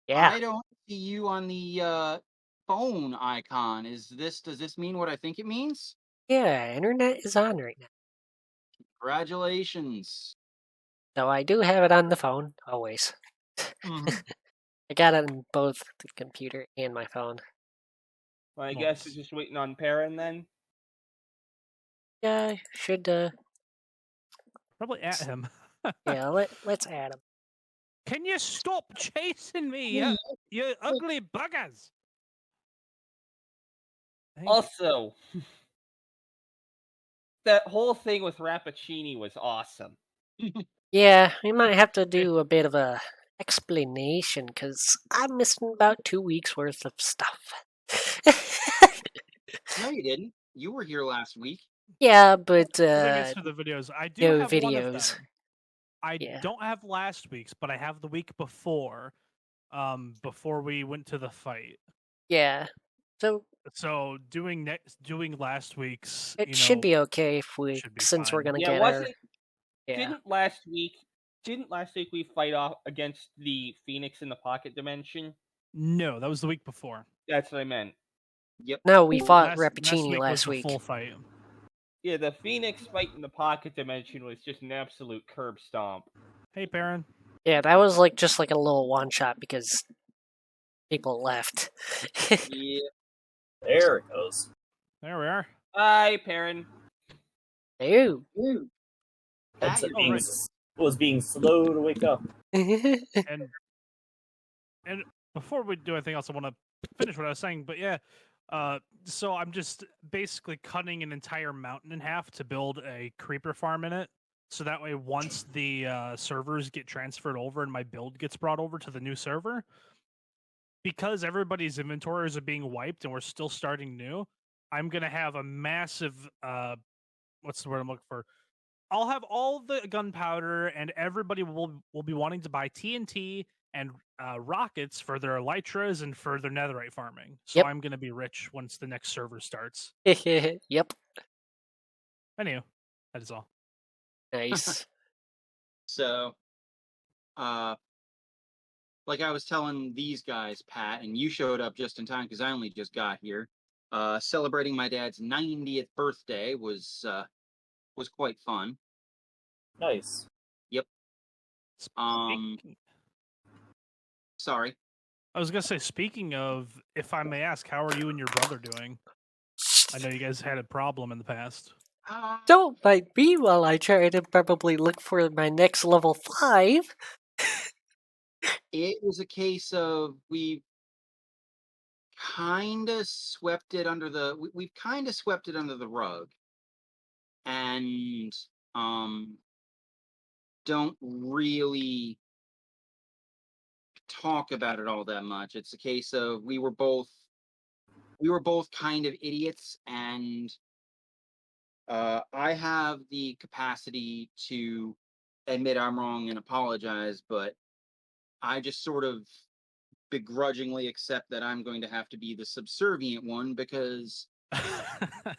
Yeah, I don't see you on the phone icon. Does this mean what I think it means? yeah, internet is on right now. Congratulations. So I do have it on the phone, always. Mhm. I got it on both the computer and my phone. Well, I guess we're Nice. just waiting on Perrin then. Yeah, should, Probably at him. yeah, let's add him. Can you stop chasing me, Please. you ugly buggers? Thank you. Also, that whole thing with Rappaccini was awesome. Yeah, we might have to do a bit of a explanation, because I'm missing about 2 weeks worth of stuff. No, you didn't. You were here last week. Yeah, but, The thing is, for the videos, I do no have one of videos. them. I Yeah. don't have last week's, but I have the week before we went to the fight. Yeah. So doing last week's, It should be okay if since we're fine. gonna Yeah, get our... wasn't Yeah. didn't last week we fight off against the Phoenix in the pocket dimension? No, that was the week before. That's what I meant. Yep. No, we fought Last Rappaccini week was last the week. full fight. Yeah, the Phoenix fight in the pocket dimension was just an absolute curb stomp. Hey, Baron. Yeah, that was just like a little one shot because people left. Yeah. There it goes. There we are. Hi, Perrin. Ew. Headset That was being slow to wake up. And before we do anything else, I want to finish what I was saying. But yeah, so I'm just basically cutting an entire mountain in half to build a creeper farm in it. So that way, once the servers get transferred over and my build gets brought over to the new server, because everybody's inventories are being wiped and we're still starting new, I'm gonna have a massive what's the word I'm looking for? I'll have all the gunpowder, and everybody will be wanting to buy TNT and rockets for their elytras and for their netherite farming. So Yep. I'm gonna be rich once the next server starts. Yep. Anyway, that is all. Nice. So, like I was telling these guys, Pat, and you showed up just in time because I only just got here. Celebrating my dad's 90th birthday was quite fun. Nice. Yep. Sorry. I was gonna say, speaking of, if I may ask, how are you and your brother doing? I know you guys had a problem in the past. Don't mind me while I try to probably look for my next level 5. It was a case of we've kind of swept it under the rug, and don't really talk about it all that much. It's a case of we were both kind of idiots, and I have the capacity to admit I'm wrong and apologize, but I just sort of begrudgingly accept that I'm going to have to be the subservient one because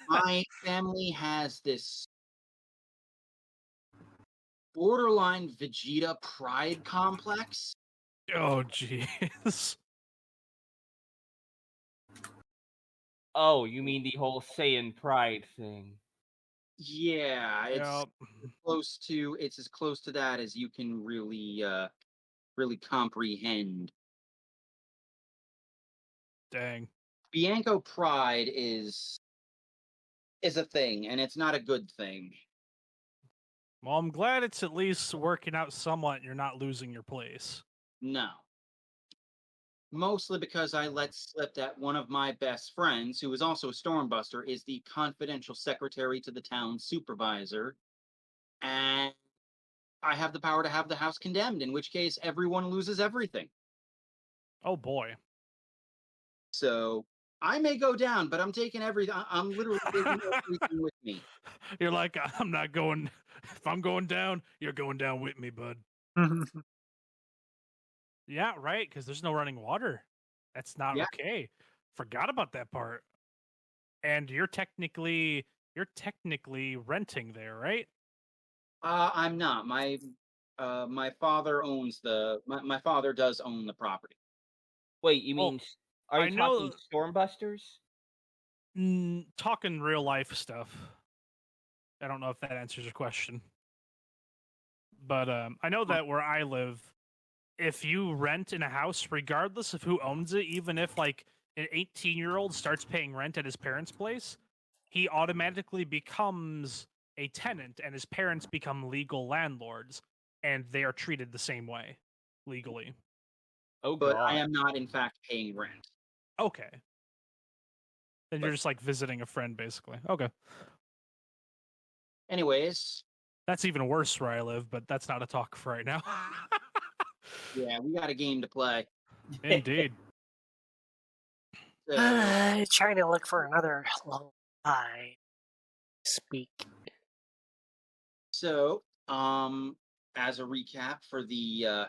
my family has this borderline Vegeta pride complex. Oh, jeez. Oh, you mean the whole Saiyan pride thing? Yeah, it's Yep. it's as close to that as you can really comprehend. Dang. Bianco pride is a thing, and it's not a good thing. Well, I'm glad it's at least working out somewhat. You're not losing your place. No. Mostly because I let slip that one of my best friends, who is also a Stormbuster, is the confidential secretary to the town supervisor, and I have the power to have the house condemned, in which case everyone loses everything. Oh boy. So I may go down, but I'm taking everything. I'm literally taking everything with me. You're like, I'm not going. If I'm going down, you're going down with me, bud. Yeah, right. Because there's no running water. That's not okay. Forgot about that part. And you're technically renting there, right? I'm not. My father owns my father does own the property. Wait, you Well, mean are I you know- talking Stormbusters? Talking real life stuff. I don't know if that answers your question. But I know that where I live, if you rent in a house, regardless of who owns it, even if like an 18-year-old starts paying rent at his parents' place, he automatically becomes a tenant and his parents become legal landlords and they are treated the same way legally. Oh But god. I am not, in fact, paying rent. Okay. Then you're just like visiting a friend basically. Okay. Anyways, That's even worse where I live, but that's not a talk for right now. yeah, we got a game to play. Indeed. So, Trying to look for another lullaby. Speak. So, as a recap for the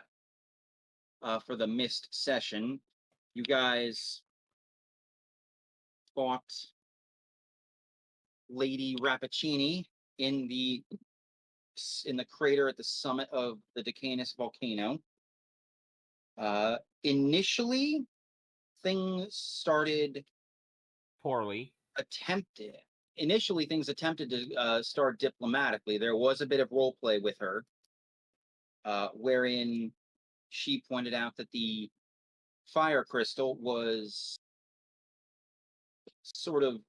missed session, you guys fought Lady Rappaccini in the crater at the summit of the Decanus volcano. Initially, things started Poorly. Initially, things attempted to start diplomatically. There was a bit of role play with her, wherein she pointed out that the fire crystal was sort of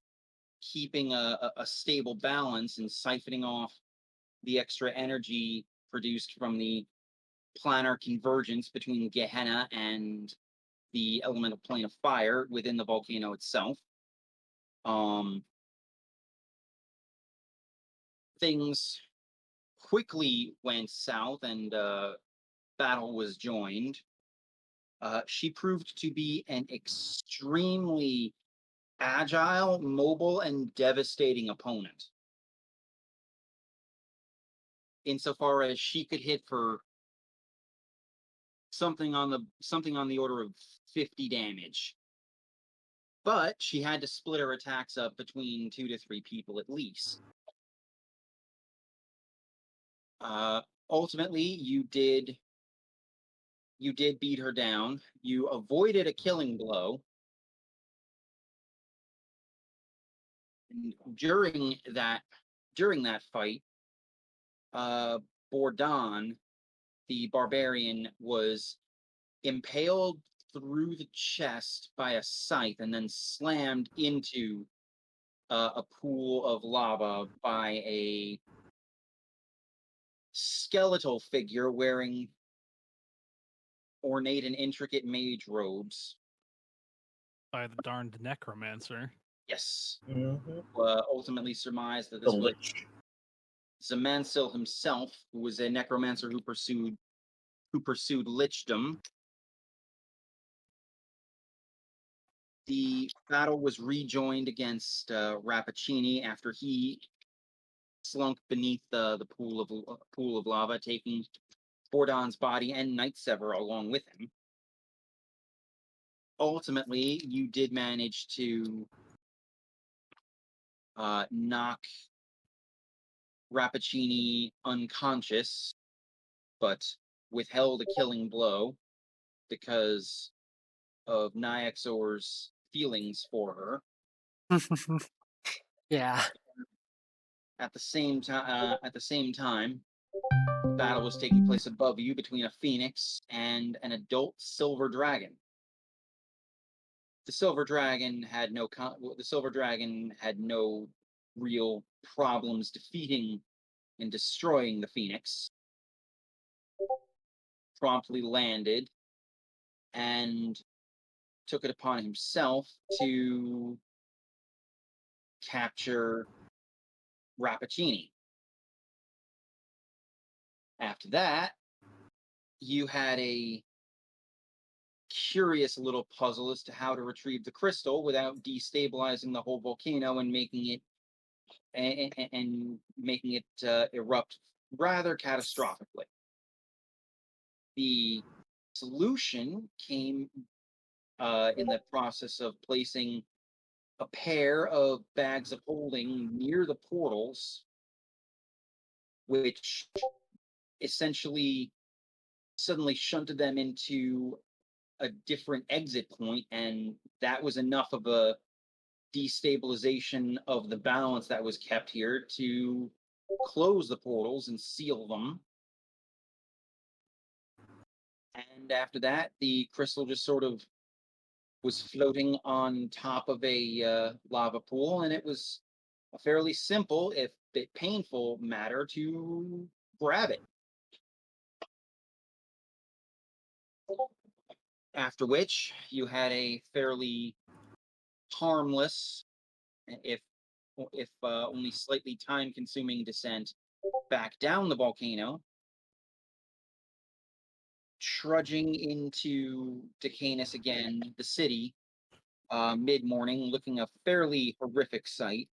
keeping a stable balance and siphoning off the extra energy produced from the planar convergence between Gehenna and the elemental plane of fire within the volcano itself. Things quickly went south and battle was joined. She proved to be an extremely agile, mobile, and devastating opponent. Insofar as she could hit for something on the order of 50 damage. But she had to split her attacks up between 2 to 3 people at least. Ultimately, you did beat her down. You avoided a killing blow. And during that fight, Bordon, the barbarian, was impaled through the chest by a scythe and then slammed into a pool of lava by a skeletal figure wearing ornate and intricate mage robes. By the darned necromancer. Yes. Mm-hmm. Ultimately surmised that The this was Lich. Zamansil himself, who was a necromancer who pursued lichdom. The battle was rejoined against Rappaccini after he slunk beneath the pool of lava, taking Bordon's body and Night Sever along with him. Ultimately, you did manage to knock Rappaccini unconscious, but withheld a killing blow because of Nyexor's feelings for her. Yeah. At the same time, battle was taking place above you between a phoenix and an adult silver dragon. The silver dragon had no real problems defeating and destroying the phoenix. Promptly landed and took it upon himself to capture Rappaccini. After that, you had a curious little puzzle as to how to retrieve the crystal without destabilizing the whole volcano and making it erupt rather catastrophically. The solution came in the process of placing a pair of bags of holding near the portals, which essentially suddenly shunted them into a different exit point, and that was enough of a destabilization of the balance that was kept here to close the portals and seal them. And after that, the crystal just sort of was floating on top of a lava pool, and it was a fairly simple, if bit painful, matter to grab it. After which, you had a fairly harmless, if only slightly time-consuming descent back down the volcano, trudging into Decanus again, the city, mid-morning, looking a fairly horrific sight.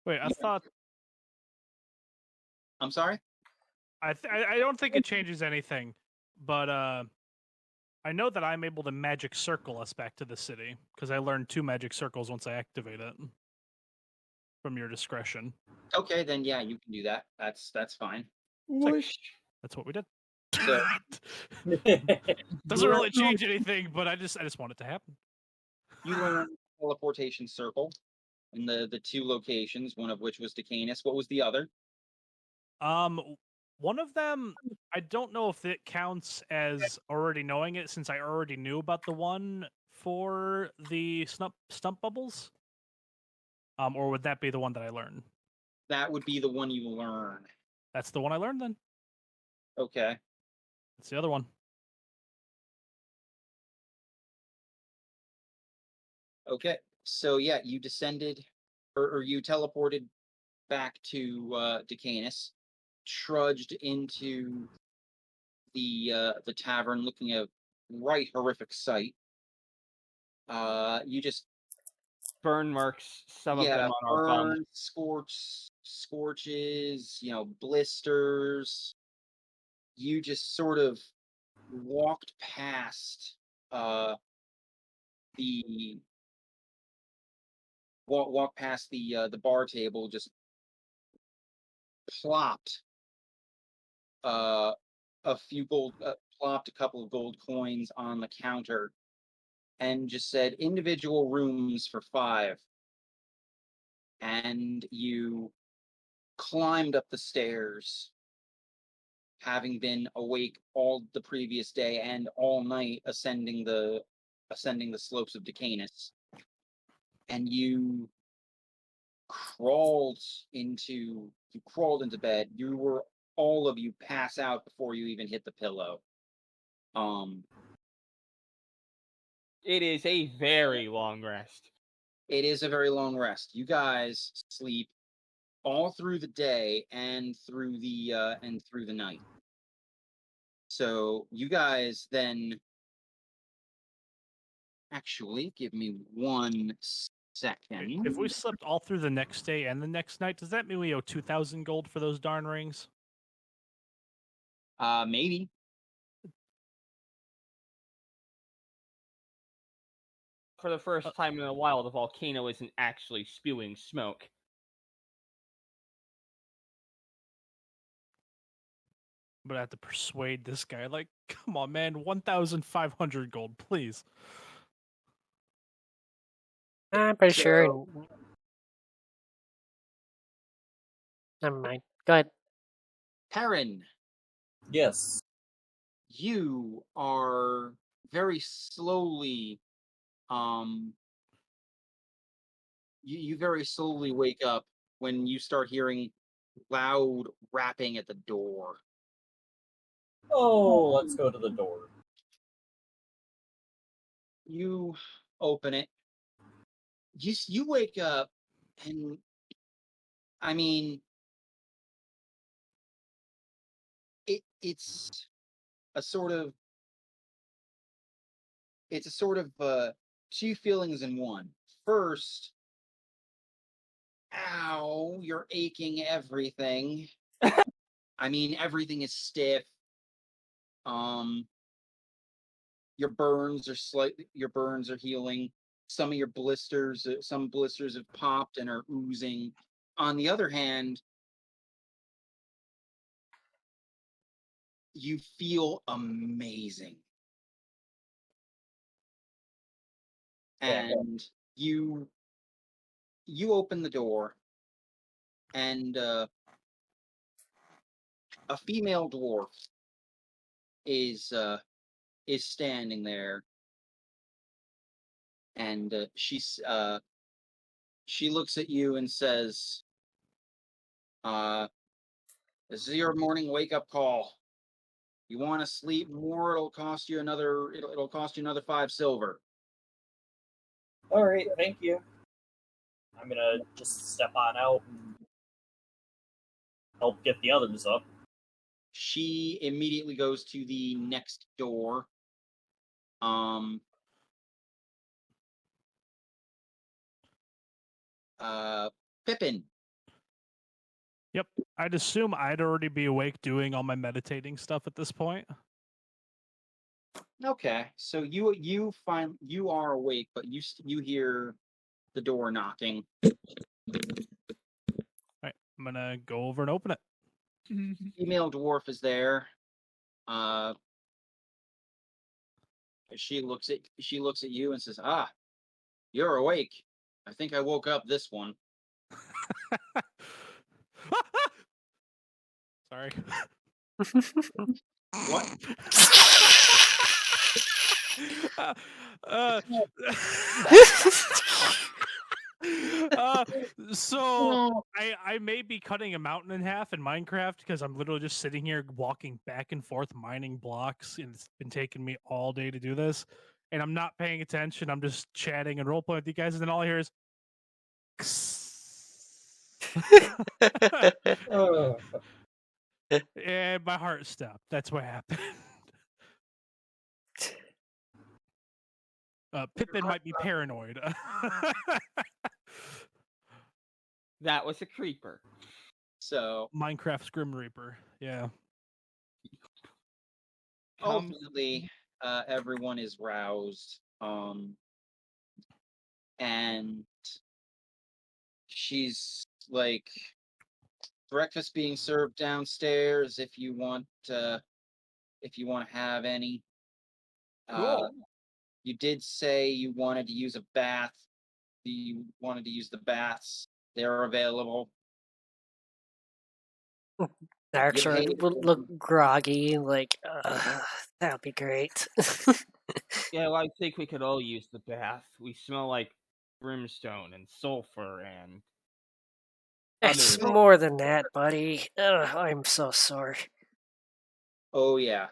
Wait, I Yeah. thought I'm sorry? I don't think it changes anything, but I know that I'm able to magic circle us back to the city because I learned 2 magic circles once I activate it. From your discretion. Okay, then yeah, you can do that. That's fine. Whoosh. That's what we did. So Doesn't really change anything, but I just want it to happen. you learn teleportation circle in the 2 locations, one of which was Decanus. What was the other? One of them, I don't know if it counts as already knowing it, since I already knew about the one for the stump bubbles. Or would that be the one that I learned? That would be the one you learn. That's the one I learned then. Okay. It's the other one. Okay. So yeah, you descended, or you teleported back to Decanus, trudged into the tavern, looking a right horrific sight. You just Burn marks, some of them on our bum. burns, scorches, blisters. You just sort of walked past the bar table, just plopped a couple of gold coins on the counter, and just said individual rooms for 5. And you climbed up the stairs, having been awake all the previous day and all night ascending the slopes of Decanus. And you crawled into bed. All of you pass out before you even hit the pillow. It is a very long rest. It is a very long rest. You guys sleep all through the day and through the night. So you guys then, actually, give me 1 second. If we slept all through the next day and the next night, does that mean we owe 2,000 gold for those darn rings? Maybe. For the first time in a while, the volcano isn't actually spewing smoke. But I have to persuade this guy. Like, come on, man, 1,500 gold, please. I'm pretty sure. Never mind. Go ahead. Perrin, Yes. you are very slowly, you very slowly wake up when you start hearing loud rapping at the door. Oh, let's go to the door. You open it. You wake up, and I mean, it's a sort of 2 feelings in one. First, ow, you're aching everything. I mean, everything is stiff. Your burns are healing. Some blisters have popped and are oozing. On the other hand, you feel amazing. and you open the door, and a female dwarf is standing there, and she looks at you and says, "This is your morning wake up call. You want to sleep more? It'll cost you another. It'll cost you another 5 silver." All right, thank you. I'm gonna just step on out and help get the others up. She immediately goes to the next door. Pippin. Yep. I'd assume I'd already be awake doing all my meditating stuff at this point. Okay, so you are awake, but you hear the door knocking. All right, I'm gonna go over and open it. Female dwarf is there. She looks at you and says, "Ah, you're awake. I think I woke up this one." Sorry. What? So I may be cutting a mountain in half in Minecraft because I'm literally just sitting here walking back and forth mining blocks, and it's been taking me all day to do this, and I'm not paying attention. I'm just chatting and roleplaying with you guys, and then all I hear is and my heart stopped. That's what happened. Pippin might be paranoid. That was a creeper. So Minecraft's Grim Reaper. Yeah. ultimately, everyone is roused. And she's like, "Breakfast being served downstairs if you want to have any." Cool. You did say you wanted to use a bath. You wanted to use the baths. They're available. Darkshore paid would for look them. groggy, like, that would be great. Yeah, well, I think we could all use the bath. We smell like brimstone and sulfur and It's other. more than that, buddy. I'm so sorry. Oh yeah.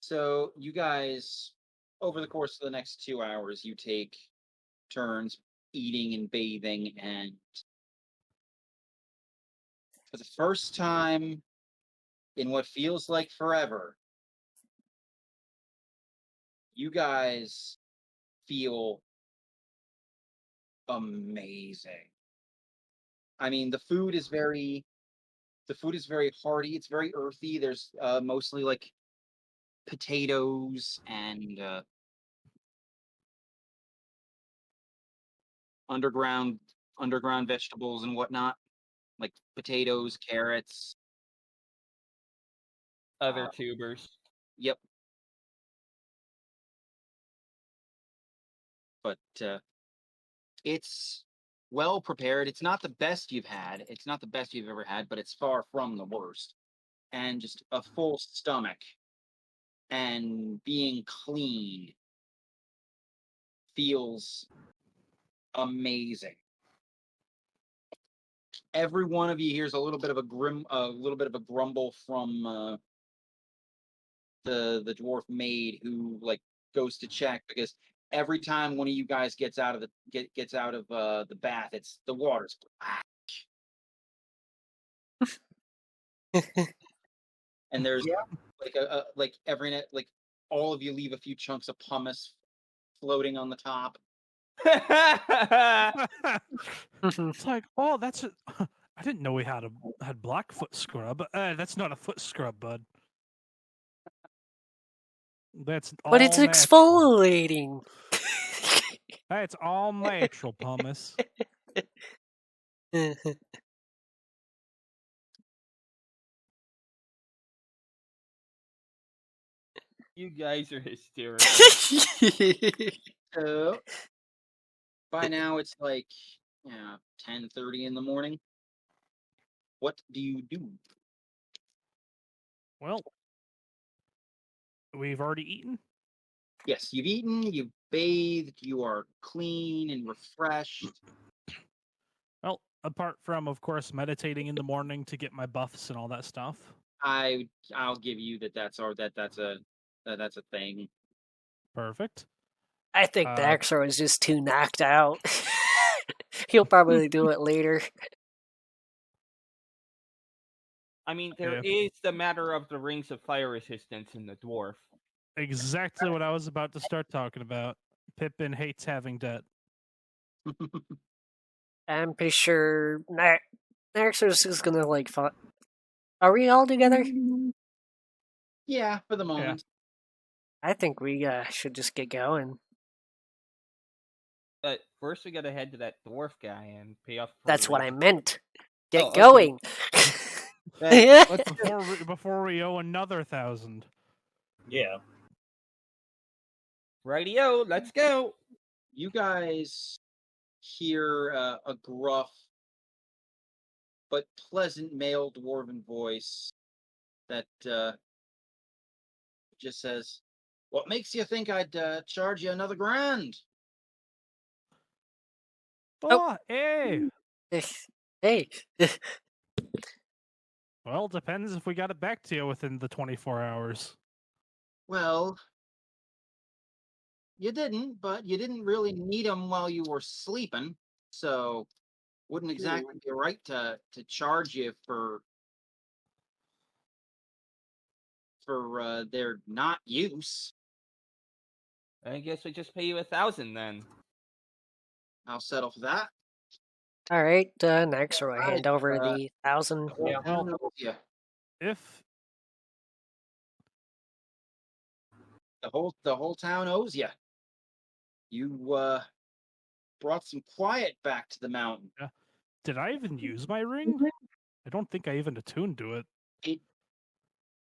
So you guys, over the course of the next 2 hours, you take turns eating and bathing, and for the first time in what feels like forever, you guys feel amazing. I mean, the food is very hearty. It's very earthy. There's mostly like potatoes and underground vegetables and whatnot, like potatoes, carrots. Other tubers. Yep. But it's well prepared. It's not the best you've had. It's not the best you've ever had, but it's far from the worst. And just a full stomach and being clean feels amazing. Every one of you hears a little bit of a grumble from the dwarf maid who like goes to check, because every time one of you guys gets out of the bath, it's the water's black. And there's like like all of you leave a few chunks of pumice floating on the top. It's like, oh, that's a, I didn't know we had Blackfoot scrub. That's not a foot scrub, bud. That's all But it's natural. exfoliating. It's all natural pumice. You guys are hysterical. So by now it's like 10:30 in the morning. What do you do? Well, we've already eaten. Yes, you've eaten, you've bathed, you are clean and refreshed. Well, apart from, of course, meditating in the morning to get my buffs and all that stuff. I'll give you that's a thing. Perfect. I think Daxter was just too knocked out. He'll probably do it later. I mean, there is the matter of the rings of fire resistance in the dwarf. Exactly what I was about to start talking about. Pippin hates having debt. I'm pretty sure Daxter's is gonna like. Are we all together? Yeah, for the moment. I think we should just get going. But first, we gotta head to that dwarf guy and pay off. That's what I meant. Get okay. going. Before we owe another 1,000. Yeah. Rightio, let's go. You guys hear a gruff but pleasant male dwarven voice that just says, "What makes you think I'd charge you another grand?" Oh, hey. Hey. Well, depends if we got it back to you within the 24 hours. Well, you didn't, but you didn't really need them while you were sleeping, so wouldn't exactly be right to charge you for their not use. I guess we just pay you 1,000 then. I'll settle for that. All right, next will I hand over the 1,000. Yeah. If The whole town owes you. You brought some quiet back to the mountain. did I even use my ring? I don't think I even attuned to it. It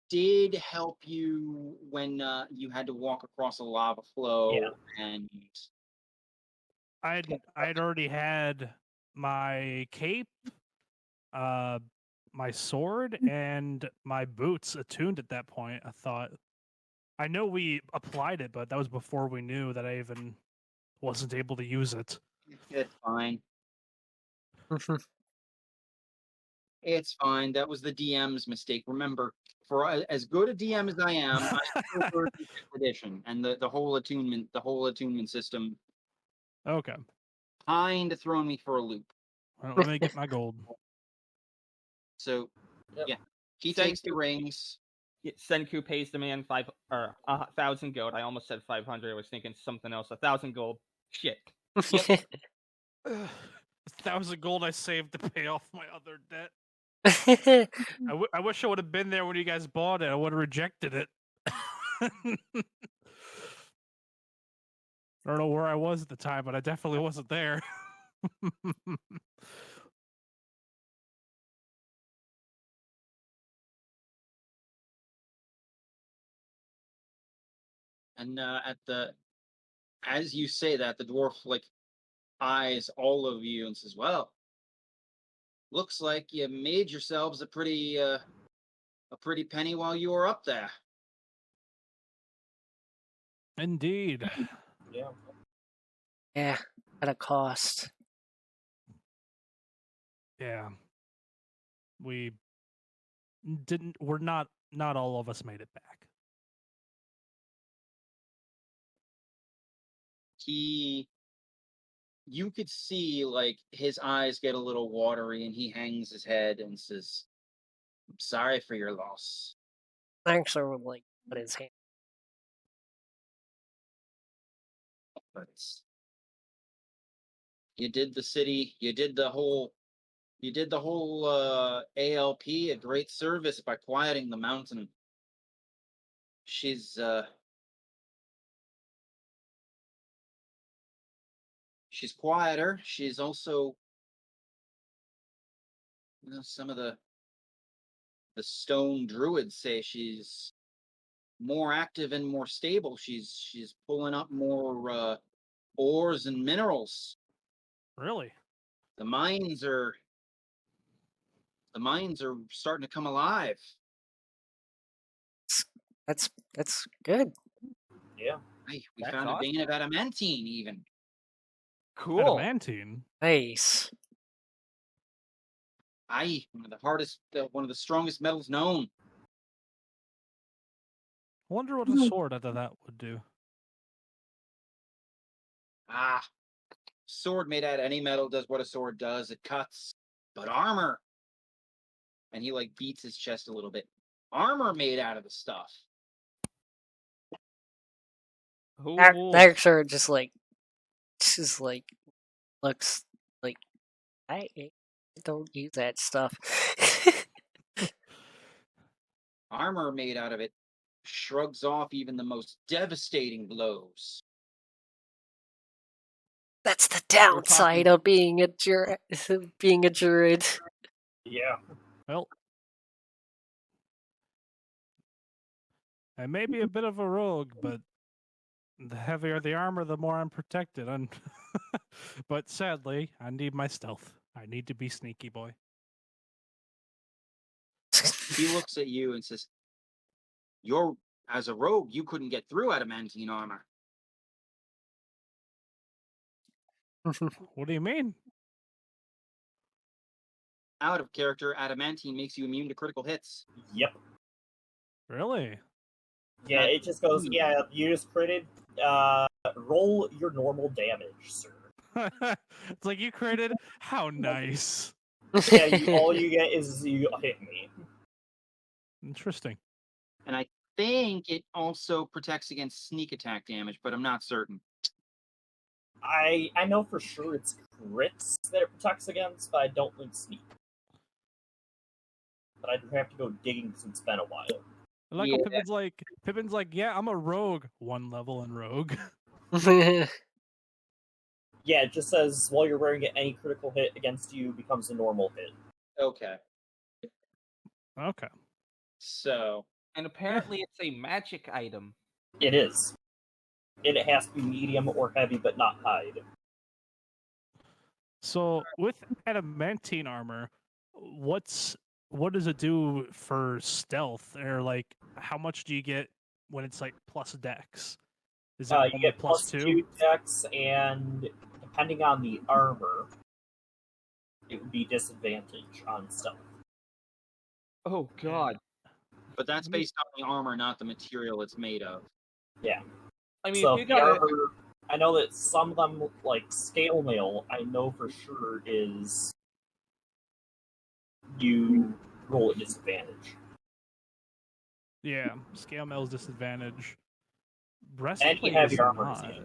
did help you when you had to walk across a lava flow, and I'd already had my cape, my sword, and my boots attuned at that point. I thought. I know we applied it, but that was before we knew that I even wasn't able to use it. it's fine. It's fine. That was the DM's mistake. Remember, for as good a DM as I am, I still learned the fifth edition and the whole attunement system Okay. kind of throwing me for a loop. Well, let me get my gold. So, yeah, he Thank takes the rings. Senku pays the man 1,000 gold. I almost said 500. I was thinking something else. 1,000 gold. Shit. 1,000 gold I saved to pay off my other debt. I wish I would have been there when you guys bought it. I would have rejected it. I don't know where I was at the time, but I definitely wasn't there. And as you say that, the dwarf eyes all of you and says, "Well, looks like you made yourselves a pretty penny while you were up there." Indeed. Yeah. Yeah, at a cost. Yeah. We're not all of us made it back. You could see his eyes get a little watery and he hangs his head and says, "I'm sorry for your loss." Daxter would put his hand. But you did the city, you did the whole ALP a great service by quieting the mountain. She's quieter. She's also, some of the stone druids say she's more active and more stable. She's pulling up more ores and minerals. Really? The mines are starting to come alive. That's good. Yeah. We That's found awesome. a vein of adamantine even. Cool. Adamantine. Nice. One of the strongest metals known. I wonder what a sword out of that would do. Sword made out of any metal does what a sword does. It cuts. But armor. And he like beats his chest a little bit. Armor made out of the stuff. Dark Sword just like looks like I don't use that stuff. Armor made out of it shrugs off even the most devastating blows. That's the downside of being a druid. Yeah. Well, I may be a bit of a rogue, but the heavier the armor, the more I'm protected. But sadly, I need my stealth. I need to be sneaky boy. He looks at you and says, as a rogue, you couldn't get through adamantine armor. What do you mean? Out of character, adamantine makes you immune to critical hits. Yep. Really? Yeah, it just goes, yeah, you just critted. Roll your normal damage, sir. It's like you critted? How nice. Yeah, all you get is you hit me. Interesting. And I think it also protects against sneak attack damage, but I'm not certain. I know for sure it's crits that it protects against, but I don't think sneak. But I do have to go digging since it's been a while. I like how Pippin's like, yeah, I'm a rogue. 1 level in rogue. Yeah, it just says while you're wearing it, any critical hit against you becomes a normal hit. Okay. Okay. So. And apparently it's a magic item. It is. And it has to be medium or heavy, but not hide. So with adamantine armor, what does it do for stealth? Or like, how much do you get when it's like plus dex? Is it You get plus 2 dex, and depending on the armor, it would be disadvantage on stealth. Oh god. But that's based on the armor, not the material it's made of. Yeah. I mean, So if you the got armor, I know that some of them, like scale mail, I know for sure is you roll at disadvantage. Yeah, scale mail's disadvantage. Any Breastplate heavy is armor not. is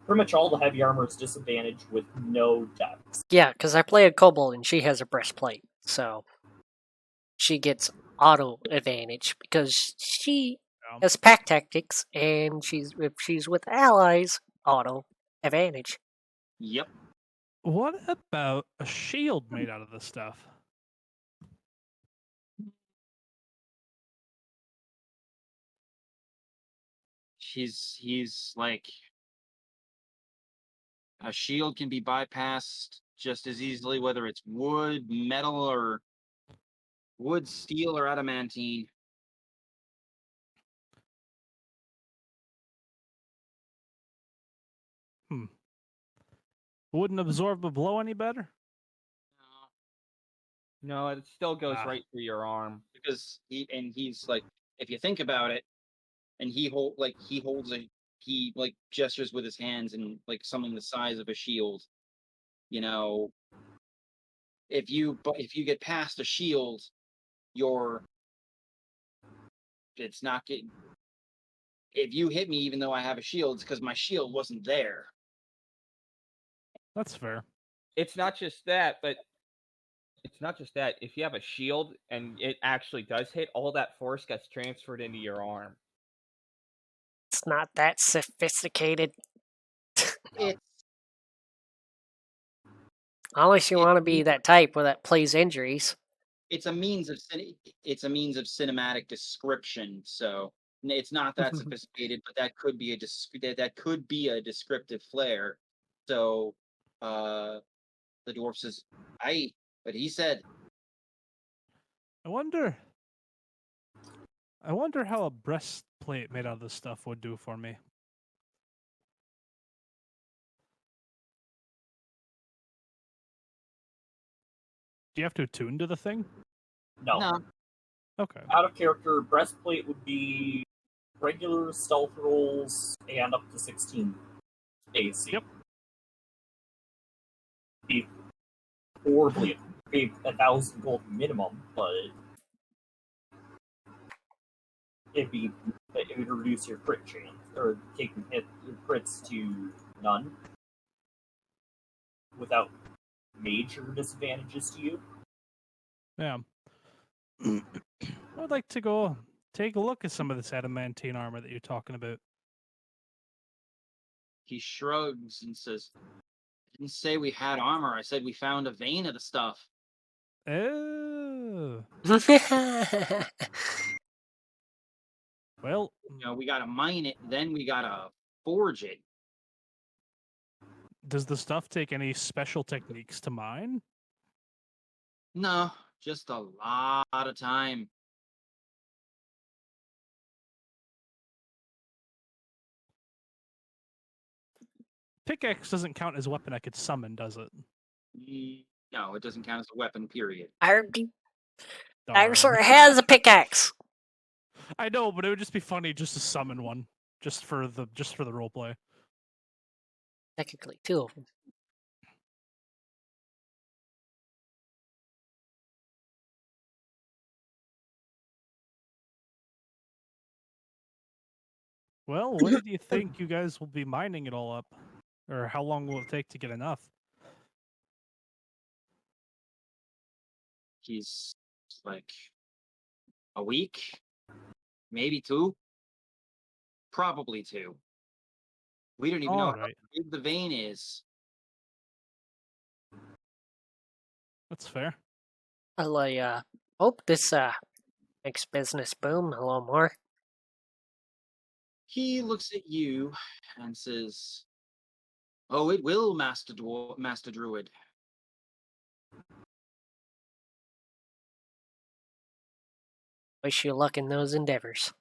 pretty much all the heavy armor is disadvantage with no dex. Yeah, because I play a kobold and she has a breastplate, so she gets auto advantage because she has pack tactics, and if she's with allies, auto advantage. Yep. What about a shield made out of this stuff? He's like, a shield can be bypassed just as easily, whether it's wood, metal, or wood, steel, or adamantine. Wouldn't absorb a blow any better? No, it still goes right through your arm. Because he's like, if you think about it, and he gestures with his hands and like something the size of a shield. You know, if you get past a shield, it's not getting. If you hit me, even though I have a shield, it's because my shield wasn't there. That's fair. It's not just that, but if you have a shield and it actually does hit, all that force gets transferred into your arm. It's not that sophisticated. Unless you want to be that type that plays injuries. It's a means of cinematic description. So It's not that sophisticated, but that could be that could be a descriptive flare. So, the dwarf says, "Aye," but he said, I wonder how a breastplate made out of this stuff would do for me. Do you have to attune to the thing? No. "No, Okay. Out of character, breastplate would be regular stealth rolls and up to 16 AC. Yep. Be horribly be 1,000 gold minimum, but it would reduce your crit chance or taking hit your crits to none without major disadvantages to you. Yeah. I would like to go take a look at some of this adamantine armor that you're talking about. He shrugs and says, "I didn't say we had armor. I said we found a vein of the stuff. Oh. Well, You know, we gotta mine it, then we gotta forge it." does the stuff take any special techniques to mine? No, just a lot of time. Pickaxe doesn't count as a weapon I could summon, does it? No, it doesn't count as a weapon, period. Dinosaur has a pickaxe. I know, but it would just be funny just to summon one, just for the roleplay. Technically, two of them. Well, when do you think you guys will be mining it all up? Or how long will it take to get enough? He's like a week, maybe 2, probably 2. We don't even know how Alright, big the vein is. that's fair. I'll hope this makes business boom a little more. He looks at you and says, "Oh, it will, Master Druid." Wish you luck in those endeavors.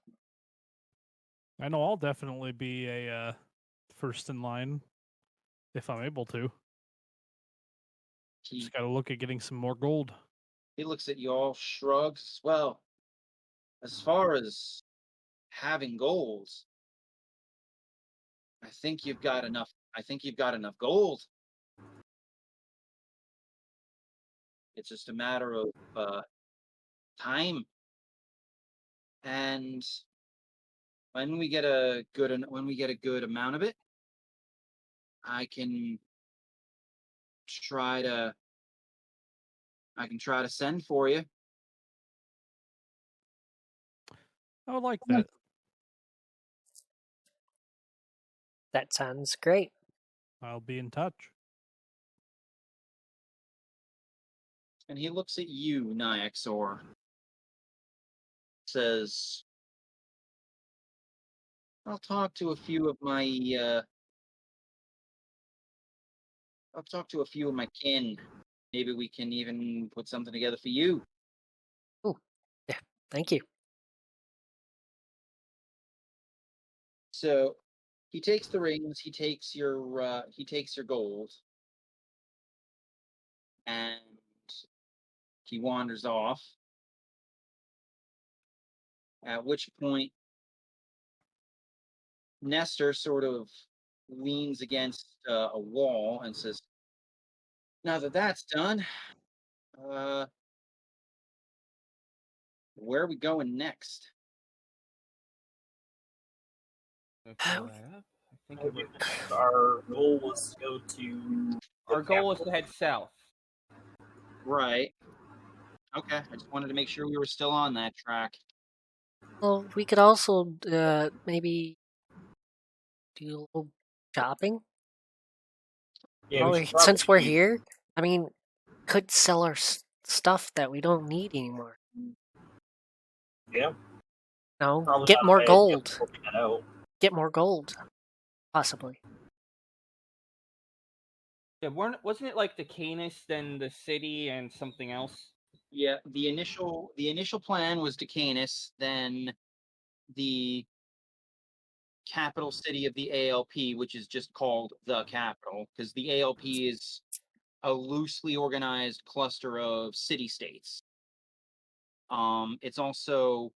I know I'll definitely be a first in line if I'm able to. He Just gotta look at getting some more gold. he looks at you all, shrugs. "Well, as far as having goals, I think you've got enough. I think you've got enough gold. It's just a matter of time. And when we get a good amount of it, I can try to send for you." I would like that. That sounds great. I'll be in touch. And he looks at you, Nyaxor. Says, "I'll talk to a few of my kin. Maybe we can even put something together for you." Thank you. So he takes the rings, he takes your gold, and he wanders off. At which point Nestor sort of leans against a wall and says, "Now that that's done, where are we going next?" I think it was, Our goal was to go to. our goal is to head south. Right. Okay. I just wanted to make sure we were still on that track. Well, we could also maybe do a little shopping. Yeah, we should Since we're probably- here, I mean, could sell our stuff that we don't need anymore. Yeah. No, Probably get not more a bad idea gold. for scoping it out. Get more gold, possibly. Yeah, wasn't it like Decanus, then the city, and something else? Yeah, the initial plan was Decanus, then the capital city of the ALP, which is just called the capital, because the ALP is a loosely organized cluster of city-states. It's also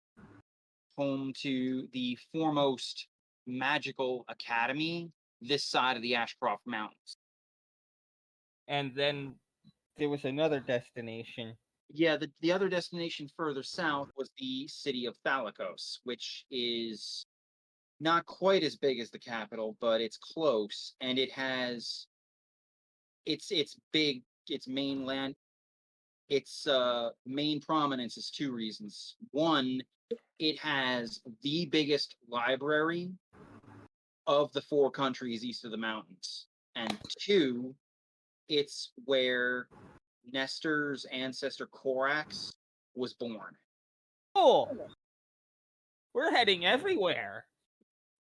home to the foremost magical academy this side of the Ashcroft Mountains. And then there was another destination. Yeah, the other destination further south was the city of Thalicos, which is not quite as big as the capital, but it's close, and it has its big, its mainland, its main prominence is two reasons. One, it has the biggest library of the four countries east of the mountains, and two, it's where Nestor's ancestor Corax was born. Cool. We're heading everywhere.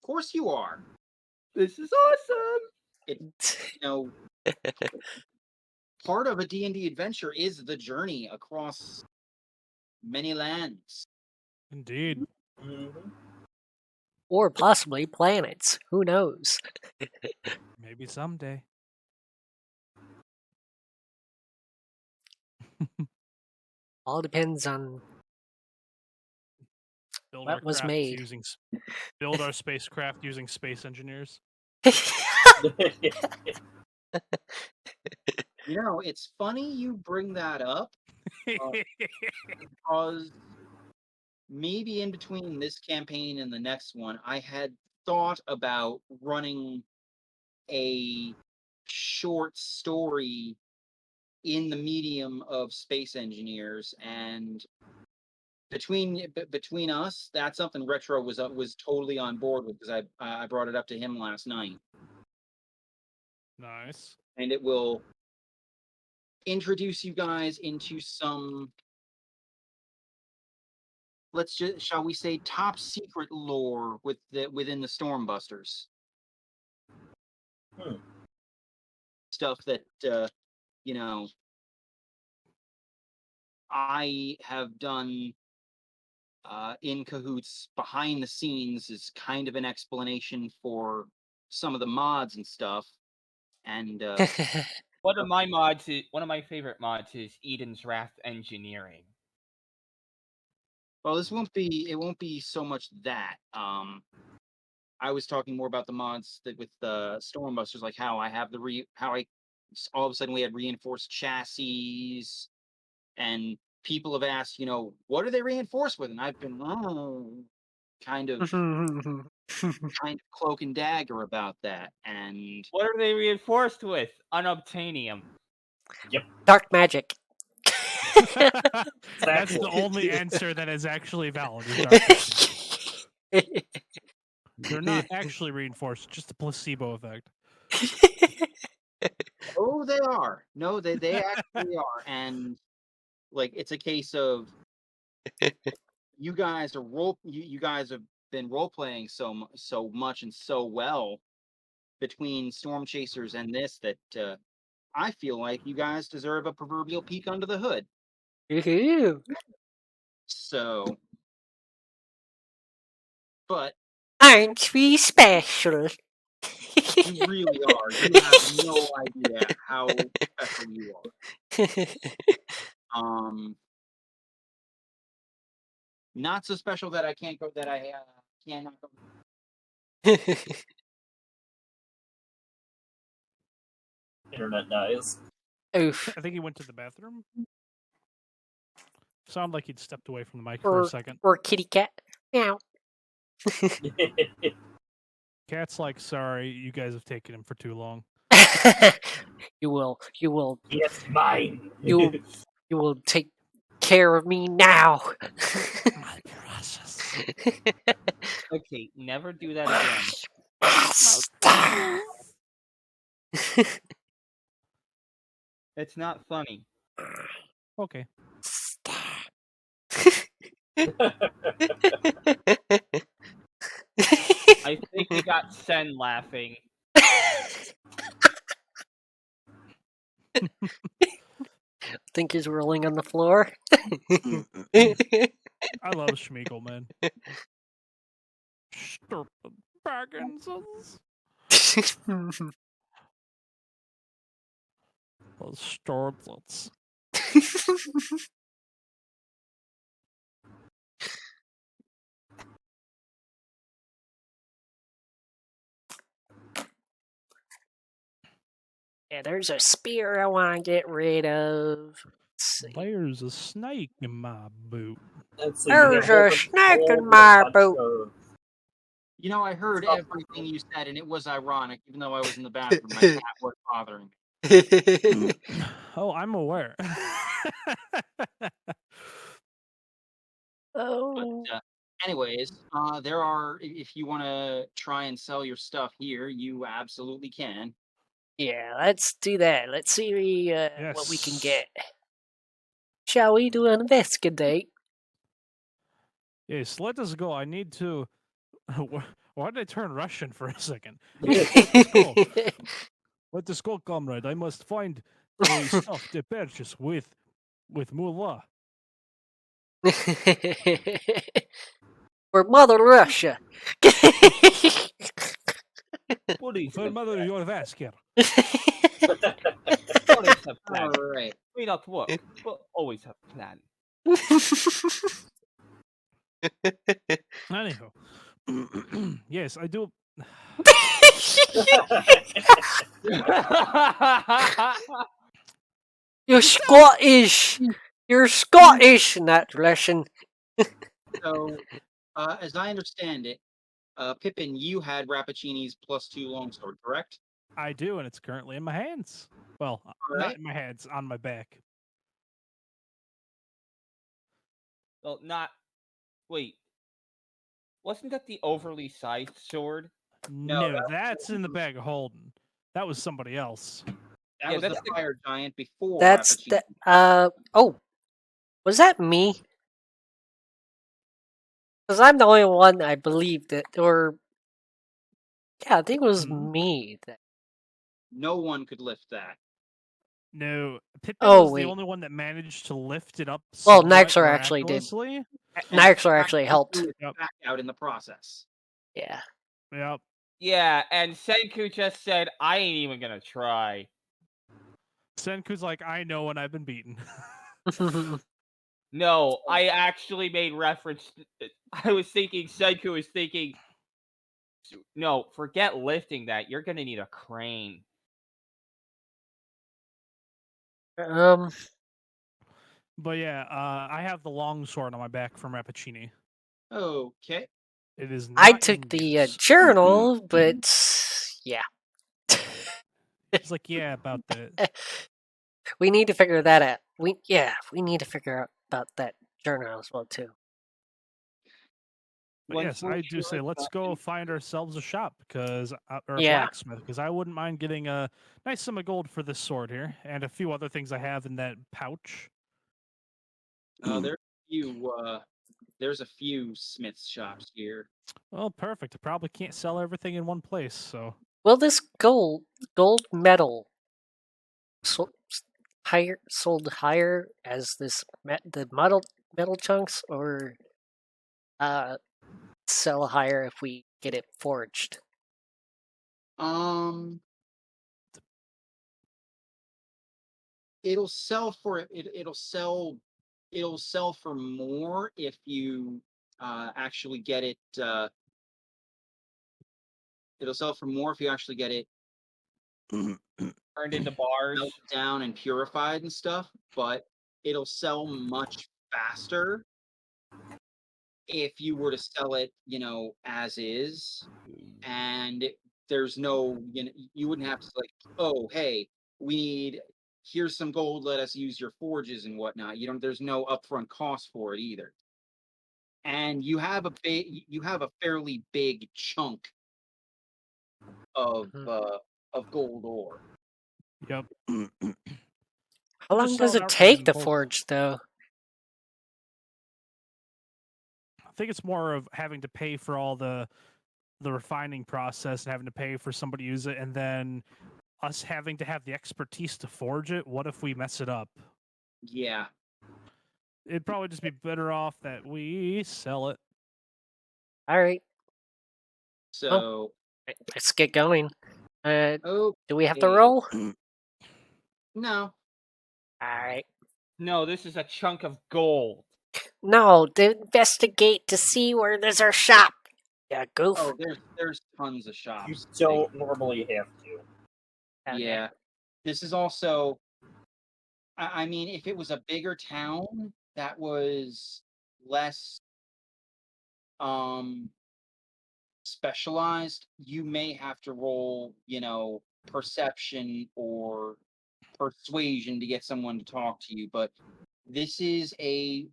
Of course you are. This is awesome. Part of a D&D adventure is the journey across many lands. Indeed. Mm-hmm. Or possibly planets. Who knows? Maybe someday. All depends on Build what our was crafts made. build our spacecraft using space engineers. It's funny you bring that up, because maybe in between this campaign and the next one, I had thought about running a short story in the medium of space engineers, and between us, that's something Retro was totally on board with, because I brought it up to him last night, Nice. and it will introduce you guys into some, shall we say, top secret lore within the Stormbusters. Stuff that I have done in cahoots behind the scenes, is kind of an explanation for some of the mods and stuff. And One of my favorite mods is Eden's Wrath Engineering. well, it won't be so much that. I was talking more about the mods that with the Stormbusters, like how I have all of a sudden we had reinforced chassis, and people have asked, what are they reinforced with? And I've been kind of cloak and dagger about that. And What are they reinforced with? Unobtainium. Dark magic. That's the only answer that is actually valid. Is dark magic. They're not actually reinforced, just a placebo effect. oh, they are. No, they actually are. And it's a case of you guys have been role playing so much and so well between Storm Chasers and this, that I feel like you guys deserve a proverbial peek under the hood. So, but aren't we special? you really are. You have no idea how special you are. Not so special that I can't go. That I cannot go. Internet dies. Oof. I think he went to the bathroom. Sounded like he'd stepped away from the mic for a second. Or kitty cat. Meow. Cat's like, sorry, you guys have taken him for too long. You will. Yes, mine. You will take care of me now. My precious. Okay, never do that again. It's not funny. Okay. I think we got Sen laughing. Think he's rolling on the floor. I love Schmeagol, man. Stupid Parkinson's. Those stormlets. Yeah, there's a spear I want to get rid of. Let's see. There's a snake in my boot. Let's see, There's we have a whole snake in bunch my of- boot. You know, I heard Stop everything you said, and it was ironic, even though I was in the bathroom. My cat was bothering me. Oh, I'm aware. Oh. But, anyways, there are. If you want to try and sell your stuff here, you absolutely can. Yeah, let's do that. Let's see what we can Yes. get. Shall we do an investigate? Yes, let us go. I need to. Why did I turn Russian for a second? Let us go, comrade. I must find a stuff to purchase with Mullah. For Mother Russia. Buddies, For mother your Vasker. always have All plans. right. May not work, but always have plan. Anyhow. Yes, I do. You're Scottish. You're Scottish, not Russian. So, as I understand it, Pippin, you had Rappaccini's +2 longsword, correct? I do, and it's currently in my hands. Well, not Alright. in my hands, on my back. Well, not. Wait. Wasn't that the overly sized sword? No, that was that's in the bag of holding. That was somebody else. That Yeah, was that's the the- fire giant before. That's Rappaccini. the oh. Was that me? Because I'm the only one I believed it, or yeah, I think it was Hmm. me. No one could lift that. No, Pippin Oh, was wait. the only one that managed to lift it up. Well, somewhat Nixer actually did. miraculously. And Nixer actually helped. threw his Yep. back out in the process. Yeah. Yep. Yeah, and Senku just said, I ain't even gonna try. Senku's like, I know when I've been beaten. No, I actually made reference. I was thinking, Senku was thinking, no, forget lifting that. You're gonna need a crane. But yeah, I have the long sword on my back from Rappaccini. Okay. It is. I not took in the use. journal, but yeah, It's like, yeah, about that. we need to figure that out. We need to figure out about that journal as well too. But Once yes, we're I do sure say let's about go it- find ourselves a shop because or a Yeah. blacksmith because I wouldn't mind getting a nice sum of gold for this sword here and a few other things I have in that pouch. There's a few smiths shops here. Well, perfect. I probably can't sell everything in one place, so Will this gold medal sold higher as the metal chunks, or sell higher if we get it forged? It'll sell for it'll sell for more if you actually get it. It'll sell for more if you actually get it Turned into bars. melted down and purified and stuff. But it'll sell much faster if you were to sell it, as is, and there's no, you wouldn't have to like, oh, hey, here's some gold, let us use your forges and whatnot. There's no upfront cost for it either. And you have a fairly big chunk of gold ore. yep. How long Just does sell it outright take in to bulk. forge, though? think it's more of having to pay for all the refining process and having to pay for somebody to use it, and then us having to have the expertise to forge it. What if we mess it up? Yeah. It'd probably just be better off that we sell it. All right, So, let's get going. oh, Do we have to roll? no. All right. No, this is a chunk of gold. No, to investigate to see where there's our shop. Yeah, goof. Oh, there's tons of You shops. don't normally have to. Okay. Yeah. This is also, I mean, if it was a bigger town that was less specialized, you may have to roll, perception or persuasion to get someone to talk to you. But this is a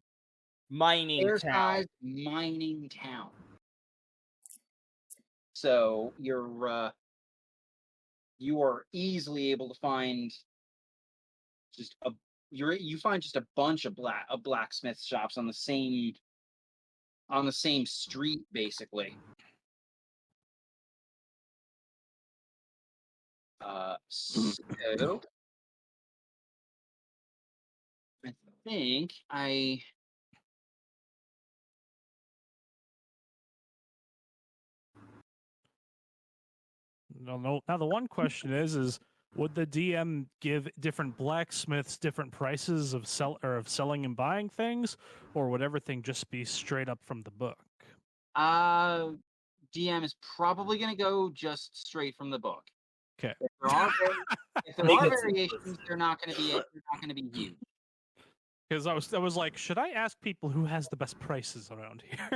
Mining town. fair-sized mining town. So you are easily able to find you find just a bunch of blacksmith shops on the same street, basically. So I think No. Now the one question is would the DM give different blacksmiths different prices of selling and buying things, or would everything just be straight up from the book? DM is probably going to go just straight from the book. Okay. If there are variations, they're not going to be huge. Because I was like, should I ask people who has the best prices around here?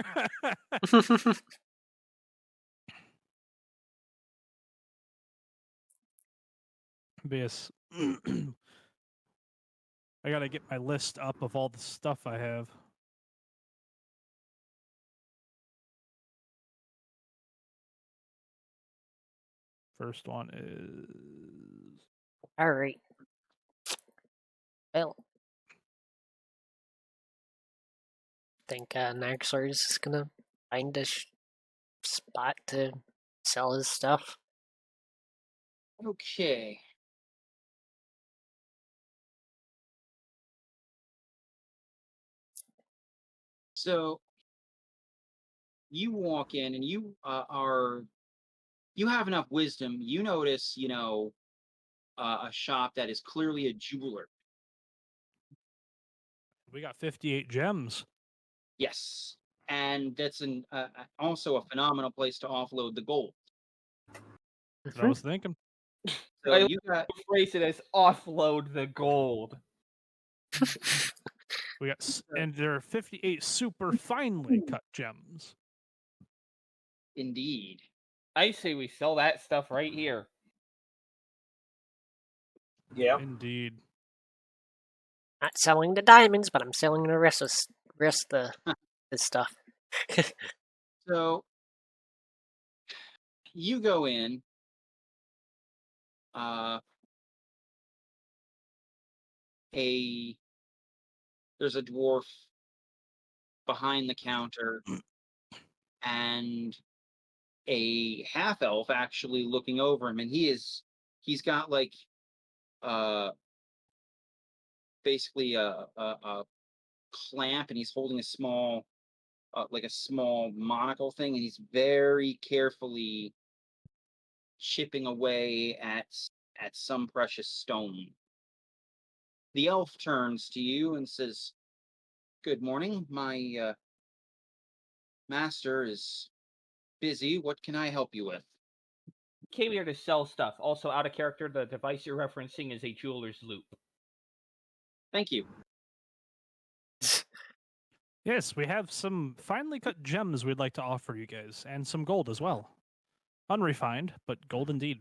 Because I gotta get my list up of all the stuff I have. First one is All right. Well, I think Naxor is just gonna find a spot to sell his stuff. Okay. So you walk in and you you have enough wisdom. You notice, a shop that is clearly a jeweler. we got 58 gems. Yes, and that's also a phenomenal place to offload the gold. That's what I was thinking. So you got Phrase it as offload the gold. We got, and there are 58 super finely cut gems. indeed. I say we sell that stuff right here. Yeah. Indeed. Not selling the diamonds, but I'm selling the rest of this stuff. So you go in. There's a dwarf behind the counter, and a half elf actually looking over him, and he's got like basically a clamp, and he's holding a small monocle thing, and he's very carefully chipping away at some precious stone. The elf turns to you and says, "Good morning. My master is busy. What can I help you with?" Came here to sell stuff. Also, out of character, the device you're referencing is a jeweler's loop. Thank you. Yes, we have some finely cut gems we'd like to offer you guys, and some gold as well. Unrefined, but gold indeed.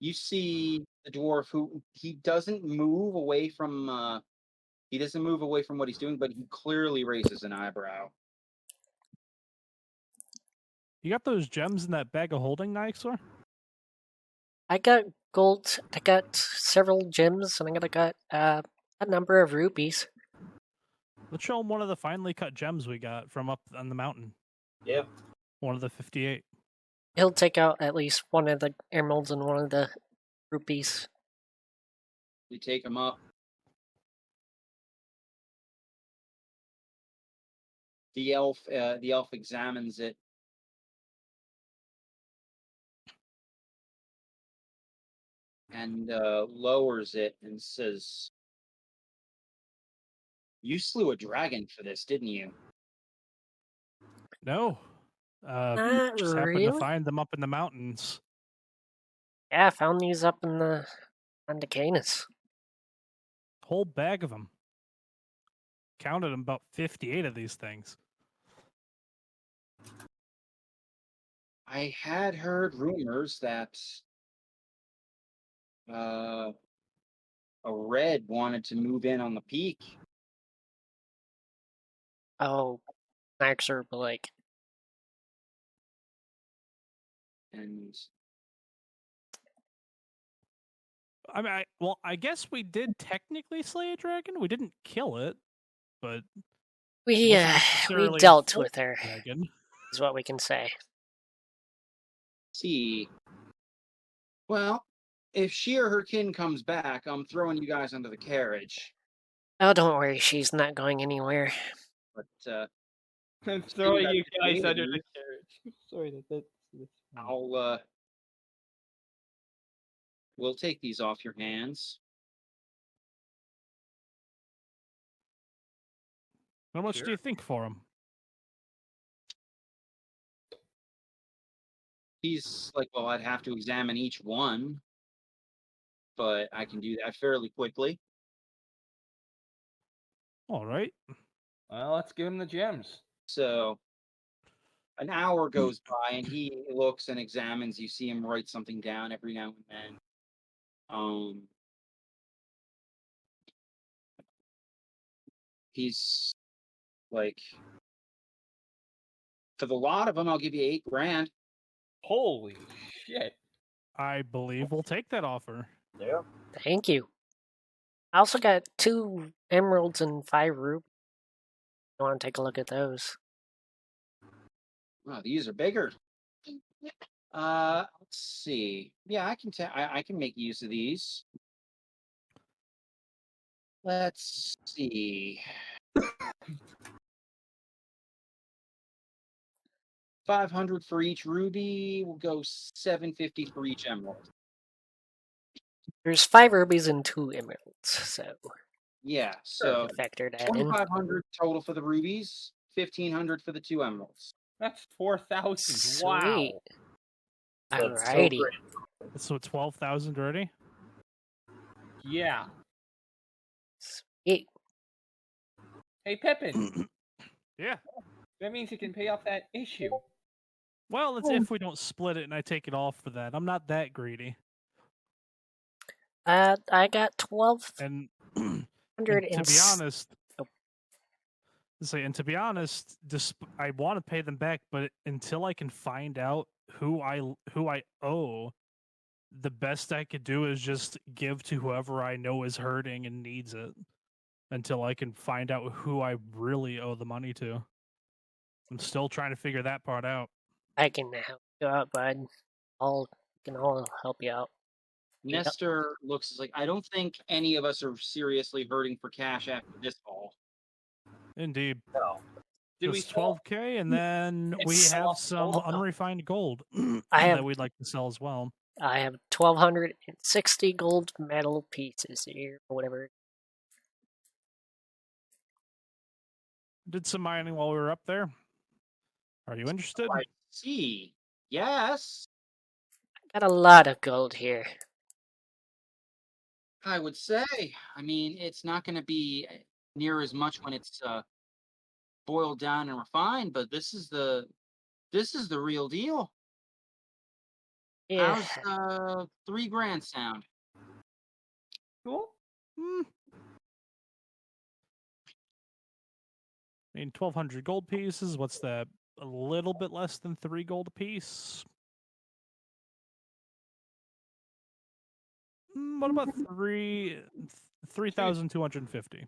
You see the dwarf who he doesn't move away from what he's doing, but he clearly raises an eyebrow. You got those gems in that bag of holding, Nyxor? I got gold. I got several gems, and I got a number of rupees. Let's show him one of the finely cut gems we got from up on the mountain. Yeah. One of the 58. He'll take out at least one of the emeralds and one of the rupees. You take them up. The elf examines it. And lowers it and says, "You slew a dragon for this, didn't you?" No. Not Just happened really. to find them up in the mountains. Yeah, I found these up on Decanus. Whole bag of them. Counted them, about 58 of these things. I had heard rumors that a red wanted to move in on the peak. Oh, Naxer, like, And I mean, I guess we did technically slay a dragon. We didn't kill it, but we wasn't necessarily a dealt full with her, dragon. is what we can say. see, well, if she or her kin comes back, I'm throwing you guys under the carriage. Oh, don't worry, she's not going anywhere. But I'm throwing you guys created under me. the carriage. Sorry, that's We'll take these off your hands. How much Sure. do you think for him? He's like, well, I'd have to examine each one, but I can do that fairly quickly. All right. Well, let's give him the gems. So an hour goes by and he looks and examines. You see him write something down every now and then. He's like, for the lot of them, I'll give you $8,000. Holy shit. I believe we'll take that offer. Yeah. Thank you. I also got 2 emeralds and 5 rupees. You want to take a look at those? Oh, these are bigger. Let's see. Yeah, I can make use of these. Let's see. 500 for each ruby. We'll go 750 for each emerald. There's 5 rubies and 2 emeralds, so Yeah, so factor that in. 2,500 total for the rubies, 1,500 for the 2 emeralds. That's 4,000. Wow. Sweet. That's so Alrighty. great. So 12,000 already? Yeah. Sweet. Hey, Pippin. Yeah. That means you can pay off that issue. Well, it's if we don't split it and I take it off for that. I'm not that greedy. I got 1,200 And to be honest, to be honest, I want to pay them back, but until I can find out who I owe, the best I could do is just give to whoever I know is hurting and needs it. Until I can find out who I really owe the money to. I'm still trying to figure that part out. I can help you out, bud. Can all help you out. Yep. Nestor looks like, I don't think any of us are seriously hurting for cash after this haul. Indeed. No. Did we Just sell? 12K, and then we sell have some gold? unrefined gold I have that we'd like to sell as well. I have 1,260 gold metal pieces here, or whatever. Did some mining while we were up there. Are you interested? I see. Yes, Got a lot of gold here. I would say. I mean, it's not going to be near as much when it's boiled down and refined, but this is the real deal. Yeah. How's $3,000 sound? Cool. I mean, 1,200 gold pieces. What's that? A little bit less than 3 gold a piece. What about 3,250?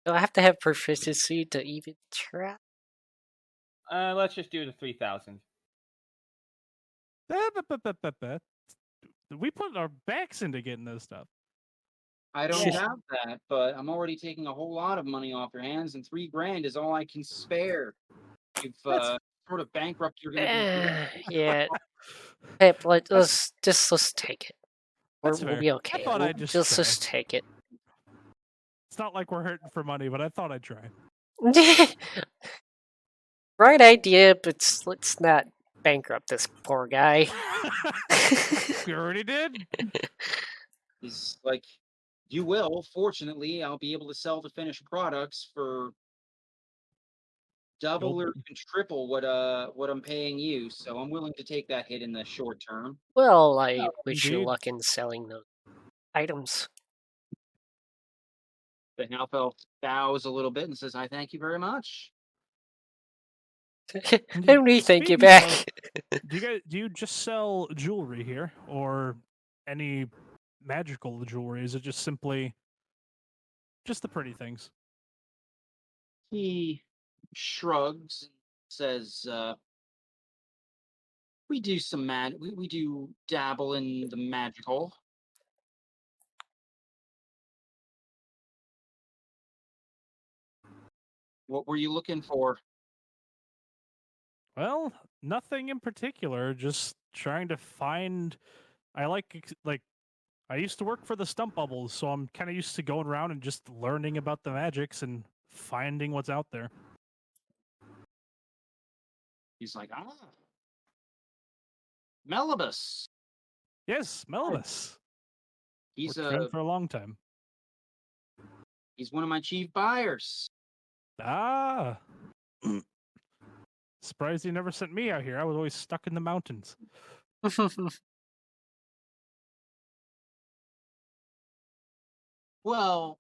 Do I have to have proficiency to even try? Let's just do the 3,000. We put our backs into getting this stuff. I don't Yeah. have that, but I'm already taking a whole lot of money off your hands, and $3,000 is all I can spare. You've sort of bankrupt. You're gonna be. Yeah. Pip, let's take it. That's We'll fair. be I okay. thought We'll I'd just just try. take it. It's not like we're hurting for money, but I thought I'd try. Right idea, but let's not bankrupt this poor guy. We already did. He's like, you will. Fortunately, I'll be able to sell the finished products for double or even triple what I'm paying you. So I'm willing to take that hit in the short term. Well, I wish you indeed. luck in selling those items. The half elf bows a little bit and says, "I thank you very much." And we thank you Speaking back. Do you just sell jewelry here, or any magical jewelry? Is it just simply just the pretty things? He shrugs and says, "We do some we do dabble in the magical." What were you looking for? Well, nothing in particular. Just trying to find. I like I used to work for the stump bubbles, so I'm kind of used to going around and just learning about the magics and finding what's out there. He's like, Melibus. Yes, Melvis. He's Worked for him for a long time. he's one of my chief buyers. Ah. Surprised you never sent me out here. I was always stuck in the mountains. Well,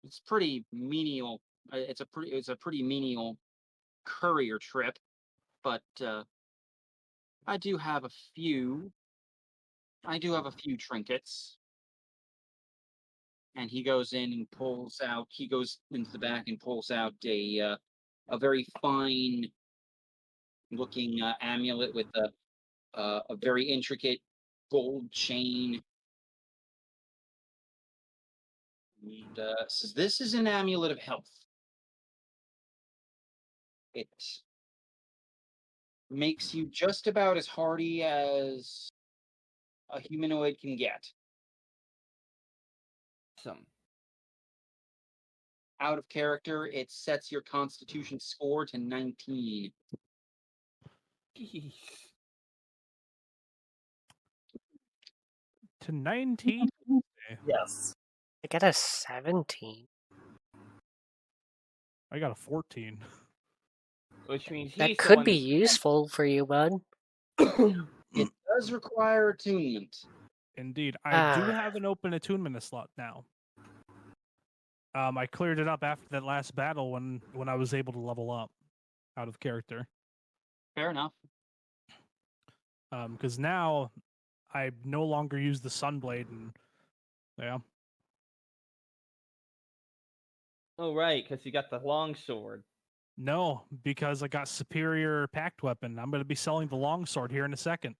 it's pretty menial. It's a pretty menial courier trip, but I do have a few. I do have a few trinkets. And he goes in and pulls out. He goes into the back and pulls out a very fine looking amulet with a very intricate gold chain. And says, "This is an amulet of health. It makes you just about as hardy as a humanoid can get. Awesome. Out of character, it sets your constitution score to 19. Jeez. To 19? Yes. I got a 17. I got a 14. Which means he's That the could one be who's- useful for you, bud. It does require attunement. Indeed. I do Ah. have an open attunement slot now. I cleared it up after that last battle when I was able to level up out of character. Fair enough. Because now I no longer use the Sunblade, and yeah. Oh, right, because you got the longsword. No, because I got superior pact weapon. I'm going to be selling the longsword here in a second.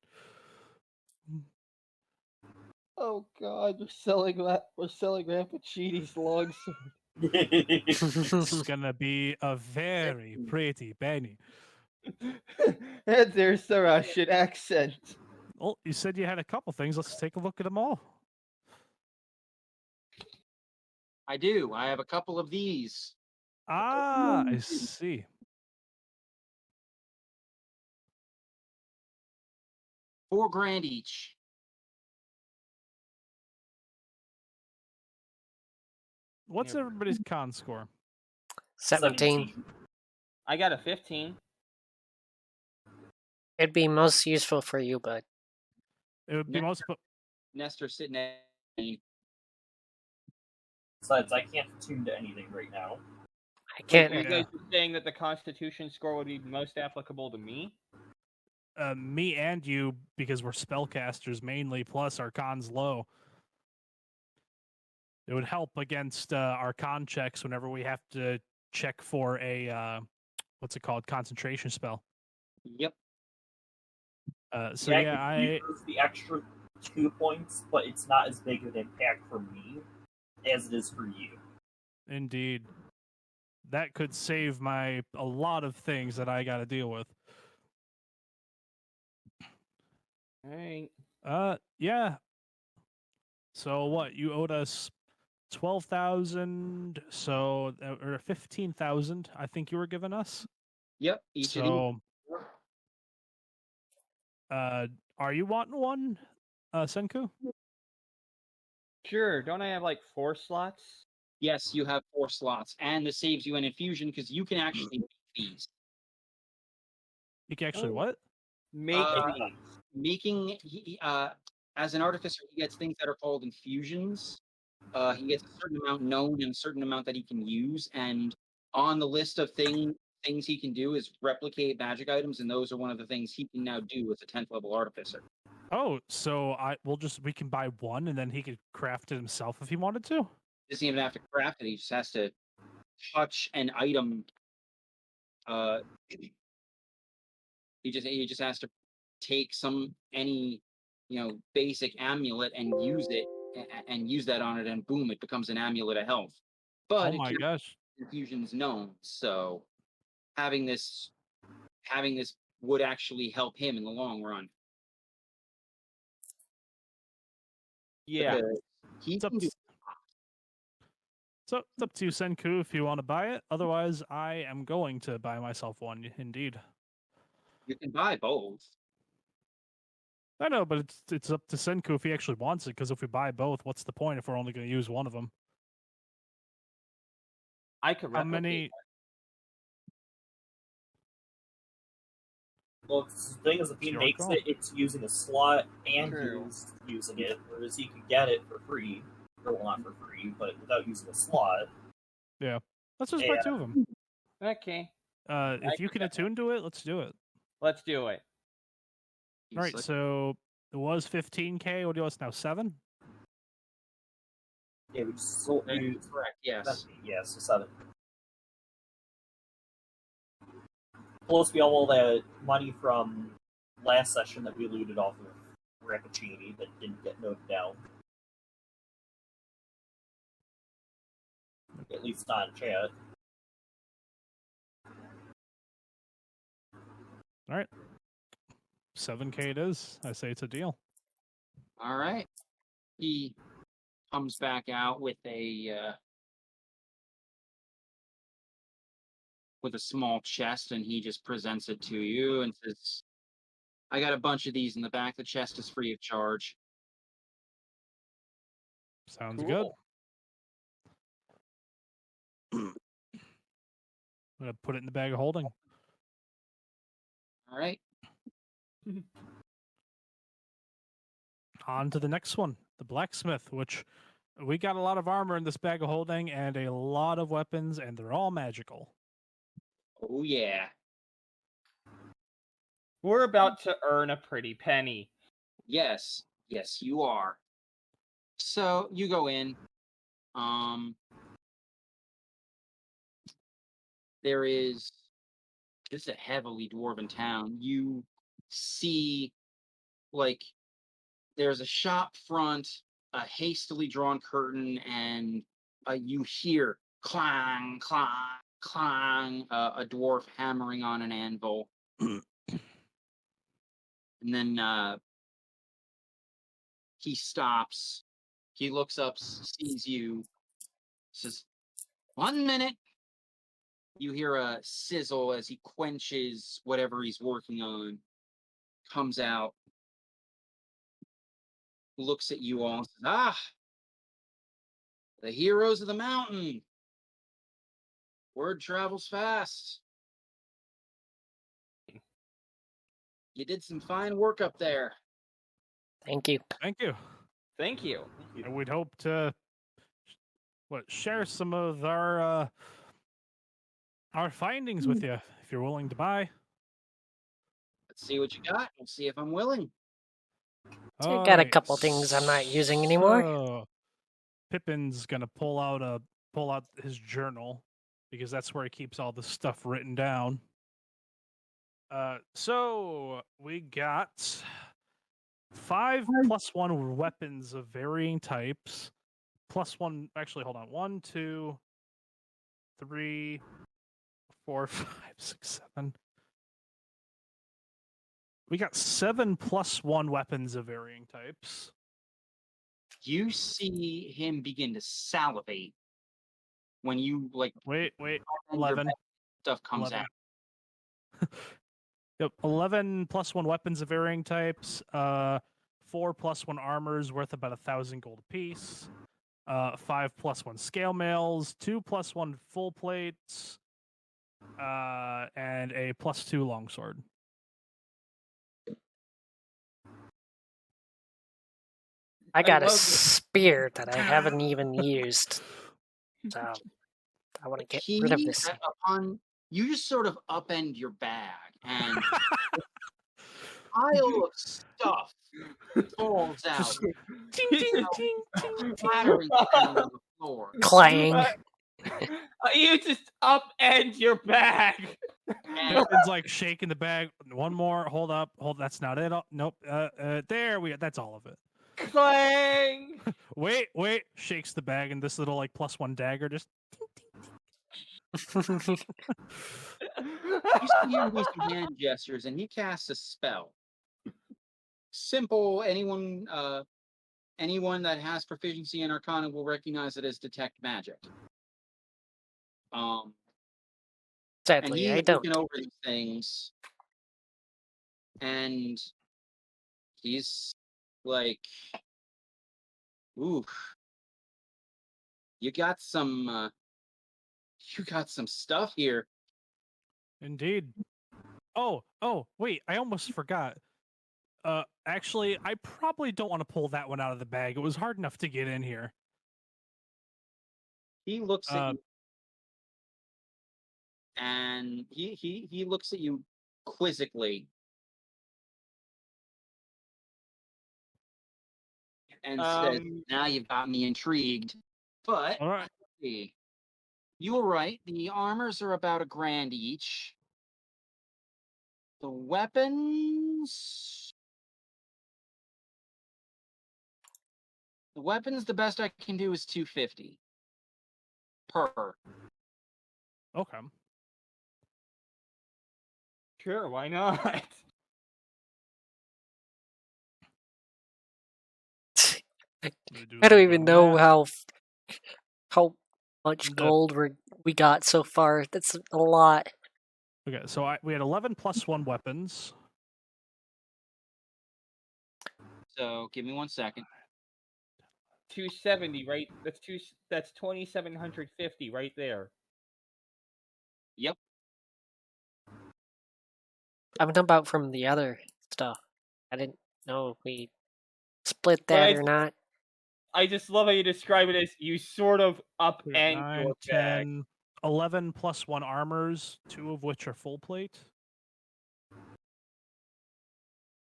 Oh God, we're selling Grandpa Cheaty's longsword. It's going to be a very pretty penny. And there's the Russian accent. Well, you said you had a couple things. Let's take a look at them all. I do. I have a couple of these. Ah, I see. $4,000 each. What's everybody's con score? 17. I got a 15. It'd be most useful for you, bud. It would be most. Nestor sitting at. Besides, I can't attune to anything right now. I can't. You guys were saying that the Constitution score would be most applicable to me? Me and you, because we're spellcasters mainly, plus our con's low. It would help against our con checks whenever we have to check for a what's it called, concentration spell. Yep. So yeah, I use the extra 2 points, but it's not as big of an impact for me as it is for you. Indeed, that could save a lot of things that I got to deal with. All right. Yeah. So what? You owed us 12,000, so or 15,000. I think you were giving us. Yep. Each So, are you wanting one, Senku? Sure. Don't I have like 4 slots? Yes, you have 4 slots, and this saves you an infusion because you can actually make these. You can actually what? Make these. Making as an artificer, he gets things that are called infusions. He gets a certain amount known and a certain amount that he can use, and on the list of things he can do is replicate magic items, and those are one of the things he can now do as a 10th level artificer. Oh, so we can buy one, and then he could craft it himself if he wanted to. He doesn't even have to craft it; he just has to touch an item. He just has to take any basic amulet and use it and use that on it, and boom, it becomes an amulet of health. But oh my gosh, infusion's known, so having this would actually help him in the long run. Yeah. He it's up, can do. so it's up to you, Senku, if you want to buy it. Otherwise, I am going to buy myself one. Indeed. You can buy both. I know, but it's up to Senku if he actually wants it. Because if we buy both, what's the point if we're only going to use one of them? I could replicate. How many? Well, the thing is, if he makes it, it's using a slot and True. he's using it, whereas he could get it for free. Or, well, not for free, but without using a slot. Yeah. Let's just buy 2 of them. Okay. If you can attune to it, let's do it. Let's do it. He's All right, like, so it was 15K. What do you want now? 7? Yeah, we just sold you. correct. Yes. Yeah, so 7. Plus, we have all that money from last session that we looted off of Rappuccini that didn't get noted down. At least not in chat. All right. 7K it is. I say it's a deal. All right. He comes back out with a small chest, and he just presents it to you and says, "I got a bunch of these in the back. The chest is free of charge." Sounds Cool. good. I'm gonna put it in the bag of holding. All right. On to the next one, the blacksmith, which we got a lot of armor in this bag of holding and a lot of weapons, and they're all magical. Oh yeah. We're about to earn a pretty penny. Yes, you are. So you go in. This is a heavily dwarven town. You see, like, there's a shop front, a hastily drawn curtain, and you hear clang, clang, clang, a dwarf hammering on an anvil. And then he stops. He looks up, sees you, says, "1 minute." You hear a sizzle as he quenches whatever he's working on, comes out, looks at you all, and says, "Ah, the heroes of the mountain. Word travels fast. You did some fine work up there." Thank you. Thank you. Thank you. And we'd hope to share some of our findings with you if you're willing to buy. Let's see what you got. We'll see if I'm willing. I got a couple things I'm not using anymore. So, Pippin's gonna pull out his journal because that's where he keeps all the stuff written down. So we got 5 +1 weapons of varying types. +1. Actually, hold on. 1, 2, 3, 4, 5, 6, 7. We got 7 +1 weapons of varying types. You see him begin to salivate when you Wait, and your 11. stuff comes 11. out. Yep, 11 +1 weapons of varying types. 4 +1 armors worth about 1,000 gold apiece. 5 +1 scale mails. 2 +1 full plates. And a +2 longsword. I got a love it. spear that I haven't even used. So I want to get rid of this. You just sort of upend your bag, and a pile of stuff falls out, Just ting, ting, ting, ting, clattering down on the floor. Clang. You just upend your bag. And Pippin's like shaking the bag. One more. Hold up. That's not it. Nope. There we go. That's all of it. Clang! Wait. Shakes the bag, and this little like +1 dagger just. you see him do some hand gestures, and he casts a spell. Simple. Anyone that has proficiency in Arcana will recognize it as detect magic. And Sadly, he's I don't. looking over these things, and he's like, "Ooh, you got some stuff here." Indeed. Oh, wait, I almost forgot. Actually, I probably don't want to pull that one out of the bag. It was hard enough to get in here. He looks at you, and he looks at you quizzically, and says, "Now you've got me intrigued." But All right. let's see. You were right. The armors are about $1,000 each. The weapons. The best I can do is $250 per. Okay. Sure, why not? I don't even know how much gold we got so far. That's a lot. Okay, so we had 11 +1 weapons. So give me 1 second. 270, right? That's 2,750 right there. Yep. I'm talking about from the other stuff. I didn't know if we split that or not. I just love how you describe it as you sort of upend 9, your 10, bag. 11 +1 armors, 2 of which are full plate.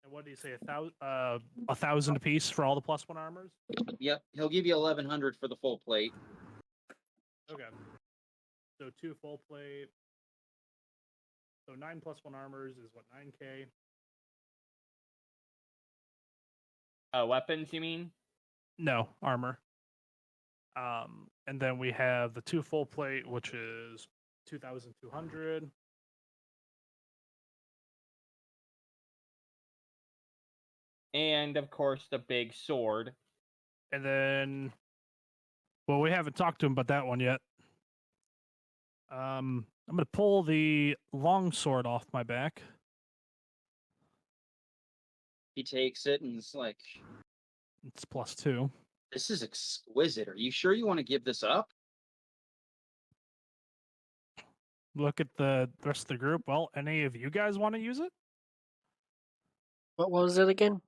And what do you say? 1,000 apiece for all the +1 armors. Yep. He'll give you 1,100 for the full plate. Okay. So 2 full plate. So 9 +1 armors is what, 9K? Weapons, you mean? No, armor. And then we have the 2 full plate, which is 2,200. And of course the big sword. And then, well, we haven't talked to him about that one yet. I'm gonna pull the long sword off my back. He takes it and is like, It's +2. "This is exquisite. Are you sure you want to give this up?" Look at the rest of the group. Well, any of you guys want to use it? What was it again?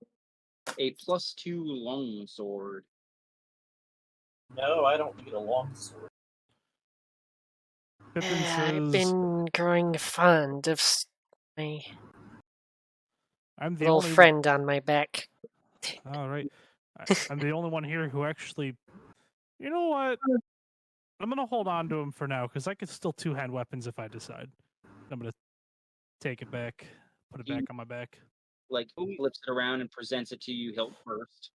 A +2 long sword. No, I don't need a long sword. Pippin I've says, been growing fond of my I'm the little only friend on my back. All right. I'm the only one here who actually You know what? I'm gonna hold on to him for now because I could still two-hand weapons if I decide. I'm gonna take it back, put it back on my back. Like flips it around and presents it to you hilt first.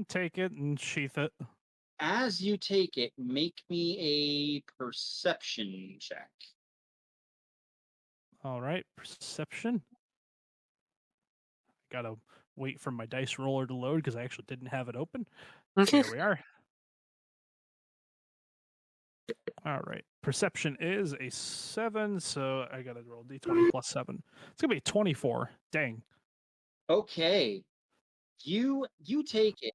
Take it and sheath it. As you take it, make me a perception check. All right, perception. Gotta wait for my dice roller to load because I actually didn't have it open. Here we are. All right, perception is a 7, so I gotta roll d20 plus 7. It's gonna be a 24. Dang. Okay, you take it,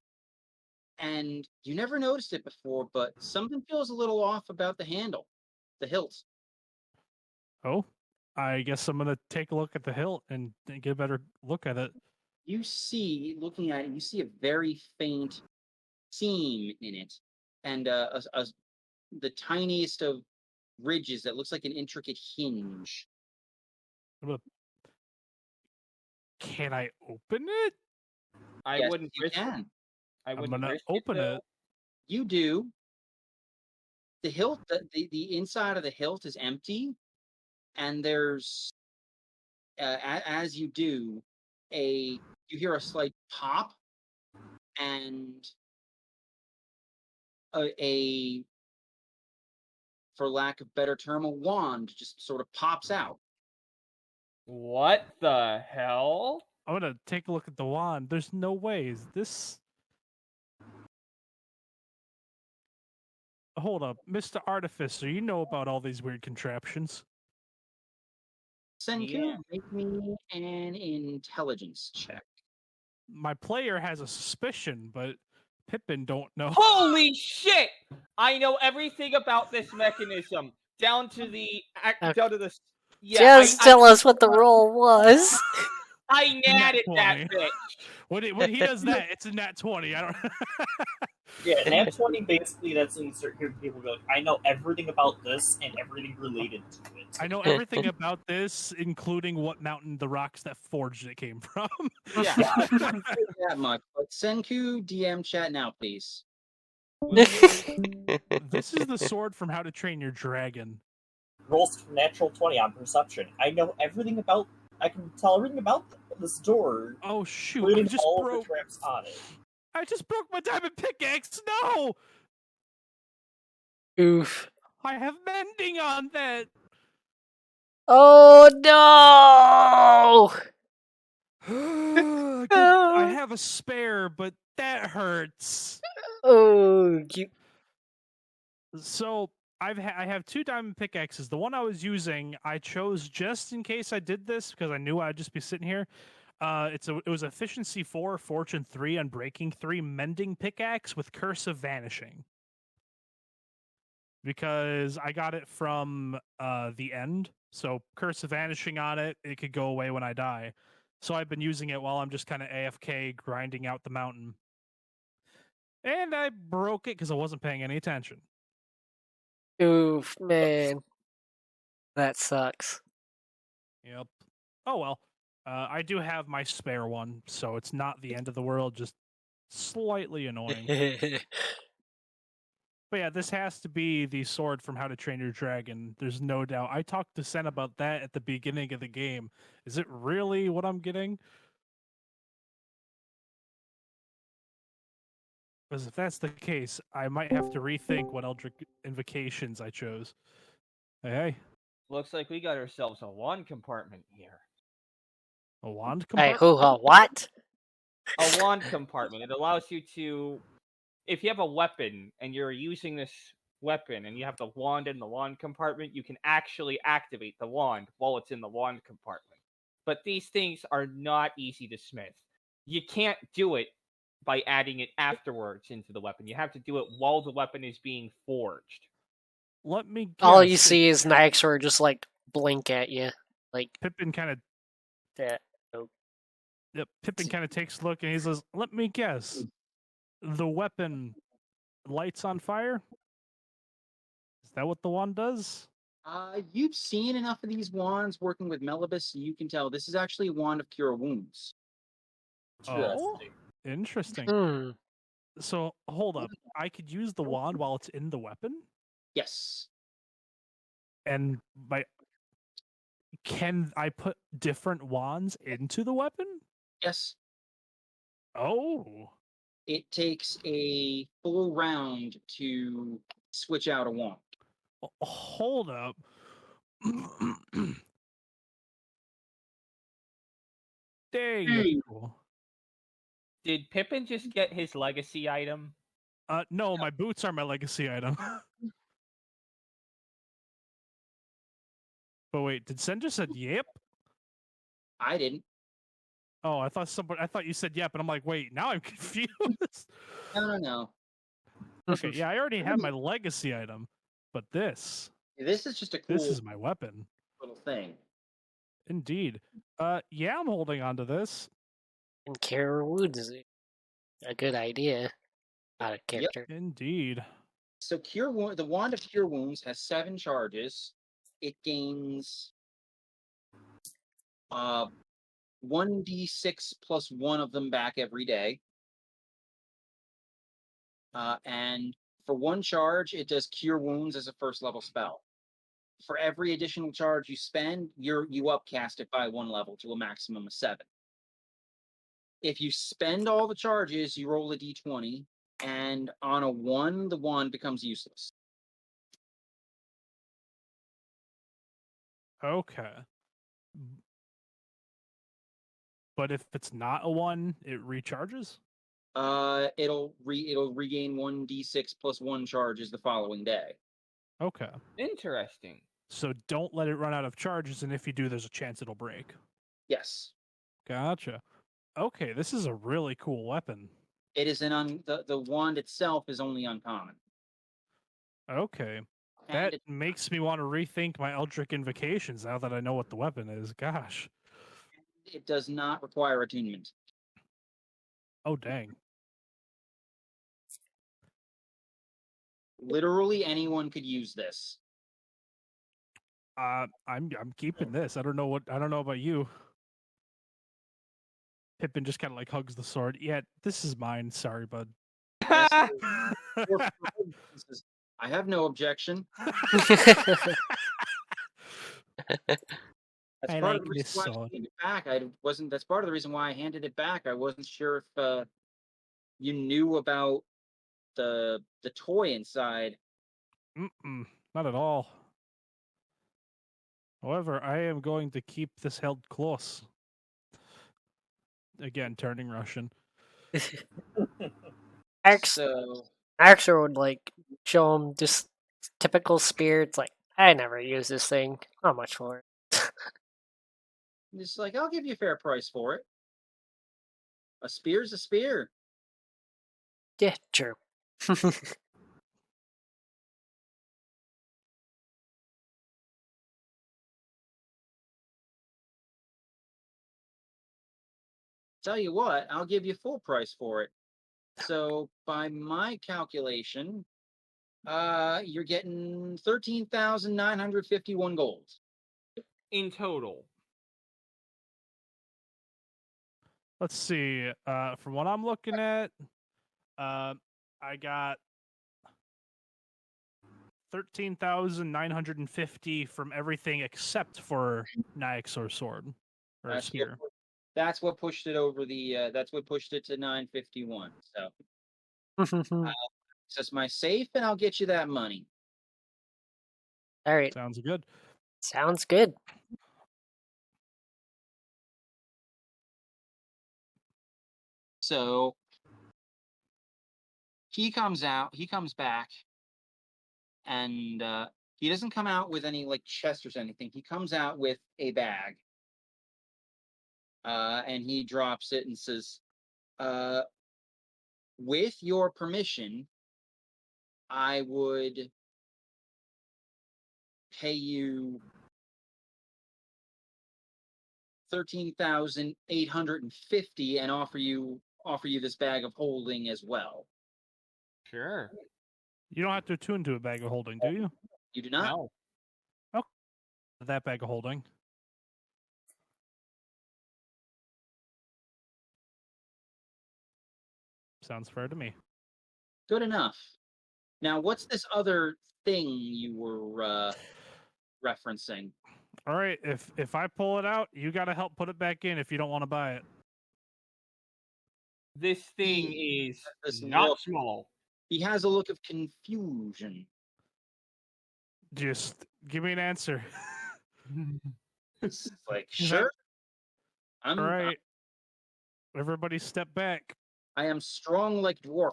and you never noticed it before, but something feels a little off about the handle, the hilt. Oh, I guess I'm gonna take a look at the hilt and get a better look at it. You see, looking at it, you see a very faint seam in it, and the tiniest of ridges that looks like an intricate hinge. Can I open it? I Yes, wouldn't you risk can. I I'm wouldn't gonna risk open though. it. You do. The hilt, the inside of the hilt is empty, and there's, as you do, you hear a slight pop, and a, for lack of better term, a wand just sort of pops out. What the hell? I'm gonna take a look at the wand. There's no way. Is this? Hold up, Mr. Artificer. You know about all these weird contraptions. Senku, Yeah. make me an intelligence check. My player has a suspicion, but Pippin don't know. Holy shit! I know everything about this mechanism down to the Yeah, Just tell us what the roll was. I natted that 20. bitch. When he does that, it's a nat 20. I don't. Yeah, nat 20 basically that's when you start hearing people go, I know everything about this and everything related to it. I know everything about this, including what mountain the rocks that forged it came from. Yeah. Not that much, but Senku, DM chat now, please. This is the sword from How to Train Your Dragon. Rolls natural 20 on perception. I can tell everything about this door, Oh shoot! including all of the traps on it. I just broke my diamond pickaxe. No, Oof. I have mending on that. Oh no! I have a spare, but that hurts. Oh, So I have 2 diamond pickaxes. The one I was using, I chose just in case I did this because I knew I'd just be sitting here. It was efficiency 4, fortune 3, unbreaking 3, mending pickaxe with curse of vanishing. Because I got it from the end, so curse of vanishing on it. It could go away when I die. So I've been using it while I'm just kind of AFK grinding out the mountain. And I broke it because I wasn't paying any attention. oof, man. That sucks. Yep. Oh well. I do have my spare one, so it's not the end of the world, just slightly annoying. But yeah, this has to be the sword from How to Train Your Dragon. There's no doubt. I talked to Sen about that at the beginning of the game. Is it really what I'm getting? Because if that's the case, I might have to rethink what Eldritch Invocations I chose. Hey. Looks like we got ourselves a wand compartment here. A wand Hey, compartment? what? A wand compartment. It allows you to, if you have a weapon and you're using this weapon and you have the wand in the wand compartment, you can actually activate the wand while it's in the wand compartment. But these things are not easy to smith. You can't do it by adding it afterwards into the weapon. You have to do it while the weapon is being forged. Let me guess. All you see is Nyxor just like blink at you, like Pippin kind of. that. Yep, Pippin kind of takes a look and he says, "Let me guess. The weapon lights on fire? Is that what the wand does?" You've seen enough of these wands working with Melibus, so you can tell this is actually a wand of cure wounds. Oh, interesting. Hmm. So hold up. I could use the wand while it's in the weapon, Yes. and can I put different wands into the weapon? Yes. Oh. It takes a full round to switch out a wand. Hold up. Dang, that's cool. Did Pippin just get his legacy item? No, my boots are my legacy item. But wait, did Sen just said yep? I didn't. Oh, I thought you said yep, and I'm like, wait, now I'm confused. No. Okay, yeah, I already have my legacy item, but this This is just a cool is my weapon. little thing. Indeed. Yeah, I'm holding on to this. And Cure Wounds is a good idea. Not a character. Indeed. So the Wand of Cure Wounds has 7 charges. It gains 1d6 plus 1 of them back every day. And for 1 charge, it does Cure Wounds as a first level spell. For every additional charge you spend, you upcast it by 1 level to a maximum of 7. If you spend all the charges, you roll a d20, and on a 1, the wand becomes useless. Okay. But if it's not a 1, it recharges? It'll regain 1d6 plus 1 charges the following day. Okay. Interesting. So don't let it run out of charges, and if you do, there's a chance it'll break. Yes. Gotcha. Okay, this is a really cool weapon. It is the wand itself is only uncommon. Okay. And That makes me want to rethink my Eldritch Invocations now that I know what the weapon is. Gosh. it does not require attunement. Oh, dang. Literally anyone could use this. I'm keeping this. I don't know about you. Pippin just kind of like hugs the sword. Yeah, this is mine. Sorry, bud. Yes, I have no objection. That's I part like of the reason this why I sword. handed it back. That's part of the reason why I handed it back. I wasn't sure if you knew about the toy inside. Not at all. However, I am going to keep this held close. Again, turning Russian. So Axer would like show him just typical spear. It's like, I never use this thing. How much for it? it's like, I'll give you a fair price for it. A spear's a spear. Yeah, true. Tell you what, I'll give you full price for it. So by my calculation, you're getting 13,951 gold. In total. Let's see. From what I'm looking at, I got 13,950 from everything except for Nyxor sword or spear. That's what pushed it over the. That's what pushed it to 951. So access my safe, and I'll get you that money. All right. Sounds good. Sounds good. So he comes back, and he doesn't come out with any like chest or anything. He comes out with a bag, and he drops it and says, "With your permission, I would pay you 13,850 and offer you this bag of holding as well." Sure. You don't have to attune to a bag of holding, do you? You do not? No. Oh, that bag of holding. Sounds fair to me. Good enough. Now, what's this other thing you were referencing? All right, if I pull it out, you got to help put it back in if you don't want to buy it. This thing He is has this not look. small. He has a look of confusion. Just give me an answer. It's like, Is sure. All right. Everybody step back. I am strong like dwarf.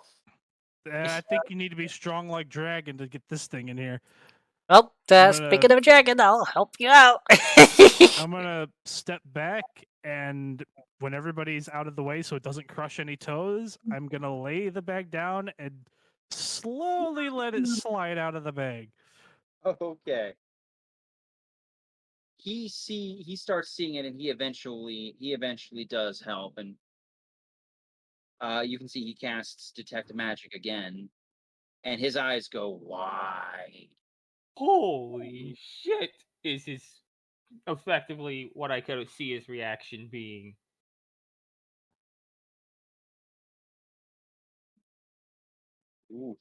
I think you need to be strong like dragon to get this thing in here. Well, I'm gonna- speaking of dragon, I'll help you out. I'm gonna step back, and when everybody's out of the way so it doesn't crush any toes, I'm gonna lay the bag down and slowly let it slide out of the bag. Okay. He starts seeing it, and he eventually does help, and you can see he casts detect magic again, and his eyes go wide. Holy shit! Is his effectively what I could see his reaction being. Ooh.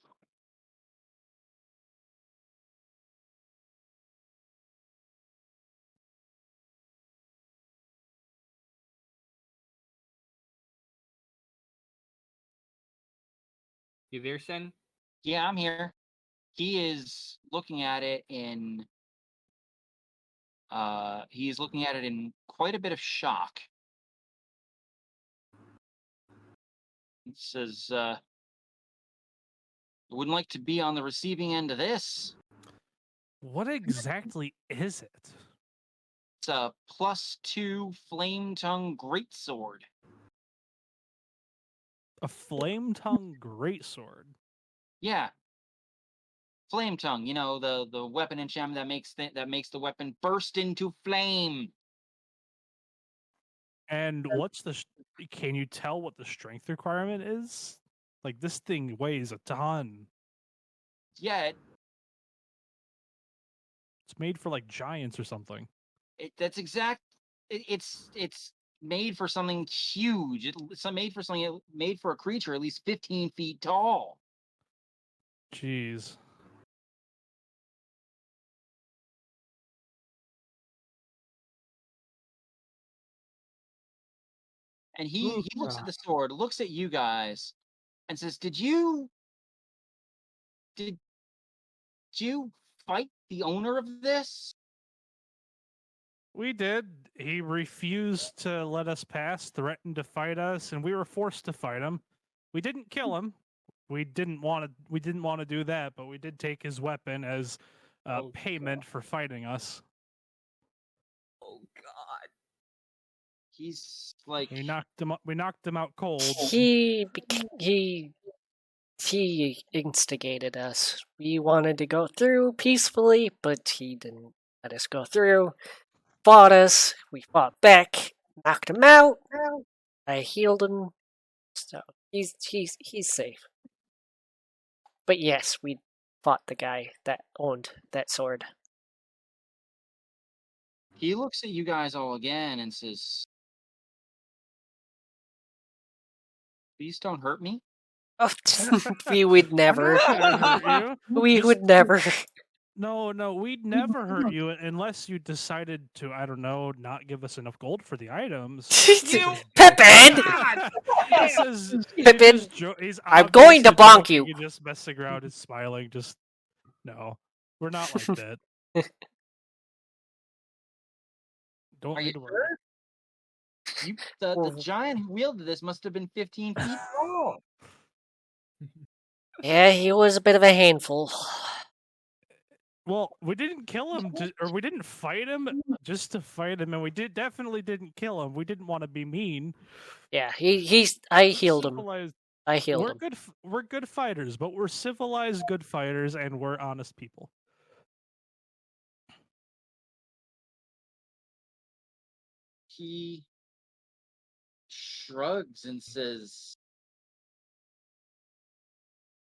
You there, Sen? Yeah, I'm here. He is looking at it in quite a bit of shock. He says, I wouldn't like to be on the receiving end of this. What exactly is it? It's a +2 flame tongue greatsword. A flame tongue greatsword. Yeah. Flame tongue, the weapon enchantment that makes the weapon burst into flame. And can you tell what the strength requirement is? Like, this thing weighs a ton. Yeah, It's made for like giants or something. it's made for something huge. It's made for a creature at least 15 feet tall. Jeez. And he looks at the sword, looks at you guys, and says, Did you fight the owner of this? We did. He refused to let us pass, threatened to fight us, and we were forced to fight him. We didn't kill him. We didn't want to do that, but we did take his weapon as payment for fighting us. Oh God! He's like, We knocked him out cold. he instigated us. We wanted to go through peacefully, but he didn't let us go through. Fought us. We fought back. Knocked him out. I healed him. So he's safe. But yes, we fought the guy that owned that sword. he looks at you guys all again and says, Please don't hurt me. Oh, we would never. I'm not gonna hurt you. We would never. No, we'd never hurt you unless you decided to, I don't know, not give us enough gold for the items. Pippin! Pippin, I'm going to bonk you. He's just messing around and smiling. Just no, we're not like that. Don't Are you need to worry. sure? The giant who wielded this must have been 15 feet tall. Yeah, he was a bit of a handful. Well, we didn't kill him, or we didn't fight him just to fight him, and we definitely didn't kill him. We didn't want to be mean. Yeah, I healed him. I healed him. We're good fighters, but we're civilized good fighters, and we're honest people. He shrugs and says,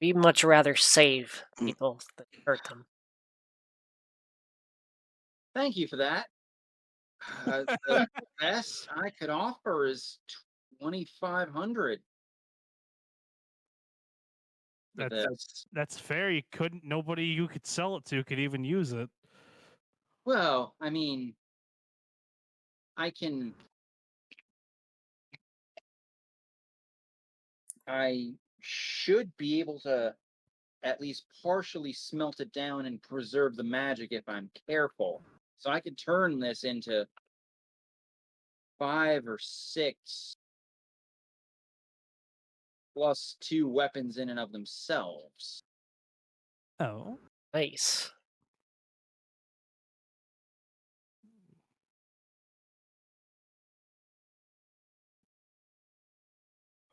We'd much rather save people than hurt them. Thank you for that. The best I could offer is 2,500. for this. That's fair. Nobody you could sell it to could even use it. Well, I mean, I should be able to at least partially smelt it down and preserve the magic if I'm careful. So I could turn this into 5 or 6 plus 2 weapons in and of themselves. Oh. Nice.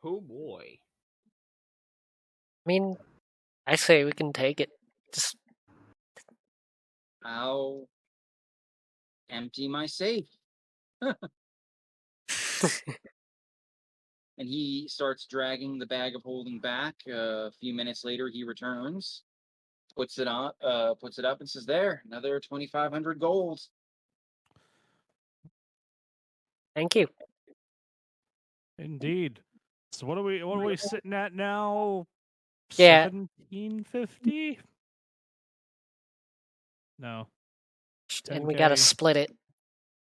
Oh boy. I mean, I say we can take it. Just I'll empty my safe. And he starts dragging the bag of holding back. A few minutes later, he returns, puts it up, and says, "There, another 2,500 gold." thank you. Indeed. So what are we sitting at now? Yeah. 1750? No. And we gotta 10K. split it.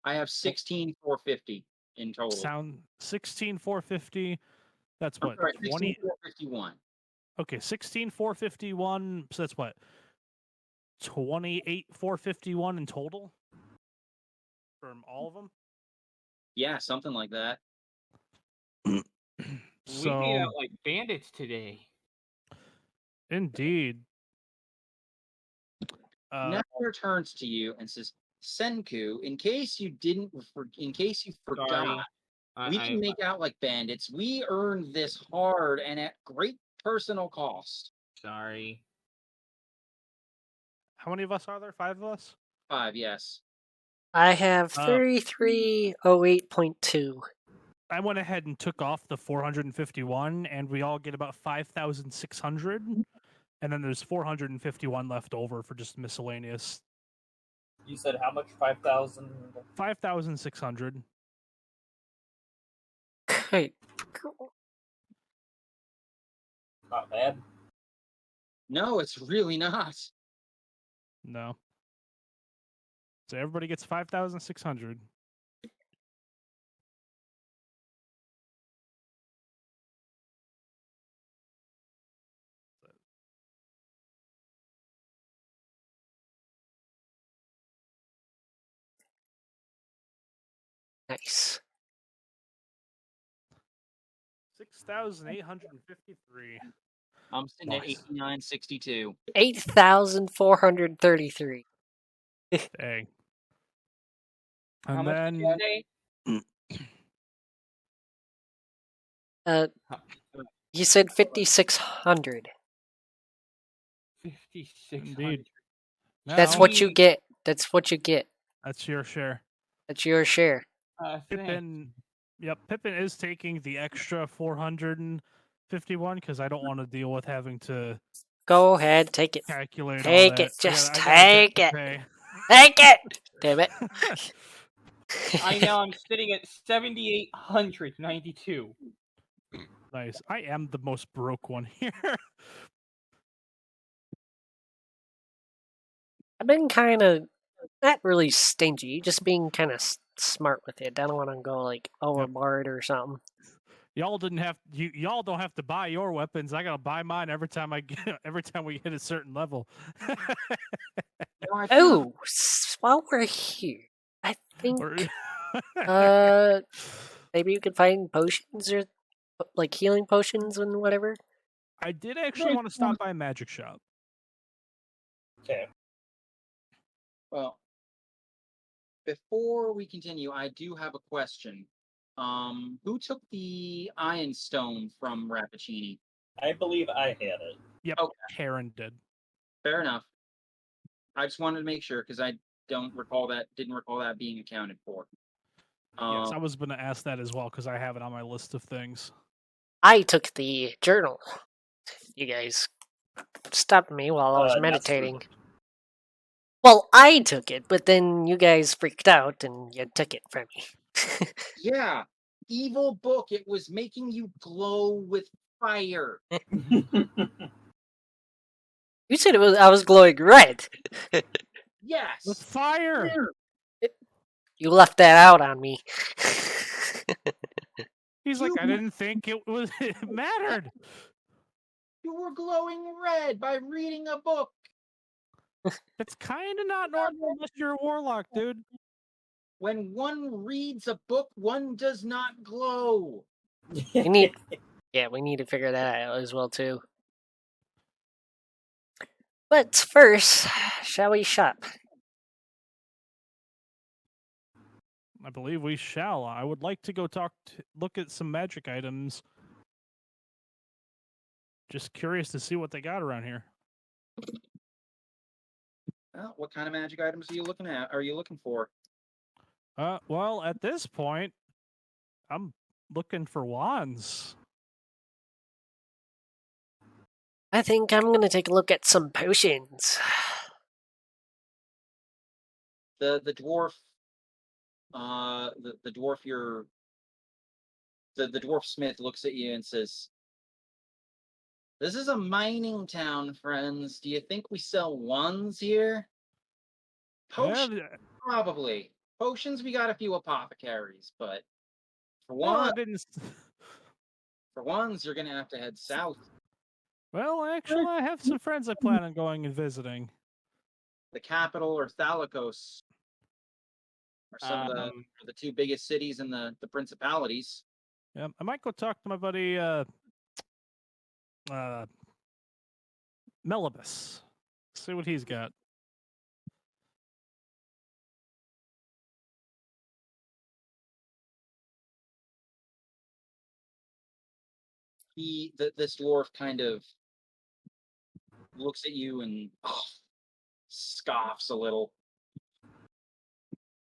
I have 16,450 in total. Sound 16,450. That's I'm what? sorry, 20. 16,451. Okay, 16,451. So that's what? 28,451 in total from all of them. Yeah, something like that. We So made out like bandits today. indeed. Now he returns to you and says, "Senku, in case you forgot, Sorry. we can make out like bandits. We earned this hard and at great personal cost." Sorry. How many of us are there? 5 of us? 5, yes. I have 3308.2. I went ahead and took off the 451, and we all get about 5,600. And then there's 451 left over for just miscellaneous. You said how much? 5,000? 5,600. Okay. Not bad. No, it's really not. No. So everybody gets 5,600. Nice. 6,853. I'm sitting at Nice. 8962. 8,433. Dang. How And much then did you say? You said 5,600. 5,600. indeed. That's Now, what you get. That's what you get. That's your share. That's your share. Thanks. Pippin is taking the extra 451 because I don't want to deal with having to Go ahead, take it. calculate Take all that. it. Just I got a take debt it. to pay. Take it! Damn it. I'm sitting at 7,892. Nice. I am the most broke one here. I've been kind of not really stingy, just being kind of smart with it. I don't want to go like overboard or something. Y'all don't have to buy your weapons. I gotta buy mine every time we hit a certain level. Oh, while we're here, I think maybe you could find potions or like healing potions and whatever. I did actually want to stop by a magic shop. Okay. Well, before we continue, I do have a question. Who took the Iron Stone from Rappaccini? I believe I had it. Yep, Okay. Karen did. Fair enough. I just wanted to make sure because I didn't recall that being accounted for. Yes, I was going to ask that as well because I have it on my list of things. I took the journal. You guys stopped me while I was meditating. Well, I took it, but then you guys freaked out and you took it from me. Yeah, evil book. It was making you glow with fire. You said I was glowing red. Yes. With fire. You left that out on me. He's like, I didn't think it mattered. You were glowing red by reading a book. That's kind of not normal unless you're a warlock, dude. When one reads a book, one does not glow. We need to figure that out as well too. But first, shall we shop? I believe we shall. I would like to go look at some magic items. Just curious to see what they got around here. Well, what kind of magic items are you looking at? Are you looking for? Well, at this point, I'm looking for wands. I think I'm gonna take a look at some potions. The dwarf, the dwarf the dwarf smith looks at you and says, "This is a mining town, friends. Do you think we sell wands here? Potions, probably. Potions, we got a few apothecaries, but for wands, you're gonna have to head south. Well, actually, I have some friends I plan on going and visiting. The capital or Thalicos are some of the two biggest cities in the principalities. Yeah, I might go talk to my buddy Melibus. See what he's got. This dwarf kind of looks at you and scoffs a little.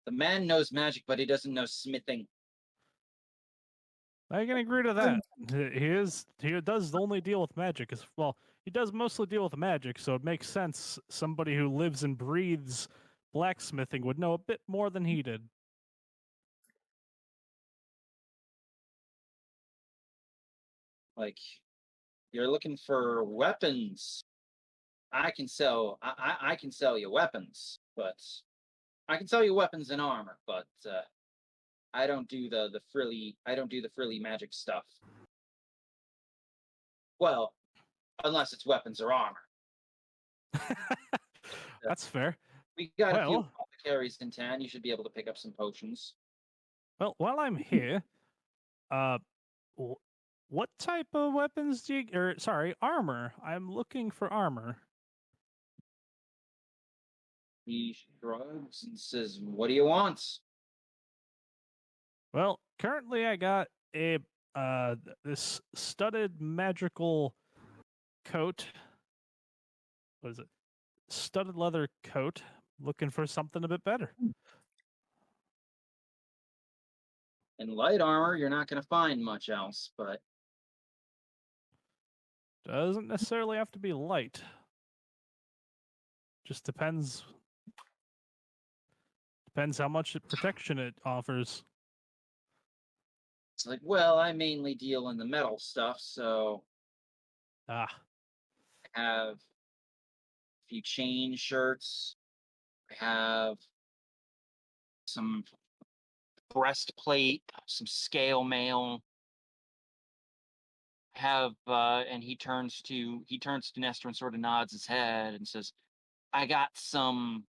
The man knows magic, but he doesn't know smithing. I can agree to that. He does only deal with magic. Well, he does mostly deal with magic, so it makes sense somebody who lives and breathes blacksmithing would know a bit more than he did. Like, you're looking for weapons. I can sell you weapons, but I can sell you weapons and armor, but I don't do the frilly magic stuff. Well, unless it's weapons or armor. That's fair. We got a few apothecaries in town. You should be able to pick up some potions. Well, while I'm here, what type of weapons do you... armor. I'm looking for armor. He shrugs and says, "What do you want?" Well, currently I got a this studded magical coat. What is it? Studded leather coat. Looking for something a bit better. In light armor, you're not going to find much else, but doesn't necessarily have to be light. Just depends how much protection it offers. It's like, well, I mainly deal in the metal stuff, so I have a few chain shirts. I have some breastplate, some scale mail. I have and he turns to Nestor and sort of nods his head and says, I got some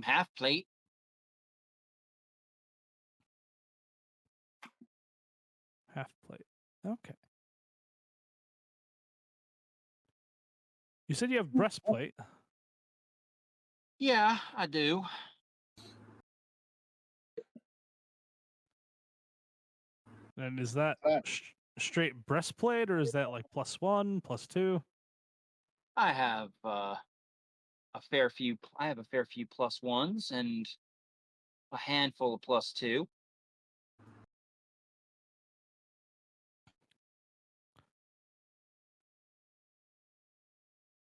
half plate. Half plate. Okay. You said you have breastplate. Yeah, I do. And is that straight breastplate, or is that like +1, +2? I have a fair few +1s and a handful of +2.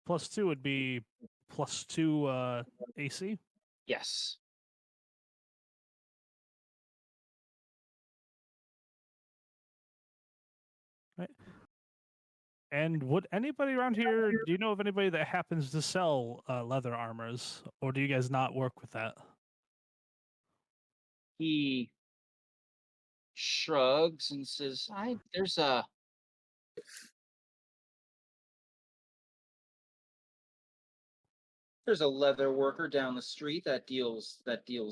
+2 would be +2 AC? Yes. Right. And would anybody around here, do you know of anybody that happens to sell leather armors? Or do you guys not work with that? He shrugs and says, there's a leather worker down the street that deals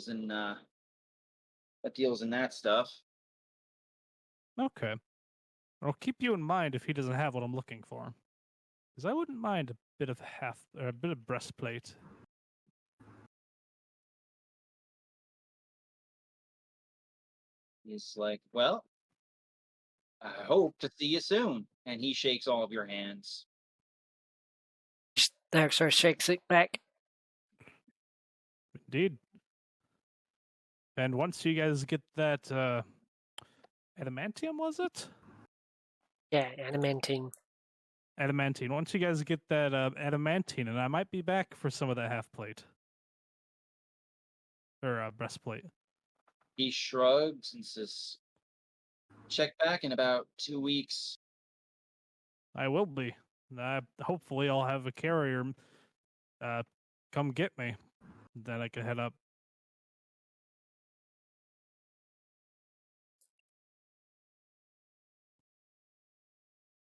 in that stuff. Okay. I'll keep you in mind if he doesn't have what I'm looking for. Because I wouldn't mind a bit of a bit of breastplate. He's like, well, I hope to see you soon. And he shakes all of your hands. Daxter shakes it back. Indeed. And once you guys get that adamantium, was it? Yeah, adamantine. Adamantine. Once you guys get that adamantine, and I might be back for some of that half plate. Or breastplate. He shrugs and says, check back in about 2 weeks. I will be. Hopefully I'll have a carrier come get me. Then I can head up.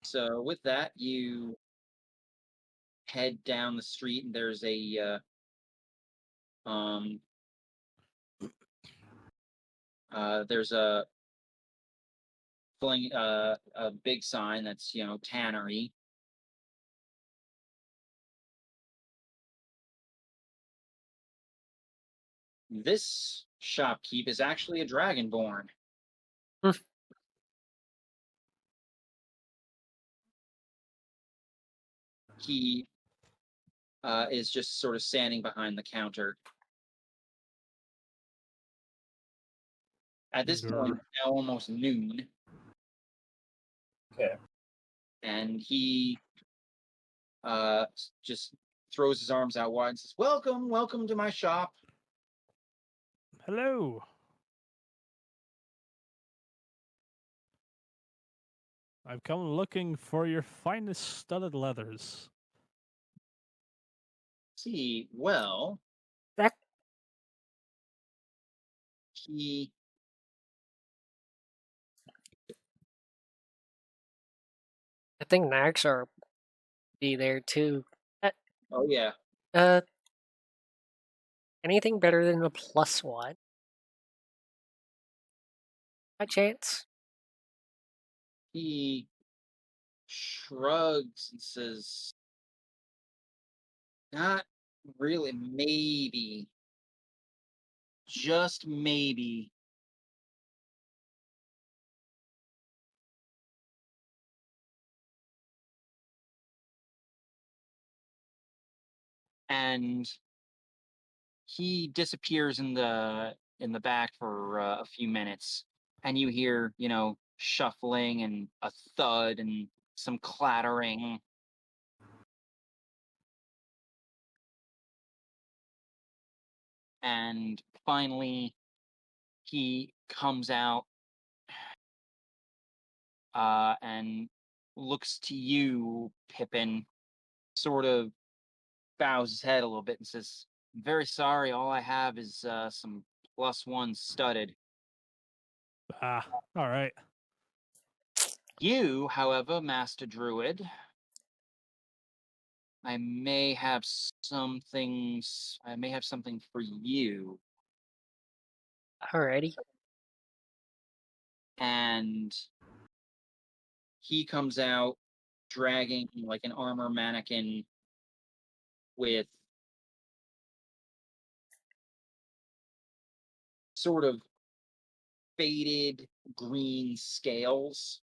So with that, you head down the street, and there's a a big sign that's tannery. This shopkeep is actually a dragonborn. He is just sort of standing behind the counter. At this point, it's now almost noon. Okay. And he just throws his arms out wide and says, welcome to my shop. Hello. I've come looking for your finest studded leathers. See, well, That he I think Naxar be there too. Oh yeah. Anything better than a +1? By chance? He shrugs and says, not really, maybe. Just maybe. And he disappears in the back for a few minutes, and you hear shuffling and a thud and some clattering. And finally he comes out and looks to you, Pippin, sort of bows his head a little bit and says, I'm very sorry, all I have is some +1 studded. Ah, all right. You, however, Master Druid, I may have something for you. Alrighty. And he comes out dragging like an armor mannequin with sort of faded green scales,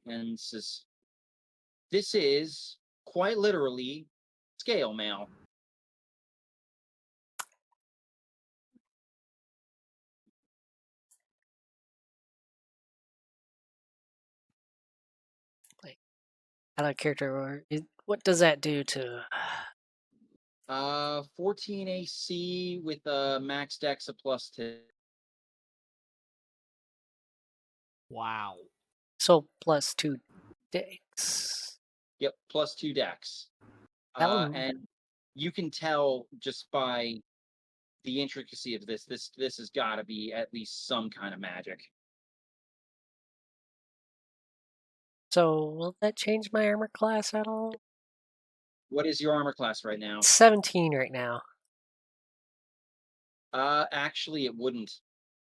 and says, this is quite literally scale mail. Out of character, what does that do to? 14 AC with max dex of +2. Wow. So plus 2 dex. Yep, plus 2 dex. That'll- And you can tell just by the intricacy of this has got to be at least some kind of magic. So will that change my armor class at all? What is your armor class right now? 17 right now. Actually, it wouldn't.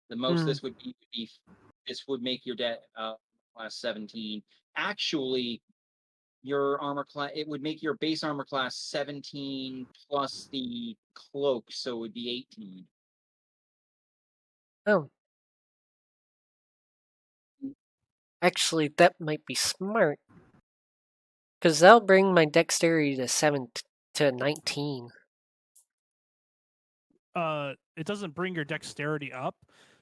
The most this would be this would make your class 17. Actually, your armor class, it would make your base armor class 17 plus the cloak, so it would be 18. Oh. Actually, that might be smart. Because that'll bring my dexterity to 19. It doesn't bring your dexterity up.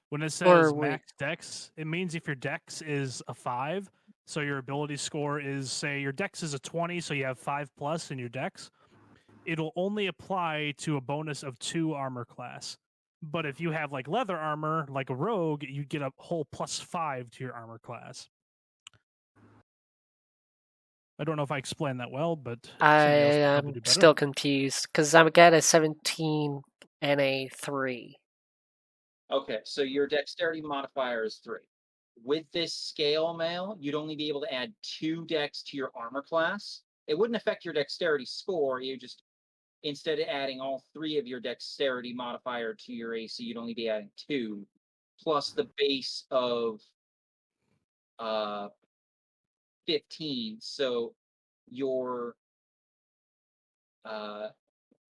When it says max dex, it means if your dex is a 5, so your ability score is, say, your dex is a 20, so you have 5 plus in your dex, it'll only apply to a bonus of 2 armor class. But if you have like leather armor, like a rogue, you get a whole plus 5 to your armor class. I don't know if I explained that well, but I am still confused because I've got a 17 and a 3. Okay, so your dexterity modifier is 3. With this scale mail, you'd only be able to add 2 dex to your armor class. It wouldn't affect your dexterity score. You just, instead of adding all 3 of your dexterity modifier to your AC, you'd only be adding 2, plus the base of 15. So your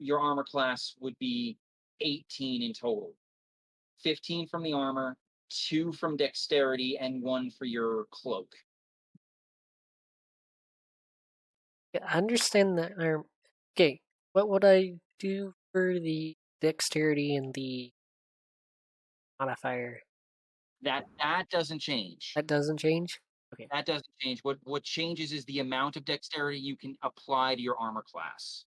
armor class would be 18 in total. 15 from the armor, 2 from dexterity, and 1 for your cloak. Yeah, I understand that. Okay, what would I do for the dexterity and the modifier? That doesn't change. That doesn't change? Okay. That doesn't change. What changes is the amount of dexterity you can apply to your armor class.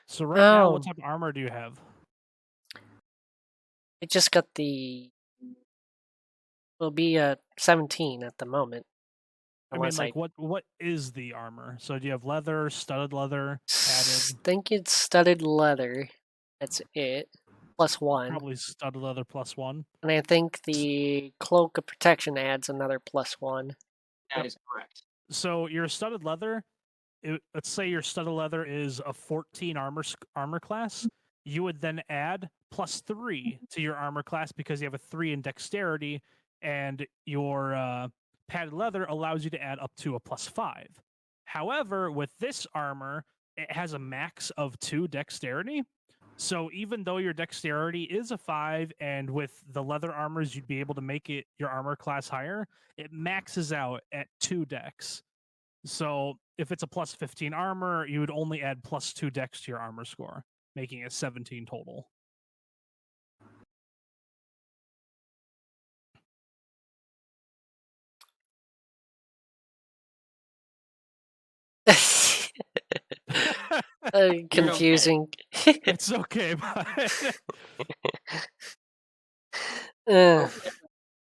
So right now, what type of armor do you have? It just got the... It'll be a 17 at the moment. I mean, like, what is the armor? So do you have leather, studded leather, padded? I think it's studded leather. That's it. Plus 1. Probably studded leather plus 1. And I think the cloak of protection adds another plus 1. That is correct. So your studded leather, let's say your studded leather is a 14 armor class. You would then add plus 3 to your armor class because you have a 3 in dexterity, and your padded leather allows you to add up to a plus 5. However, with this armor, it has a max of 2 dexterity. So even though your dexterity is a 5, and with the leather armors you'd be able to make it your armor class higher, it maxes out at 2 dex. So if it's a plus 15 armor, you would only add plus 2 dex to your armor score, making it 17 total. Confusing. It's okay, but...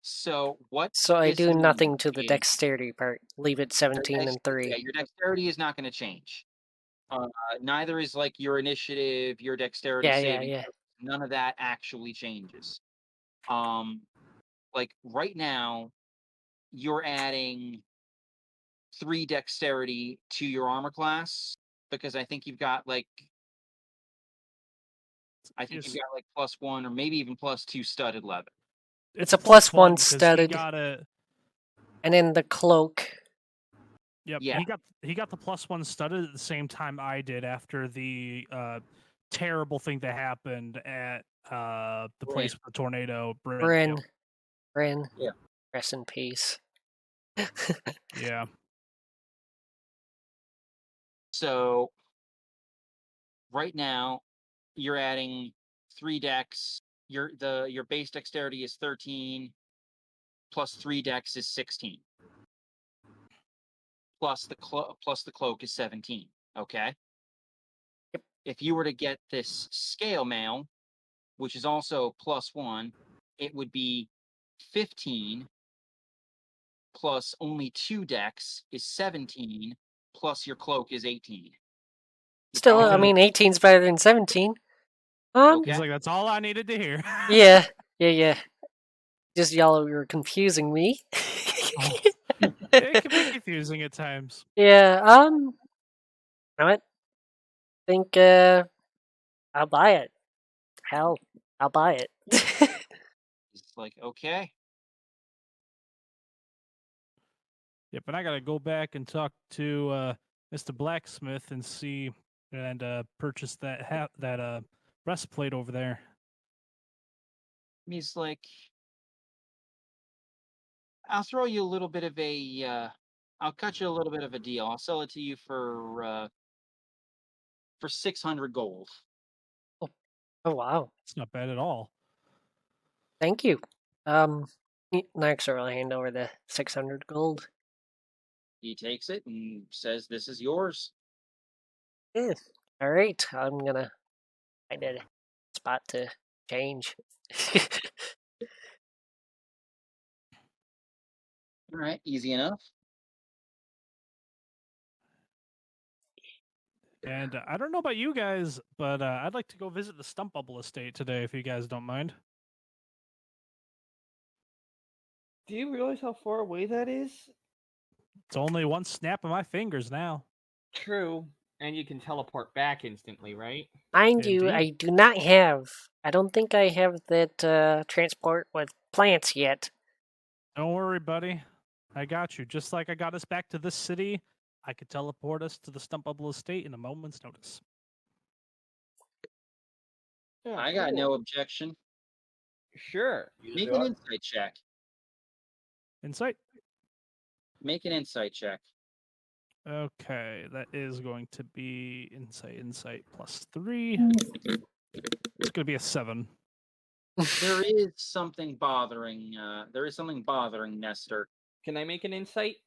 So what? So I do nothing to the is- dexterity part. Leave it 17 and 3. Yeah, your dexterity is not going to change. Neither is like your initiative, your dexterity saving. Yeah. None of that actually changes. Like right now, you're adding 3 dexterity to your armor class because I think you've got like plus 1 or maybe even plus 2 studded leather. It's a plus 1 because studded. And then the cloak. Yep. Yeah. He got the plus 1 studded at the same time I did after the terrible thing that happened at the place with the tornado. Bryn. Yeah. Rest in peace. Yeah. So right now you're adding 3 dex. Your base dexterity is 13 plus 3 dex is 16. Plus the cloak is 17. Okay. Yep. If you were to get this scale mail, which is also plus 1, it would be 15 plus only 2 dex is 17, plus your cloak is 18. Still, I probably- mean, 18's better than 17. Okay. He's like, that's all I needed to hear. Yeah. Just y'all were confusing me. It can be confusing at times. Yeah, you know what? Think, I'll buy it. Hell, I'll buy it. It's like, okay. Yep, and I gotta go back and talk to Mr. Blacksmith and see and purchase that breastplate over there. He's like, I'll throw you a little bit of a, I'll cut you a little bit of a deal. I'll sell it to you for 600 gold. Oh, wow. It's not bad at all. Thank you. Next, I'll hand over the 600 gold. He takes it and says, "This is yours." Yeah. All right, I'm gonna find a spot to change. All right, easy enough. And I don't know about you guys, but I'd like to go visit the Stump Bubble Estate today, if you guys don't mind. Do you realize how far away that is? It's only one snap of my fingers now. True. And you can teleport back instantly, right? Mind you, Indeed. I do not have. I don't think I have that transport with plants yet. Don't worry, buddy. I got you. Just like I got us back to this city, I could teleport us to the Stump Bubble Estate in a moment's notice. Yeah, I got no objection. Sure. Make an insight check. Insight? Make an insight check. Okay, that is going to be insight +3. It's going to be a 7. There is something bothering. There is something bothering Nestor. Can I make an insight?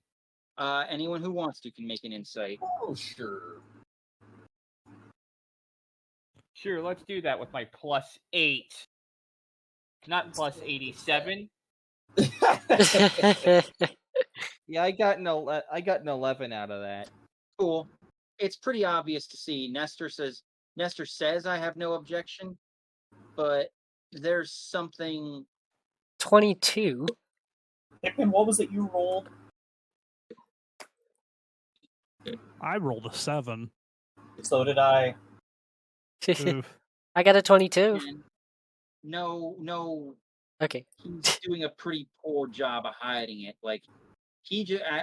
Anyone who wants to can make an insight. Oh, sure. Sure, let's do that with my +8. Not +87. Yeah, I got an 11 out of that. Cool. It's pretty obvious to see. Nestor says I have no objection, but there's something. 22. Hickman, what was it you rolled? I rolled a 7. So did I. Oof. I got a 22. And no, Okay. he's doing a pretty poor job of hiding it. Like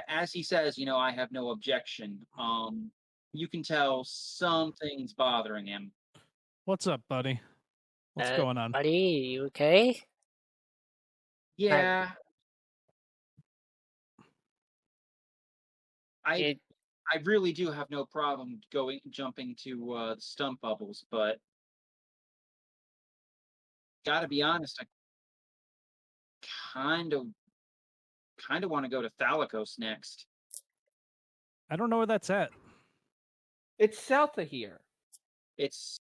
as he says, I have no objection. You can tell something's bothering him. What's up, buddy? What's going on? Buddy, you okay? Yeah. I really do have no problem jumping to the stump bubbles, but gotta be honest, I kind of want to go to Thalicos next. I don't know where that's at. It's south of here. It's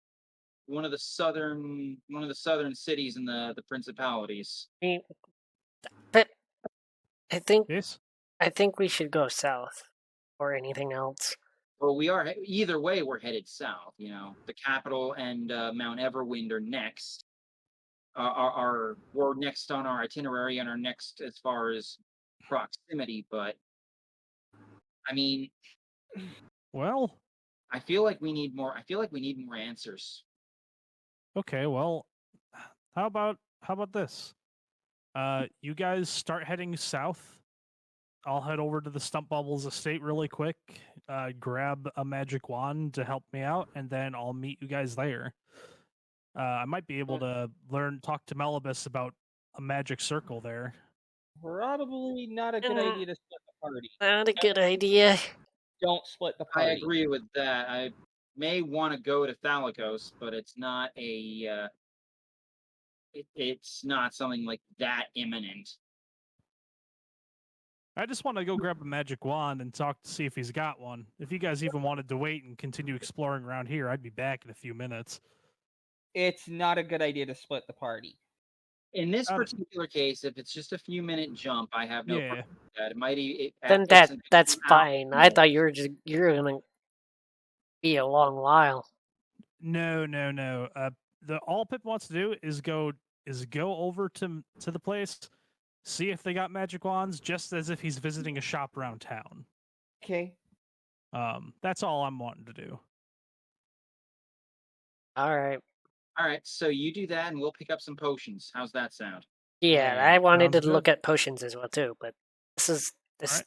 one of the southern cities in the principalities. But I think Yes? we should go south or anything else. Well, we are either way. We're headed south. The capital and Mount Everwind are next. We're next on our itinerary and are next as far as proximity. But I mean, Well, I feel like we need more. I feel like we need more answers. okay, well, how about this? You guys start heading south. I'll head over to the Stump Bubbles Estate really quick, grab a magic wand to help me out, and then I'll meet you guys there. I might be able to talk to Melibus about a magic circle there. Probably not a good idea to split the party. Not a good idea. Don't split the I party. agree with that. I may want to go to Thalicos, but it's not a. It's not something like that imminent. I just want to go grab a magic wand and talk to see if he's got one. If you guys even wanted to wait and continue exploring around here, I'd be back in a few minutes. It's not a good idea to split the party. In this Um, particular case, if it's just a few minute jump, I have no Yeah. problem with that. It might Then that's fine. I thought you were gonna be a long while. No. The all Pip wants to do is go over to the place, see if they got magic wands, just as if he's visiting a shop around town. Okay. That's all I'm wanting to do. All right. All right, so you do that, and we'll pick up some potions. How's that sound? Yeah, Yeah, I wanted sounds to look good. at potions as well too, but this Alright.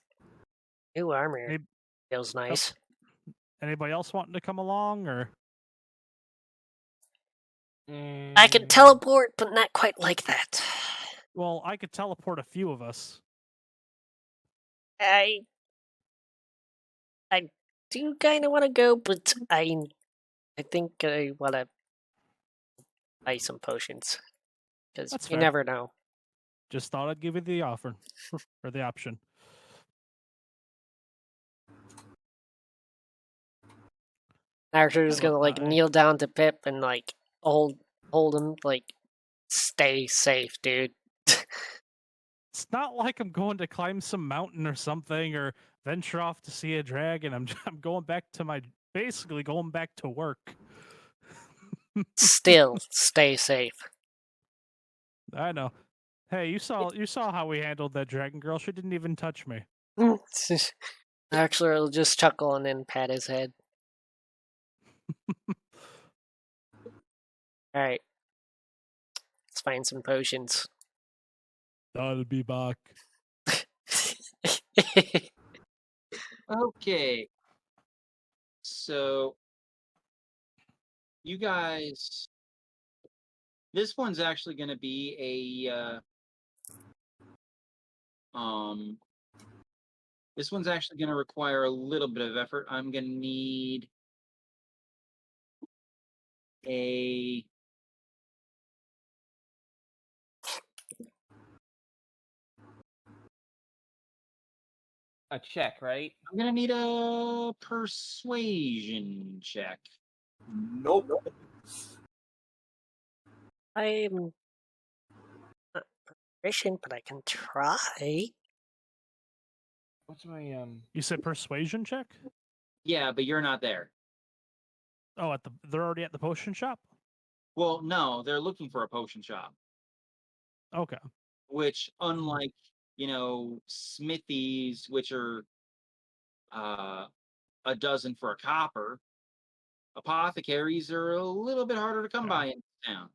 new armor Any- feels nice. Anybody else wanting to come along, or I can teleport, but not quite like that. well, I could teleport a few of us. I do kind of want to go, but I think I want to buy some potions because That's you fair. never know. Just thought I'd give you the offer or the option. Archer's Hello, gonna like hi. kneel down to Pip and like hold him like stay safe, dude. It's not like I'm going to climb some mountain or something, or venture off to see a dragon. I'm going back to basically going back to work. Still stay safe. I know. Hey, you saw how we handled that dragon girl. She didn't even touch me. Archer will just chuckle and then pat his head. All right, let's find some potions. I'll be back. Okay. So, you guys, this one's actually going to be this one's actually going to require a little bit of effort. I'm going to need a check, right? I'm going to need a persuasion check. Nope. I'm not proficient, but I can try. What's my You said persuasion check? Yeah, but you're not there. Oh, they're already at the potion shop? Well, no, they're looking for a potion shop, Okay. which unlike, smithies, which are a dozen for a copper, apothecaries are a little bit harder to come by in town.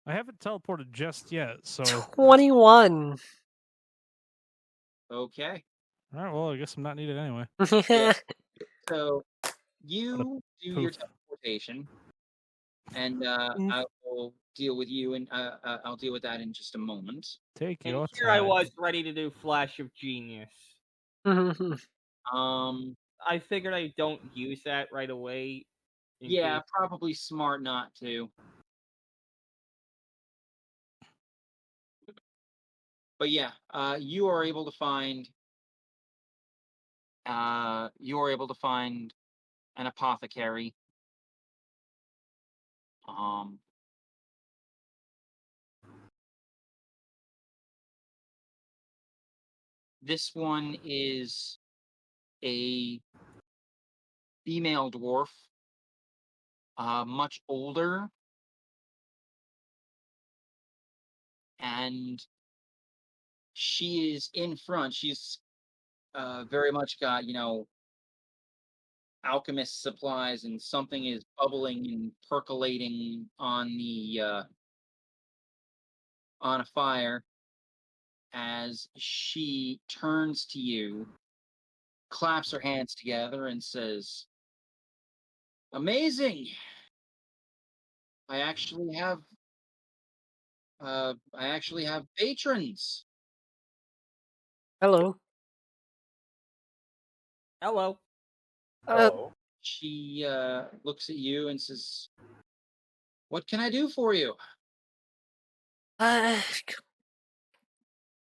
I haven't teleported just yet, so 21. Okay. all right, well, I guess I'm not needed anyway. So you do your poof. teleportation, and I will deal with you, and I'll deal with that in just a moment. Take and your here I time. was ready to do Flash of Genius. I figured I don't use that right away. Yeah, probably smart not to. But yeah, you are able to find an apothecary. This one is a female dwarf, much older, and she is in front. She's very much got, alchemist supplies, and something is bubbling and percolating on a fire as she turns to you, claps her hands together, and says, "Amazing! I actually have patrons." Hello. Hello. Hello. She looks at you and says, "What can I do for you?"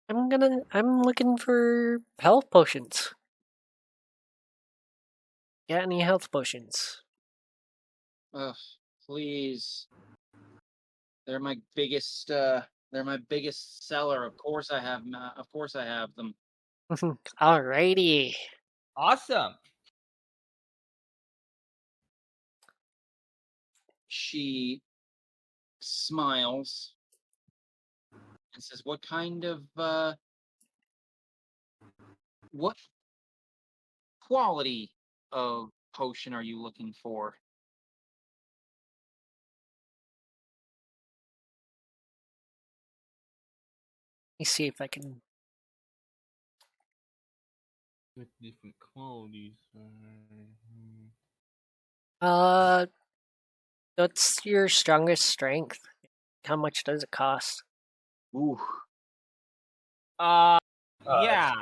I'm looking for health potions. Got any health potions? Ugh, please. They're my biggest They're my biggest seller. Of course I have them. Alrighty. Awesome. She smiles and says, what quality of potion are you looking for? Let me see if I can. With different qualities. What's your strongest strength? How much does it cost? Ooh. Yeah.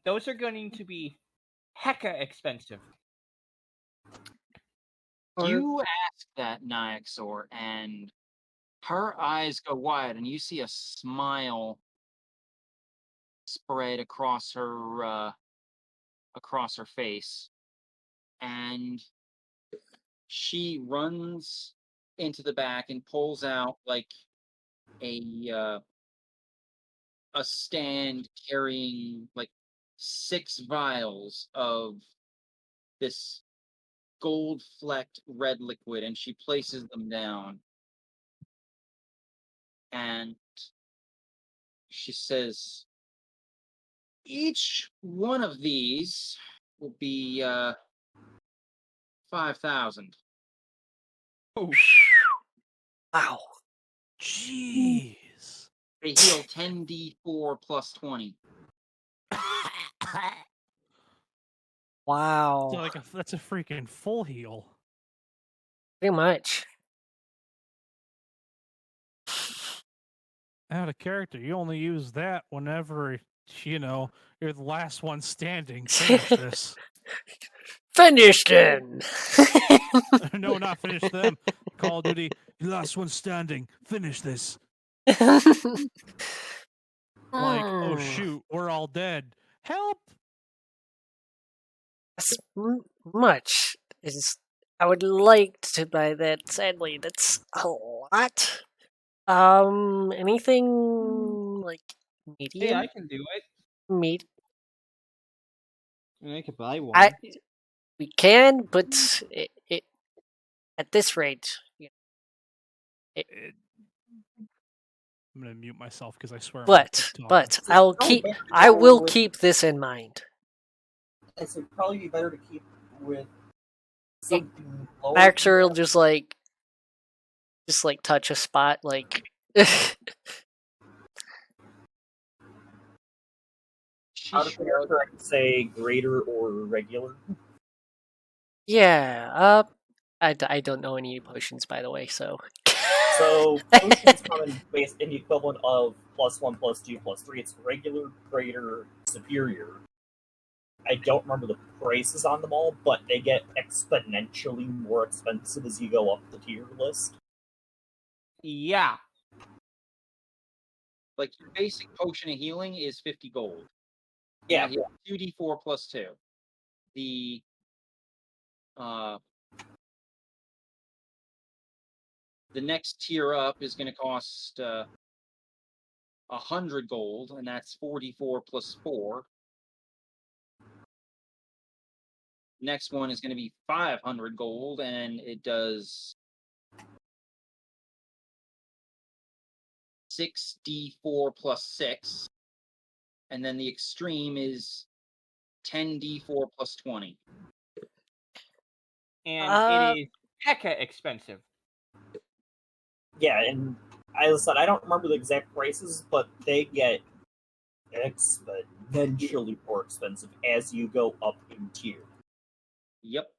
Those are going to be hecka expensive. You ask that, Nyxor, and her eyes go wide, and you see a smile spread across her face, and she runs into the back and pulls out like a stand carrying like 6 vials of this gold-flecked red liquid, and she places them down. And she says, each one of these will be 5,000. Oh, Wow. Jeez. They heal 10d4 plus 20. Wow. So that's a freaking full heal. Pretty much. Out of character, you only use that whenever, you're the last one standing. Finish this. Finish them! No, not finish them. Call of Duty, last one standing. Finish this. Like, oh shoot, we're all dead. Help! As much as I would like to buy that, sadly, that's a lot. Anything like medium? hey, I can do it. I could buy one. We can, but it at this rate, I'm gonna mute myself because I swear. but I will keep this in mind. It would probably be better to keep with something lower. Maxer will just touch a spot, like. Out of character, I could say greater or regular. Yeah. I don't know any potions, by the way, so. So potions come in the equivalent of +1, +2, +3. It's regular, greater, superior. I don't remember the prices on them all, but they get exponentially more expensive as you go up the tier list. Yeah. Like your basic potion of healing is 50 gold. Yeah. 2d4 plus 2. The next tier up is going to cost 100 gold, and that's 44 plus 4. Next one is going to be 500 gold, and it does 6d4 plus 6. And then the extreme is 10d4 plus 20. And it is hecka expensive. Yeah, and as I said, I don't remember the exact prices, but they get exponentially more expensive as you go up in tier. Yep.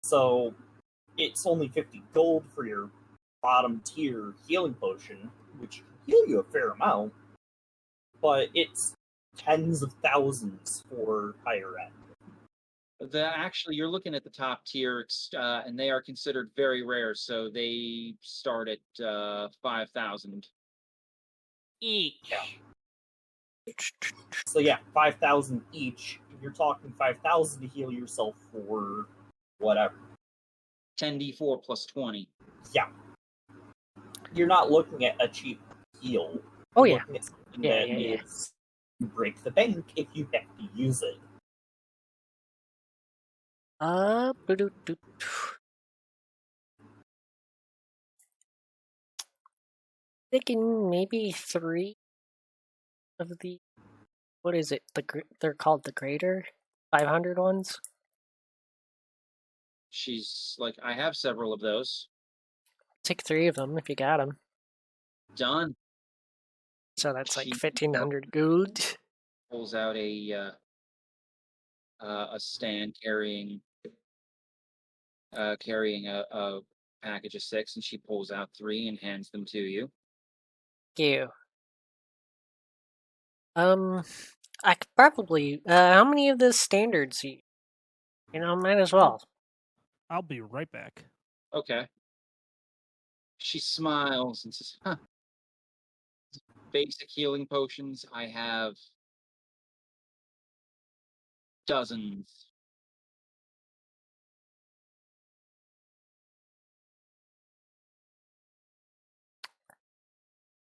So it's only 50 gold for your bottom tier healing potion, which can heal you a fair amount, but it's tens of thousands for higher end. Actually, you're looking at the top tier, and they are considered very rare, so they start at 5,000 each. Yeah. So yeah, 5,000 each. You're talking 5,000 to heal yourself for whatever. 10d4 plus 20. Yeah. You're not looking at a cheap heal. Oh, You're yeah. looking at something Yeah, that yeah, yeah. is break the bank if you have to use it. Ba-doot-doot. Thinking maybe 3 of the. What is it? They're called the greater 500 ones. She's like, I have several of those. Take 3 of them if you got them. Done. So that's like She 1,500 gold. pulls out a stand carrying a package of 6, and she pulls out 3 and hands them to you. You. I could probably. How many of the standards you? Might as well. I'll be right back. Okay. She smiles and says, "Huh. Basic healing potions. I have dozens."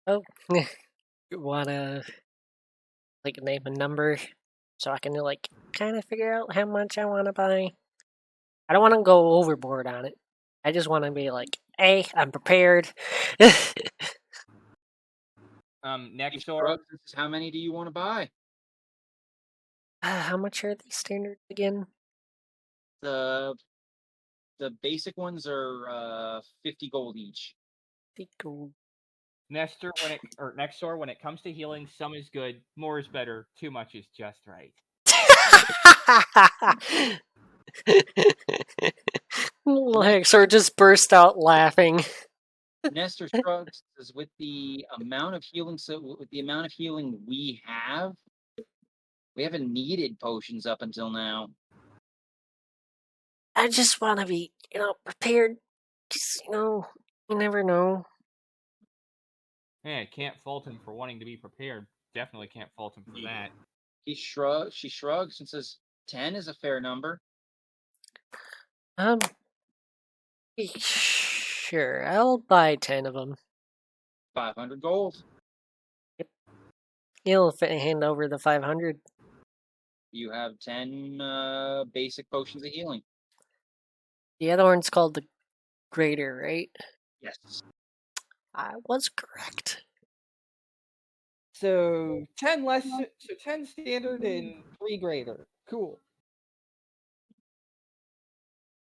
Oh, you wanna name a number so I can kind of figure out how much I want to buy? I don't want to go overboard on it. I just want to be like, hey, I'm prepared. Next He door. shrugs and says, how many do you want to buy? How much are these standards again? The basic ones are 50 gold each. Gold. Next door, when it comes to healing, some is good, more is better, too much is just right. Hexor just burst out laughing. Nestor shrugs and says, with the amount of healing we haven't needed potions up until now. I just want to be, prepared. Just, you never know. Yeah, can't fault him for wanting to be prepared. Definitely can't fault him for that. She shrugs and says, 10 is a fair number. Sure, I'll buy 10 of them. 500 gold. You'll hand over the 500. You have 10 basic potions of healing. The other one's called the Greater, right? Yes. I was correct. So 10 standard and 3 greater. Cool.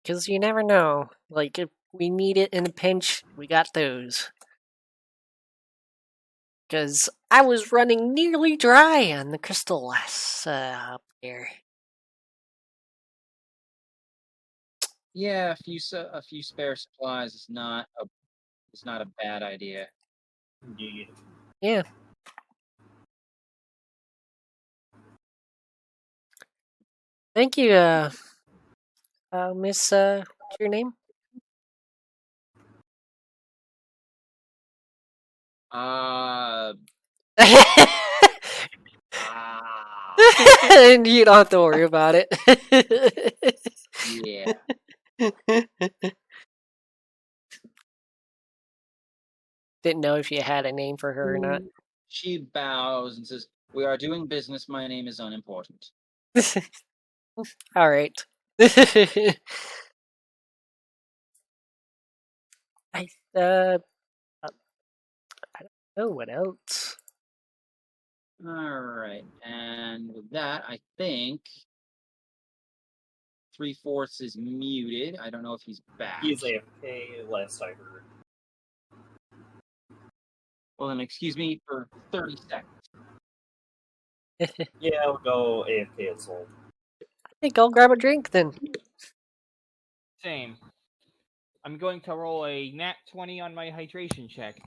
Because you never know. If we need it in a pinch, we got those. Because I was running nearly dry on the crystal up there. Yeah, a few spare supplies is not a bad idea. Indeed. Yeah. Thank you, Miss, what's your name? And you don't have to worry about it. Yeah. Didn't know if you had a name for her or not. She bows and says, we are doing business. My name is unimportant. All right. I don't know what else. All right, and with that, I think 3/4 is muted. I don't know if he's back. He's AFK last I heard. Well, then excuse me for 30 seconds. Yeah, I'll go AFK as well. I think I'll grab a drink then. Same. I'm going to roll a nat 20 on my hydration check.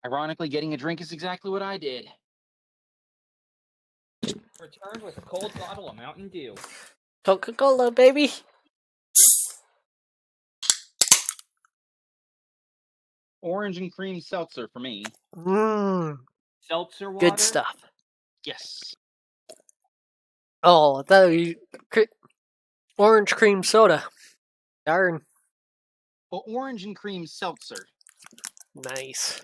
Ironically, getting a drink is exactly what I did. Returned with a cold bottle of Mountain Dew. Coca-Cola, baby. Orange and cream seltzer for me. Mmm, Seltzer water? good stuff. Yes. Oh, orange cream soda. Darn. Well, orange and cream seltzer. Nice.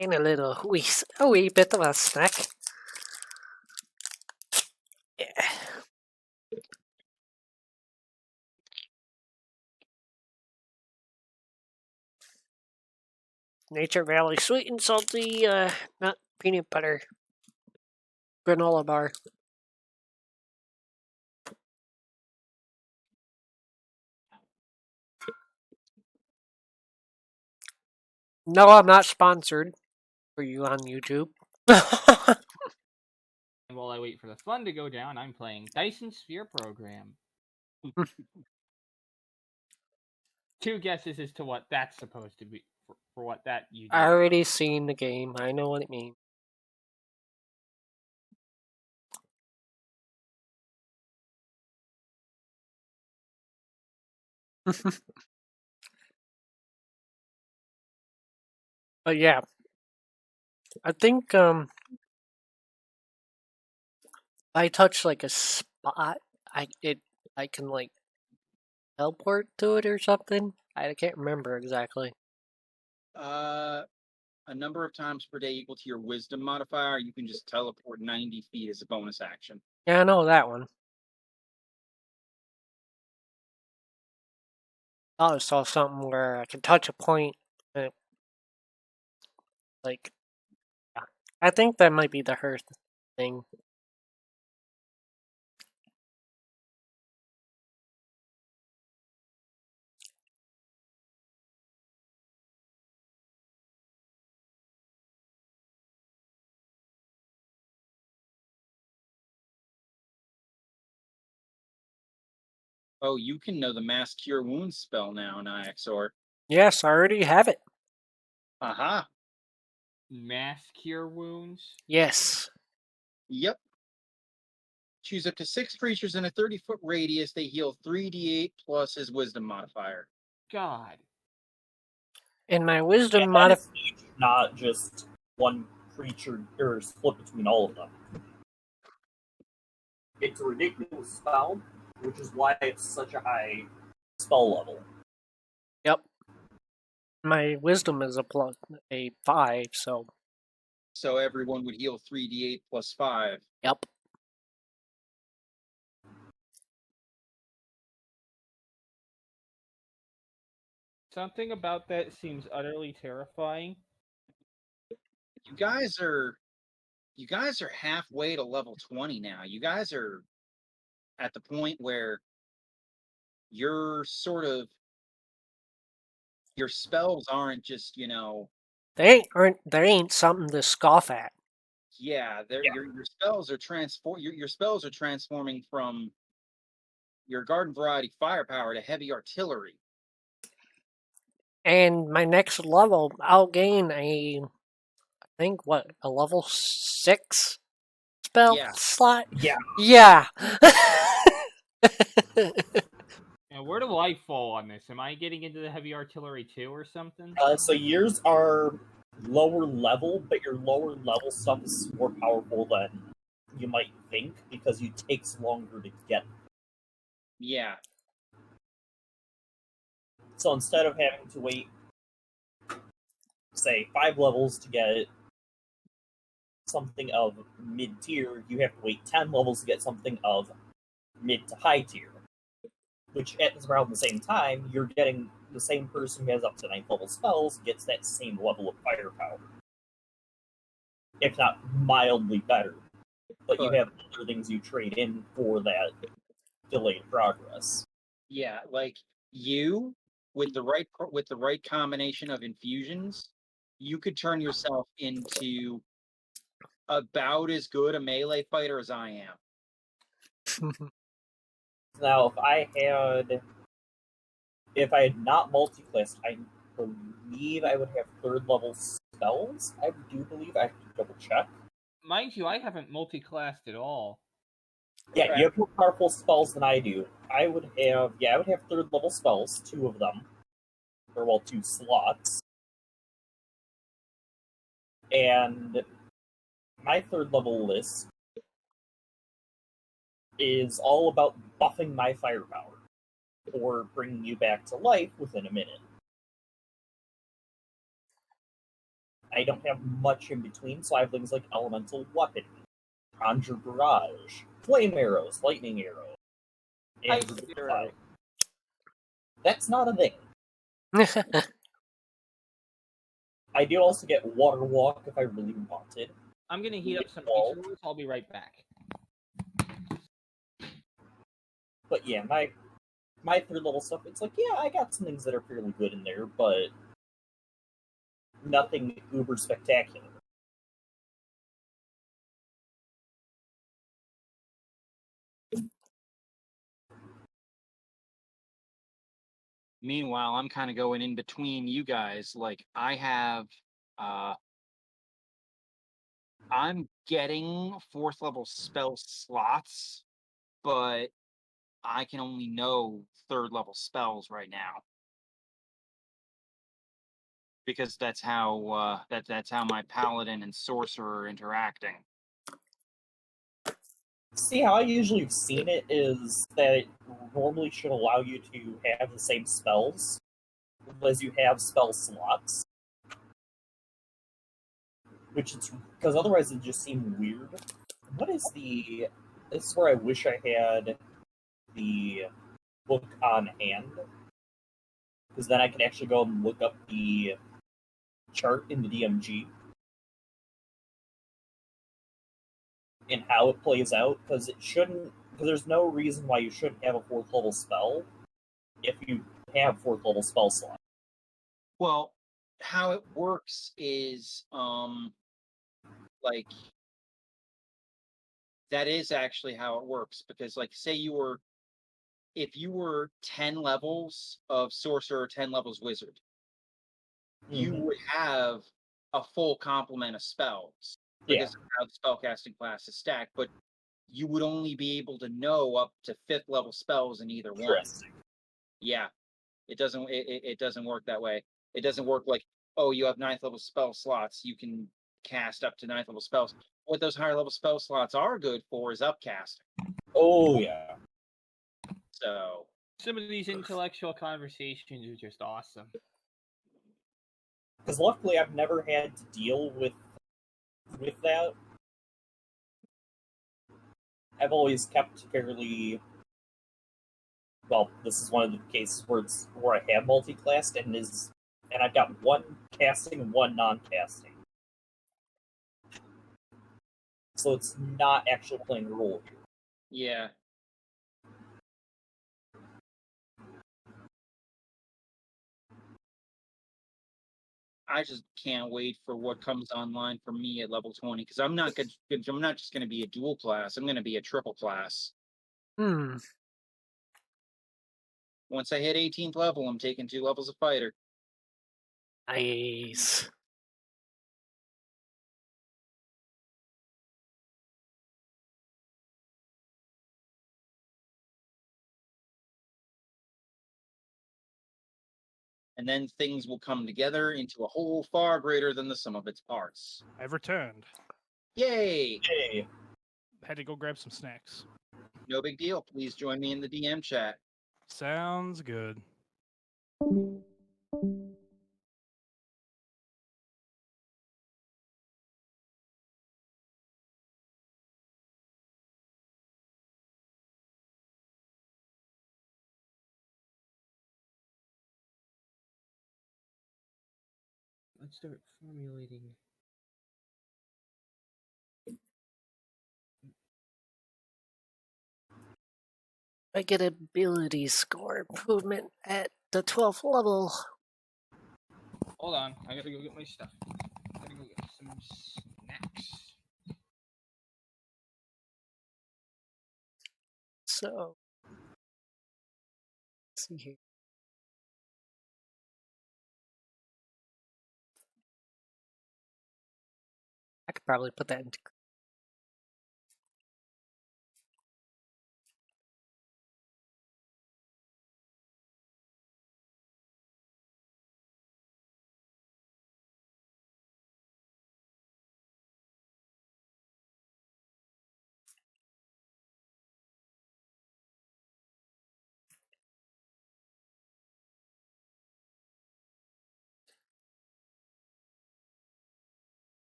And a wee bit of a snack. Yeah. Nature Valley sweet and salty nut peanut butter granola bar. No, I'm not sponsored for you on YouTube. And while I wait for the fun to go down, I'm playing Dyson Sphere Program. 2 guesses as to what that's supposed to be, for what that you do. I already seen the game. I know what it means. But yeah, I think I touch like a spot, I can like teleport to it or something. I can't remember exactly. A number of times per day equal to your wisdom modifier. You can just teleport 90 feet as a bonus action. Yeah, I know that one. I saw something where I can touch a point, and like, yeah. I think that might be the Hearth thing. Oh, you can know the Mass Cure Wounds spell now, Nyaxor. Yes, I already have it. Aha. Mass Cure Wounds? Yes. Yep. Choose up to 6 creatures in a 30-foot radius. They heal 3d8 plus his wisdom modifier. God. And my wisdom And modifier. it's not just one creature or split between all of them. It's a ridiculous spell, which is why it's such a high spell level. Yep. My wisdom is a 5, so. So everyone would heal 3d8 plus 5. Yep. Something about that seems utterly terrifying. You guys are halfway to level 20 now. You guys are at the point where you're sort of your spells aren't just, They ain't something to scoff at. yeah, your spells are your spells are transforming from your garden variety firepower to heavy artillery. And my next level, I'll gain a level 6 spell slot? Yeah. Yeah. Now, where do I fall on this? Am I getting into the heavy artillery too, or something? So yours are lower level, but your lower level stuff is more powerful than you might think because it takes longer to get. Yeah. So instead of having to wait, say, 5 levels to get something of mid-tier, you have to wait 10 levels to get something of mid to high tier. Which, at around the same time, you're getting the same person who has up to 9th level spells gets that same level of firepower. If not mildly better. But you have other things you trade in for that delayed progress. Yeah, like you with the right combination of infusions, you could turn yourself into about as good a melee fighter as I am. Now, if I had if I had not multiclassed, I believe I would have 3rd level spells. I do believe. I have to double check. Mind you, I haven't multi-classed at all. Yeah, you have more powerful spells than I do. I would have 3rd level spells, 2 of them. Or, well, 2 slots. And my 3rd level list is all about buffing my firepower, or bringing you back to life within a minute. I don't have much in between, so I have things like Elemental Weapon, Conjure Barrage, Flame Arrows, Lightning Arrow, and Ice Revivify. Arrow. That's not a thing. I do also get Water Walk if I really wanted. I'm gonna heat up some Wall. ice. I'll be right back. But yeah, my 3rd level stuff, it's like, yeah, I got some things that are fairly good in there, but nothing uber spectacular. Meanwhile, I'm kind of going in between you guys. Like, I have, I'm getting 4th level spell slots, but I can only know 3rd level spells right now. Because that's how that's how my paladin and sorcerer are interacting. See, how I usually have seen it is that it normally should allow you to have the same spells as you have spell slots. Which is because otherwise it just seemed weird. What is the? This is where I wish I had the book on hand, because then I could actually go and look up the chart in the DMG and how it plays out. Because it shouldn't. Because there's no reason why you shouldn't have a 4th level spell if you have 4th level spell slot. Well, how it works is like that is actually how it works, because like say if you were 10 levels of sorcerer, 10 levels wizard, you would have a full complement of spells because of how the spellcasting class is stacked, but you would only be able to know up to 5th level spells in either one. Yeah. It doesn't work that way. It doesn't work like, oh, you have 9th level spell slots, you can cast up to 9th level spells. What those higher level spell slots are good for is upcasting. Oh yeah. So some of these intellectual conversations are just awesome. Because luckily I've never had to deal with that. I've always kept fairly. Well, this is one of the cases where I have multi-classed and I've got one casting and one non-casting. So it's not actually playing a role here. Yeah. I just can't wait for what comes online for me at level 20, because I'm not just going to be a dual class. I'm going to be a triple class. Once I hit 18th level, I'm taking 2 levels of fighter. Nice. And then things will come together into a whole far greater than the sum of its parts. I've returned. Yay! Hey. Had to go grab some snacks. No big deal. Please join me in the DM chat. Sounds good. Let's start formulating. I get ability score improvement at the 12th level. Hold on, I gotta go get my stuff. I gotta go get some snacks. So, let's see here. could probably put that into.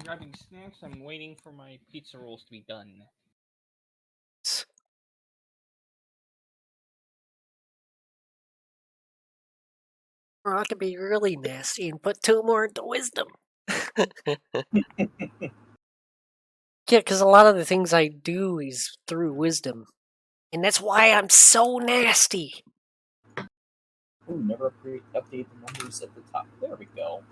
Grabbing snacks. I'm waiting for my pizza rolls to be done. Or I could be really nasty and put 2 more into wisdom. Yeah, because a lot of the things I do is through wisdom. And that's why I'm so nasty. Ooh, never update the numbers at the top. There we go.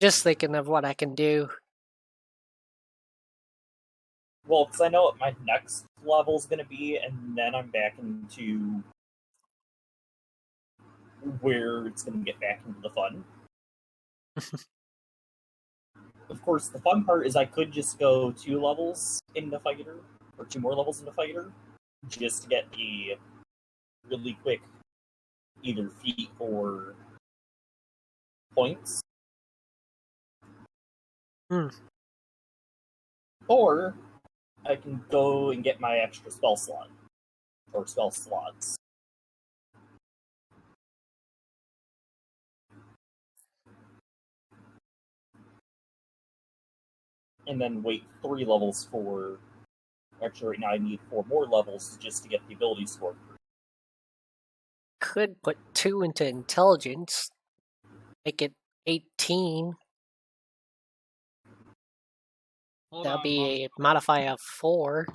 Just thinking of what I can do. Well, because I know what my next level is going to be, and then I'm back into where it's going to get back into the fun. Of course, the fun part is I could just go 2 levels into fighter, or 2 more levels into fighter, just to get the really quick either feat or points. Or I can go and get my extra spell slot, or spell slots. And then wait 3 levels for... Actually, right now I need 4 more levels just to get the ability score. Could put 2 into intelligence. Make it 18. That'll be a modifier of 4.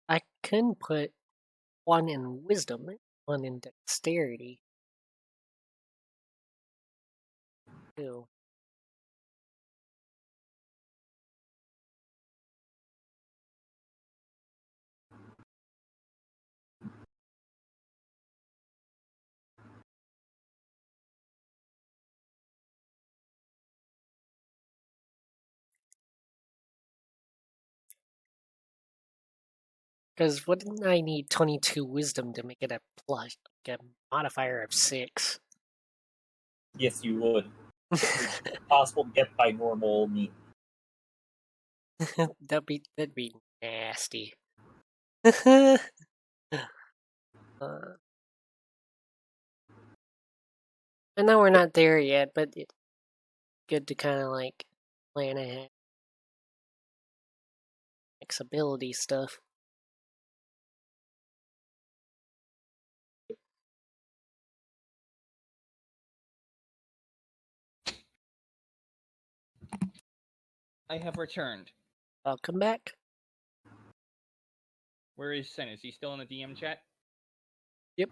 I can put 1 in wisdom, 1 in dexterity. Ew. Because wouldn't I need 22 wisdom to make it a plus, like a modifier of 6? Yes, you would. It's possible to get by normal means. that'd be nasty. I know we're not there yet, but it's good to kind of like plan ahead. Flexibility stuff. I have returned. Welcome back. Where is Sen? Is he still in the DM chat? Yeah.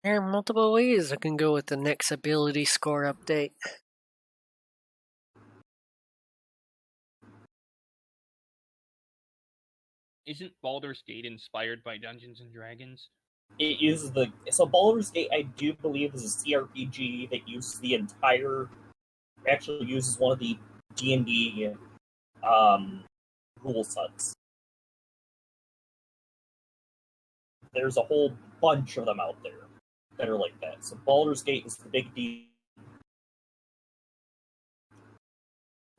There are multiple ways I can go with the next ability score update. Isn't Baldur's Gate inspired by Dungeons and Dragons? It uses the... So Baldur's Gate, I do believe, is a CRPG that uses the entire... Actually uses one of the D&D rule sets. There's a whole bunch of them out there that are like that. So Baldur's Gate is the big deal.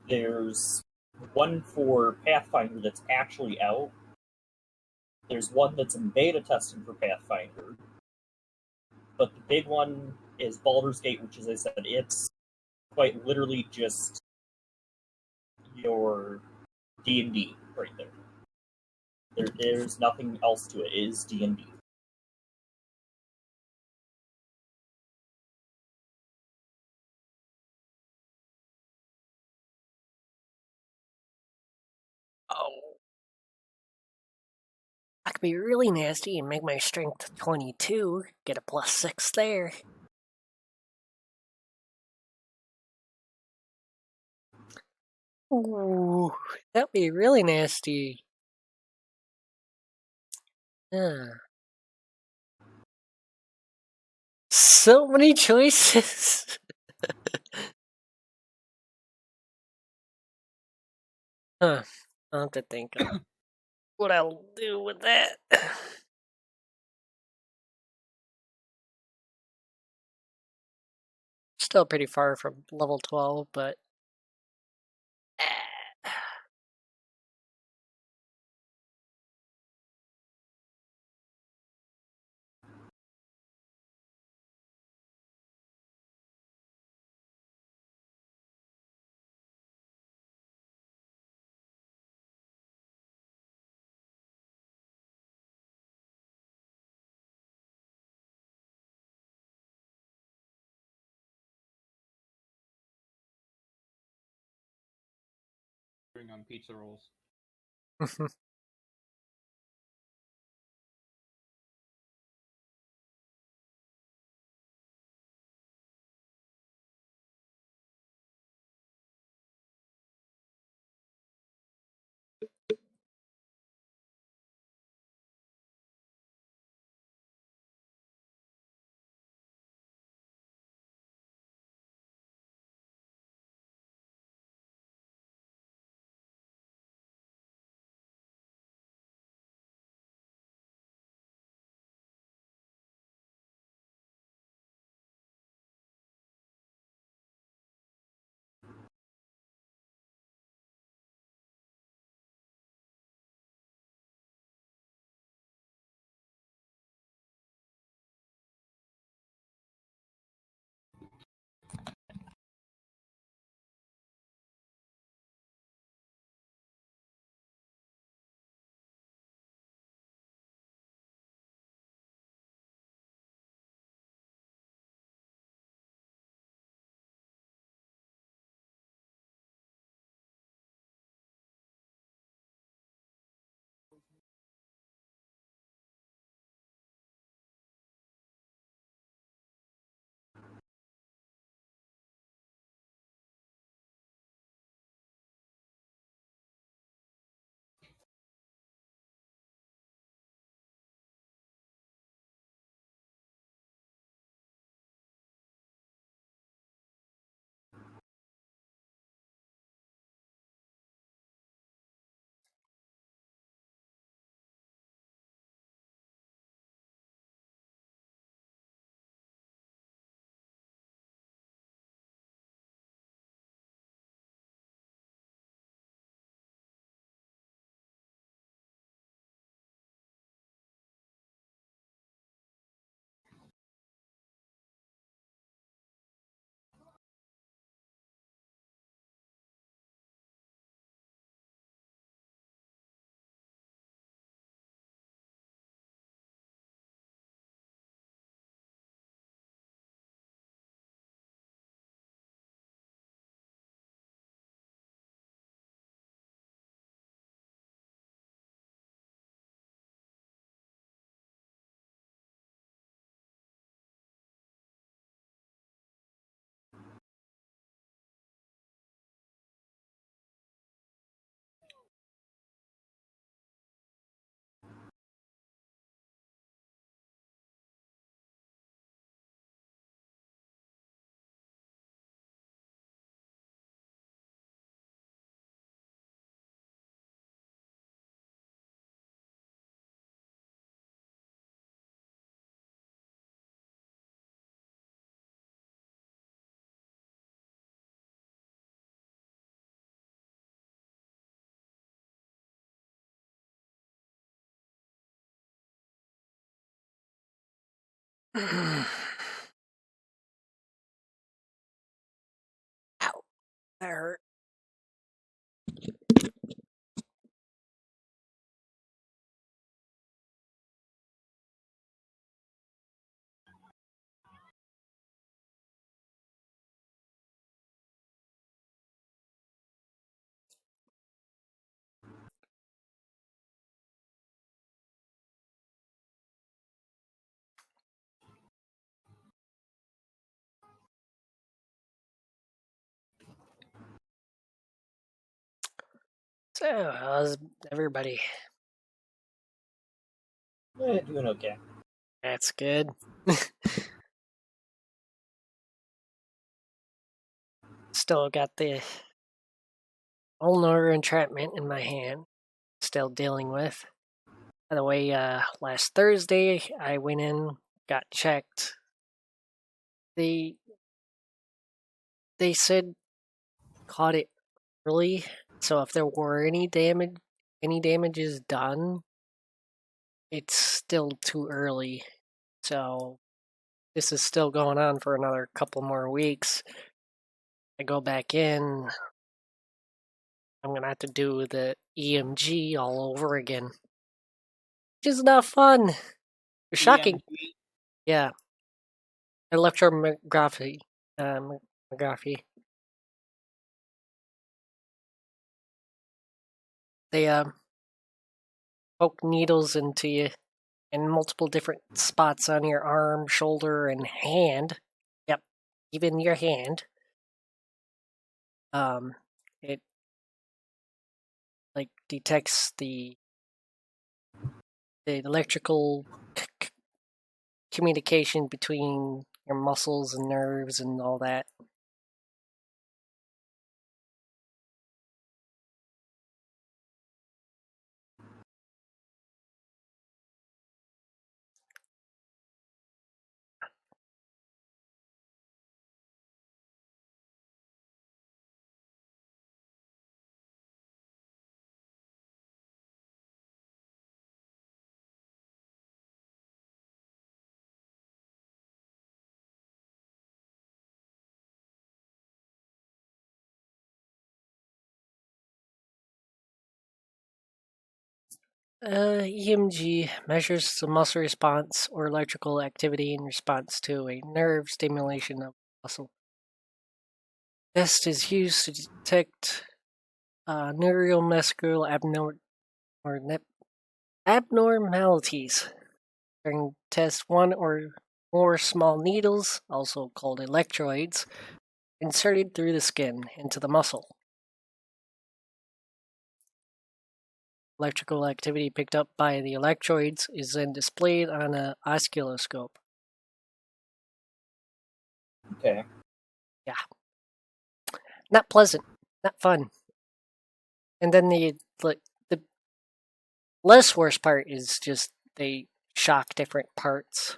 There's one for Pathfinder that's actually out. There's one that's in beta testing for Pathfinder. But the big one is Baldur's Gate, which, as I said, it's quite literally just your D&D right there. There's nothing else to it. It is D&D. Oh. I could be really nasty and make my strength 22, get a +6 there. Ooh, that'd be really nasty. So many choices. I'll have to think of what I'll do with that. Still pretty far from level 12, but On pizza rolls. Ow, that hurt. So, how's everybody? Doing okay. That's good. Still got the ulnar entrapment in my hand. Still dealing with. By the way, last Thursday I went in, got checked. They said caught it early, so if there were any damages done, it's still too early. So this is still going on for another couple more weeks. I go back in, I'm gonna have to do the EMG all over again. Which is not fun. Shocking. EMG? Yeah. Electromyography. Myography. They poke needles into you in multiple different spots on your arm, shoulder, and hand. Yep, even your hand. It like detects the electrical communication between your muscles and nerves and all that. EMG measures the muscle response or electrical activity in response to a nerve stimulation of muscle. Test is used to detect neuromuscular abnormalities. During test, one or more small needles, also called electrodes, inserted through the skin into the muscle. Electrical activity picked up by the electrodes is then displayed on an oscilloscope. Okay. Yeah. Not pleasant, not fun. And then the less worst part is just they shock different parts,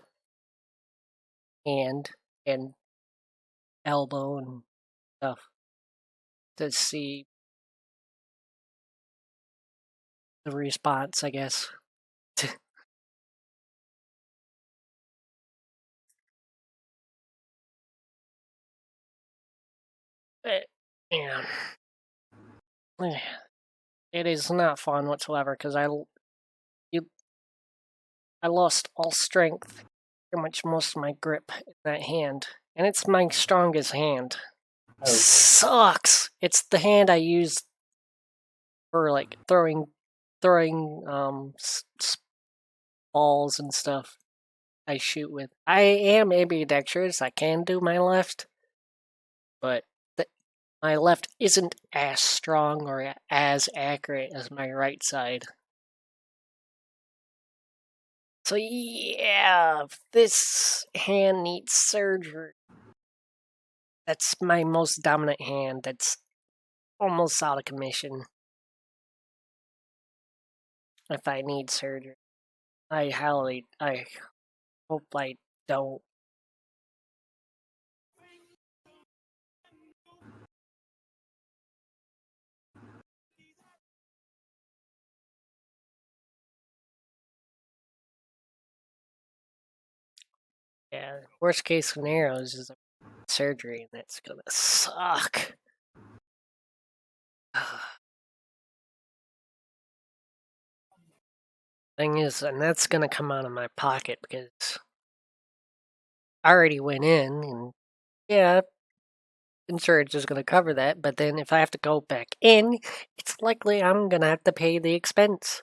hand and elbow and stuff, to see the response, I guess. Yeah. It is not fun whatsoever because I lost all strength, pretty much most of my grip in that hand, and it's my strongest hand. Oh. Sucks. It's the hand I use for like throwing balls and stuff. I shoot with. I am ambidextrous. I can do my left, but my left isn't as strong or as accurate as my right side. So yeah, this hand needs surgery. That's my most dominant hand. That's almost out of commission. If I need surgery, I hope I don't. Yeah, worst case scenario is just surgery, and that's gonna suck. Thing is, and that's gonna come out of my pocket because I already went in, and yeah, insurance is gonna cover that. But then if I have to go back in, it's likely I'm gonna have to pay the expense.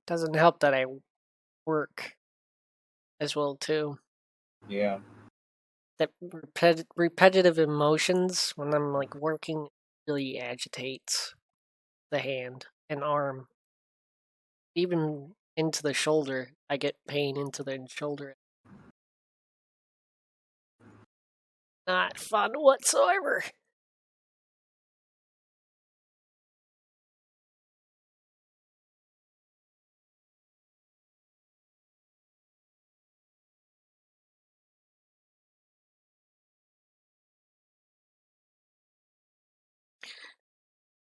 Doesn't help that I work as well too. Yeah. That repetitive emotions when I'm like working really agitates the hand and arm. Even into the shoulder, I get pain into the shoulder. Not fun whatsoever.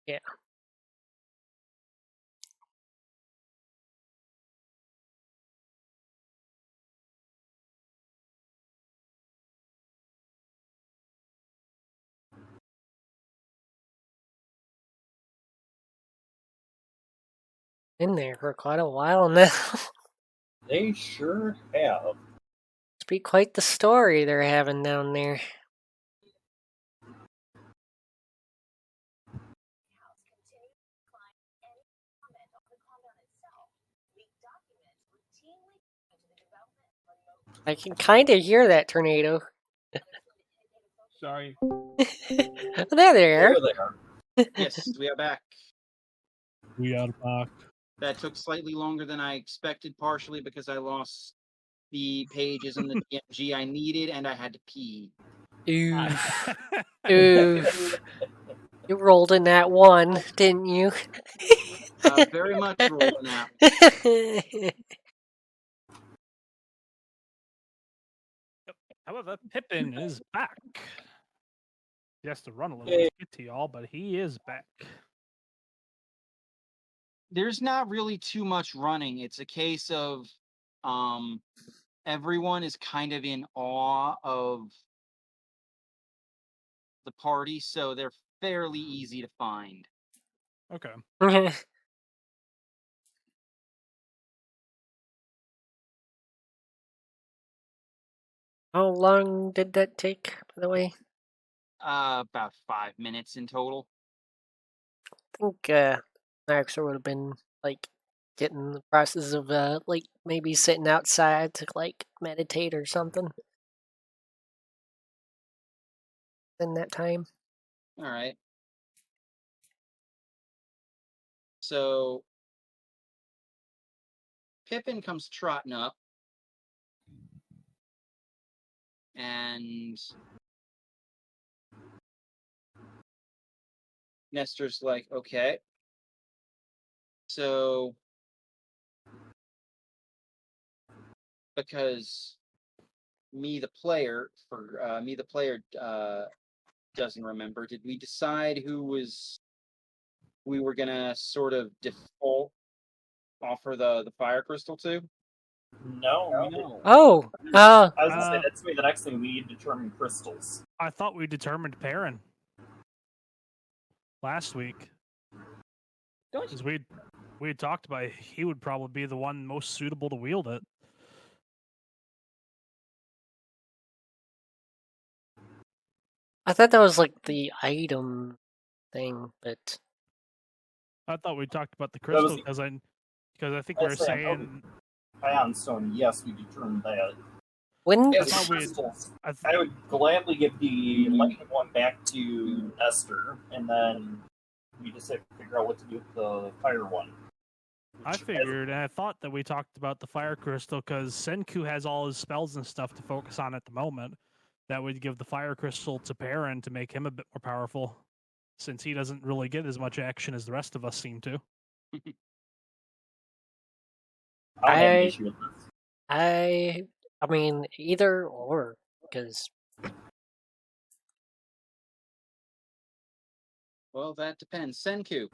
Yeah. In there for quite a while now. They sure have. Must be quite the story they're having down there. I can kind of hear that tornado. Sorry. There they are. There they are. Yes, we are back. We are back. That took slightly longer than I expected, partially because I lost the pages in the DMG I needed, and I had to pee. Oof. Oof. You rolled in that one, didn't you? Very much rolling out. However, Pippin is back. He has to run a little to get to y'all, but he is back. There's not really too much running. It's a case of everyone is kind of in awe of the party, so they're fairly easy to find. Okay. How long did that take, by the way? About 5 minutes in total. I think Maxer would have been like getting the process of like maybe sitting outside to like meditate or something in that time. All right. So Pippin comes trotting up, and Nestor's like, okay. So, because me, the player, doesn't remember, did we decide we were gonna sort of default offer the fire crystal to? No, we don't. Oh, I was gonna say that's the next thing we need to determine crystals. I thought we determined Perrin last week. Because we had talked about he would probably be the one most suitable to wield it. I thought that was like the item thing, but I thought we talked about the crystal because I think we were saying Ion Stone. Yes, we determined that. when Yes, crystals. I would gladly give the lightning one back to Nestor, and then we just have to figure out what to do with the fire one. I figured, and I thought that we talked about the fire crystal because Senku has all his spells and stuff to focus on at the moment. That would give the fire crystal to Perrin to make him a bit more powerful. since he doesn't really get as much action as the rest of us seem to. I don't have an issue with this. I mean, either or, because Well, that depends. Senku.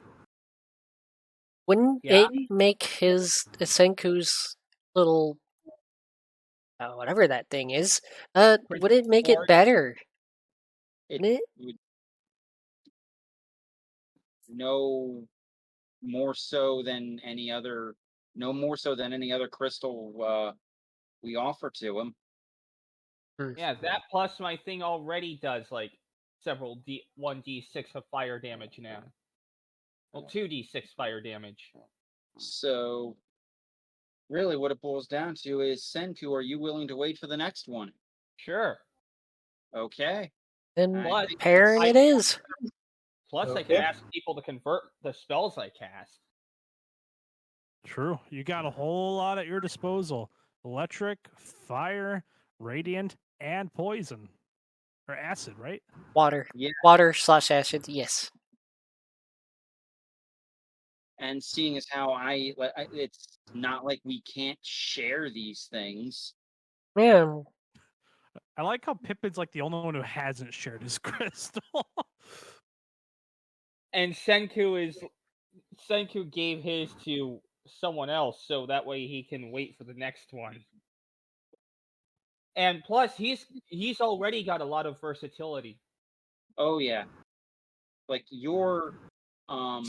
wouldn't Yeah. it make his Senku's little whatever that thing is? Would it make it Force. better? It Wouldn't it? would no more so than any other. No more so than any other crystal we offer to him. Yeah, that plus my thing already does like several 1d6 of fire damage now. Well, 2d6 fire damage. So, really, what it boils down to is, Senku, are you willing to wait for the next one? Sure. Okay. Then Plus, pairing it is. plus I Okay. can ask people to convert the spells I cast. True. You got a whole lot at your disposal. Electric, fire, radiant, and poison. Or acid, right? Water. Yeah. Water/acid, yes. And seeing as how it's not like we can't share these things. Yeah. I like how Pippin's like the only one who hasn't shared his crystal. And Senku gave his to someone else, so that way he can wait for the next one. And plus, he's already got a lot of versatility. Oh yeah. Like your I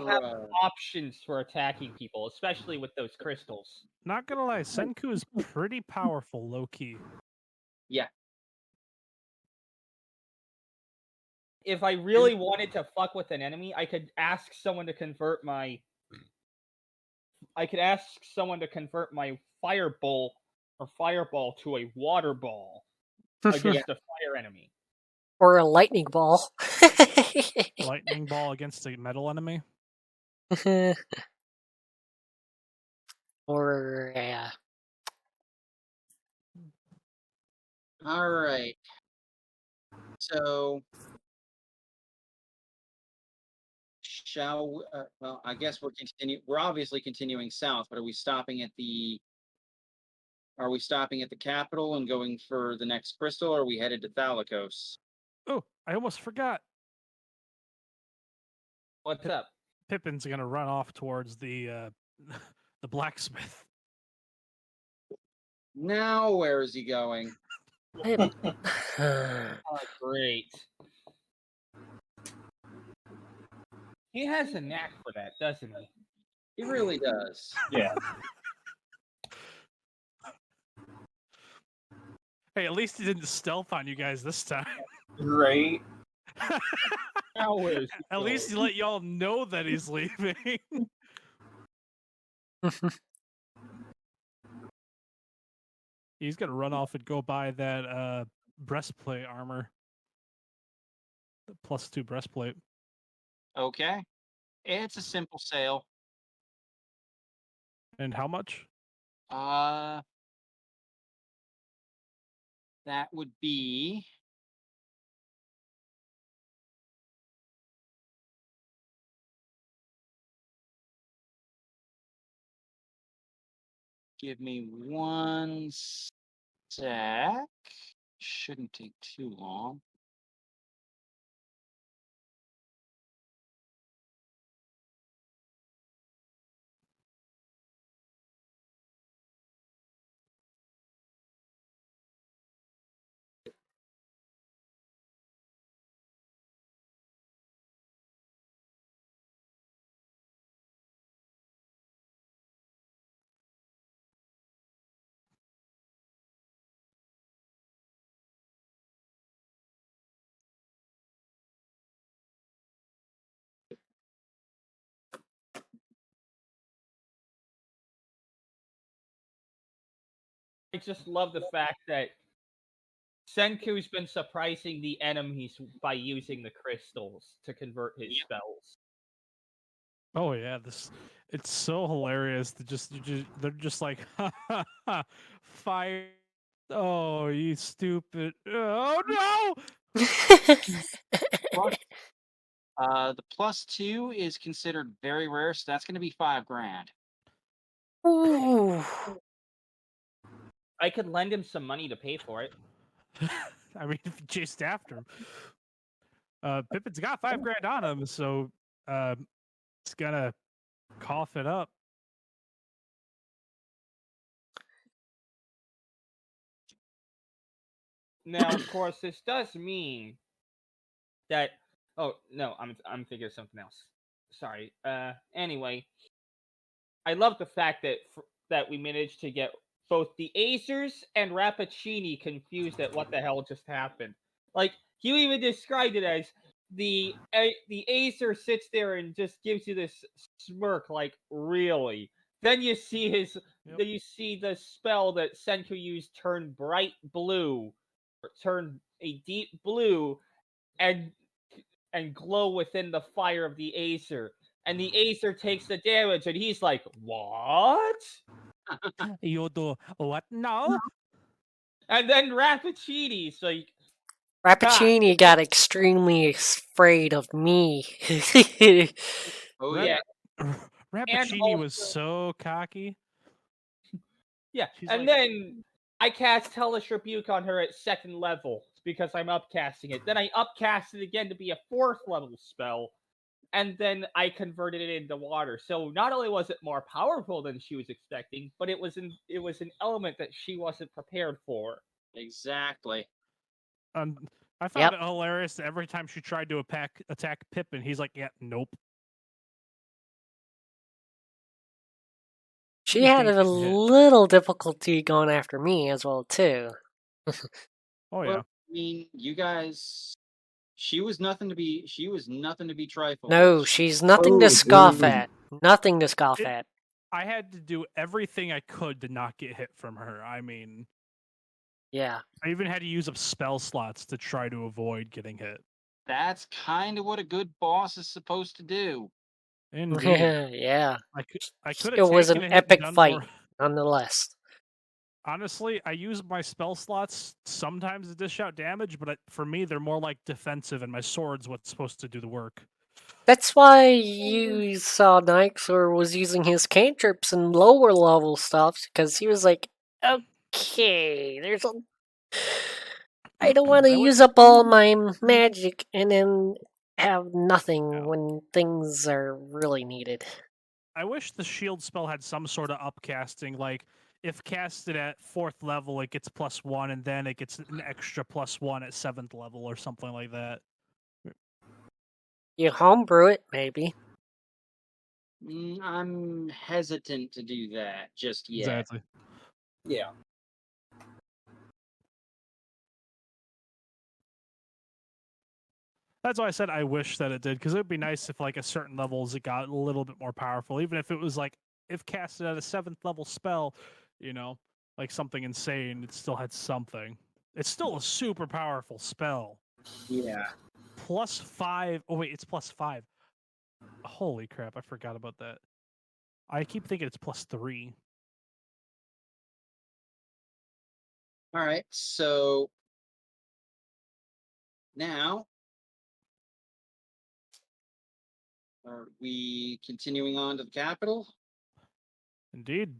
have options for attacking people, especially with those crystals. Not gonna lie, Senku is pretty powerful, low key. yeah. If I really wanted to fuck with an enemy, I could ask someone to convert my fireball to a water ball against a fire enemy. Or a lightning ball. Lightning ball against a metal enemy. Or yeah. All right. So, shall well, I guess we're obviously continuing south, but are we stopping at the capital and going for the next crystal, or are we headed to Thalikos? Oh, I almost forgot. What's up? Pippin's gonna run off towards the the blacksmith. Now, where is he going? Oh, great. He has a knack for that, doesn't he? He really does. Yeah. Hey, at least he didn't stealth on you guys this time. Right. Now where is he At least he going? let y'all know that he's leaving. He's gonna run off and go buy that breastplate armor. The +2 breastplate. Okay. It's a simple sale. And how much? That would be give me one sec. Shouldn't take too long. I just love the fact that Senku's been surprising the enemies by using the crystals to convert his spells. Oh yeah, it's so hilarious to they're just like fire. Oh, you stupid. Oh no! The +2 is considered very rare, so that's going to be $5,000. Ooh. I could lend him some money to pay for it. I mean, if you chased after him. Pippin's got $5,000 on him, so it's gonna cough it up. Now, of course, this does mean that. Oh no, I'm thinking of something else. Sorry. Anyway, I love the fact that we managed to get both the Acers and Rappaccini confused at what the hell just happened. Like, you even described it as the Acer sits there and just gives you this smirk, like, really. Then you see then you see the spell that Senku used turn bright blue, or turn a deep blue, and glow within the fire of the Acer. And the Acer takes the damage, and he's like, "What?" You do what now? And then Rappaccini's like, Rappaccini got extremely afraid of me. Oh, Right. yeah. Rappaccini And was so cocky. yeah. She's And like- then I cast Hellish Rebuke on her at 2nd level because I'm upcasting it. Then I upcast it again to be a 4th level spell. And then I converted it into water. So not only was it more powerful than she was expecting, but it was an element that she wasn't prepared for. Exactly. I found it hilarious that every time she tried to attack Pippin, he's like, "Yeah, nope." She He's had a thinking it. little difficulty going after me as well too. Oh yeah. Well, I mean, you guys. She was nothing to be trifled No, with. she's nothing to scoff at. Nothing to scoff at. I had to do everything I could to not get hit from her. I mean, Yeah. I even had to use up spell slots to try to avoid getting hit. That's kind of what a good boss is supposed to do. Indeed. Yeah. I could It have was taken an a hit and epic done fight, more. nonetheless. Honestly, I use my spell slots sometimes to dish out damage, but for me, they're more like defensive, and my sword's what's supposed to do the work. That's why you saw Nyxor was using his cantrips and lower level stuff, because he was like, okay, I don't want to use up all my magic and then have nothing when things are really needed. I wish the shield spell had some sort of upcasting, like if casted at 4th level, it gets +1, and then it gets an extra +1 at 7th level, or something like that. You homebrew it, maybe. I'm hesitant to do that just yet. Exactly. Yeah. That's why I said I wish that it did, because it would be nice if, like, at certain levels it got a little bit more powerful, even if it was like if casted at a 7th level spell, like something insane, it still had something. It's still a super powerful spell. Yeah. +5. Oh wait, it's +5. Holy crap! I forgot about that. I keep thinking it's +3. All right. So now, are we continuing on to the capital? Indeed.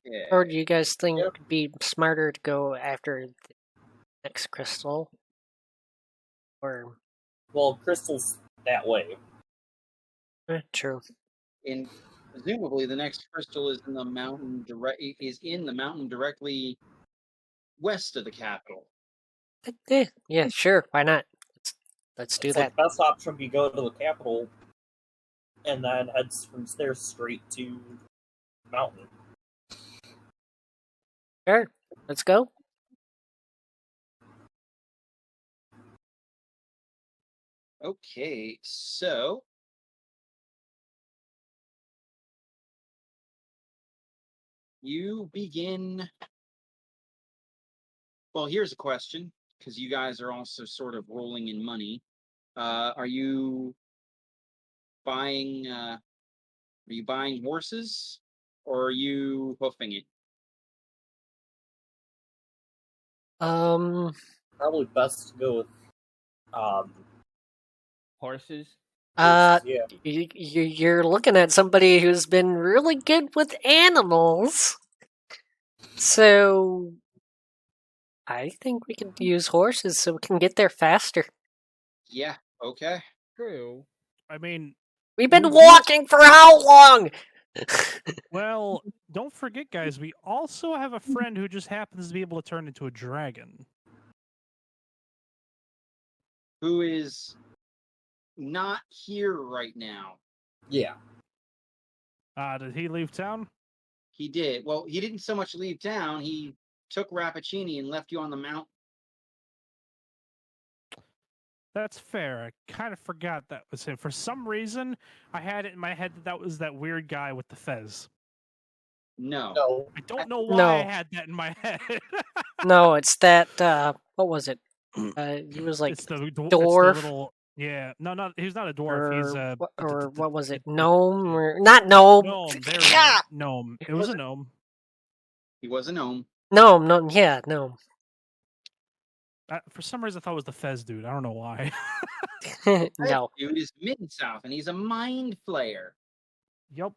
Yeah. Or do you guys think it'd be smarter to go after the next crystal? Or Well, crystal's that way. true. And presumably, the next crystal is in the mountain directly west of the capital. Yeah, sure. Why not? Let's do It's that. like the best option would be go to the capital and then heads from there straight to the mountain. Sure. Let's go. Okay, so you begin. Well, here's a question, because you guys are also sort of rolling in money. Are you buying? Are you buying horses, or are you hoofing it? Probably best to go with Horses. Yeah. You're looking at somebody who's been really good with animals. So, I think we could use horses so we can get there faster. Yeah. Okay. True. I mean, We've been You- walking for how long? well, don't forget, guys, we also have a friend who just happens to be able to turn into a dragon. Who is not here right now? Yeah. Did he leave town? He did. Well, he didn't so much leave town. He took Rappaccini and left you on the mountain. That's fair. I kind of forgot that was him. For some reason, I had it in my head that was that weird guy with the fez. No. No. I don't know why No. I had that in my head. No, it's that, what was it? He was like it's the dwarf. dwarf. It's the little, yeah, no, he's not a dwarf. He's a or what was it? Gnome? Or, not gnome. gnome. There we go. Gnome. It was a gnome. He was a gnome. Gnome, yeah, gnome. For some reason, I thought it was the fez dude. I don't know why. No. That dude is Mid-South, and he's a mind flayer. Yup.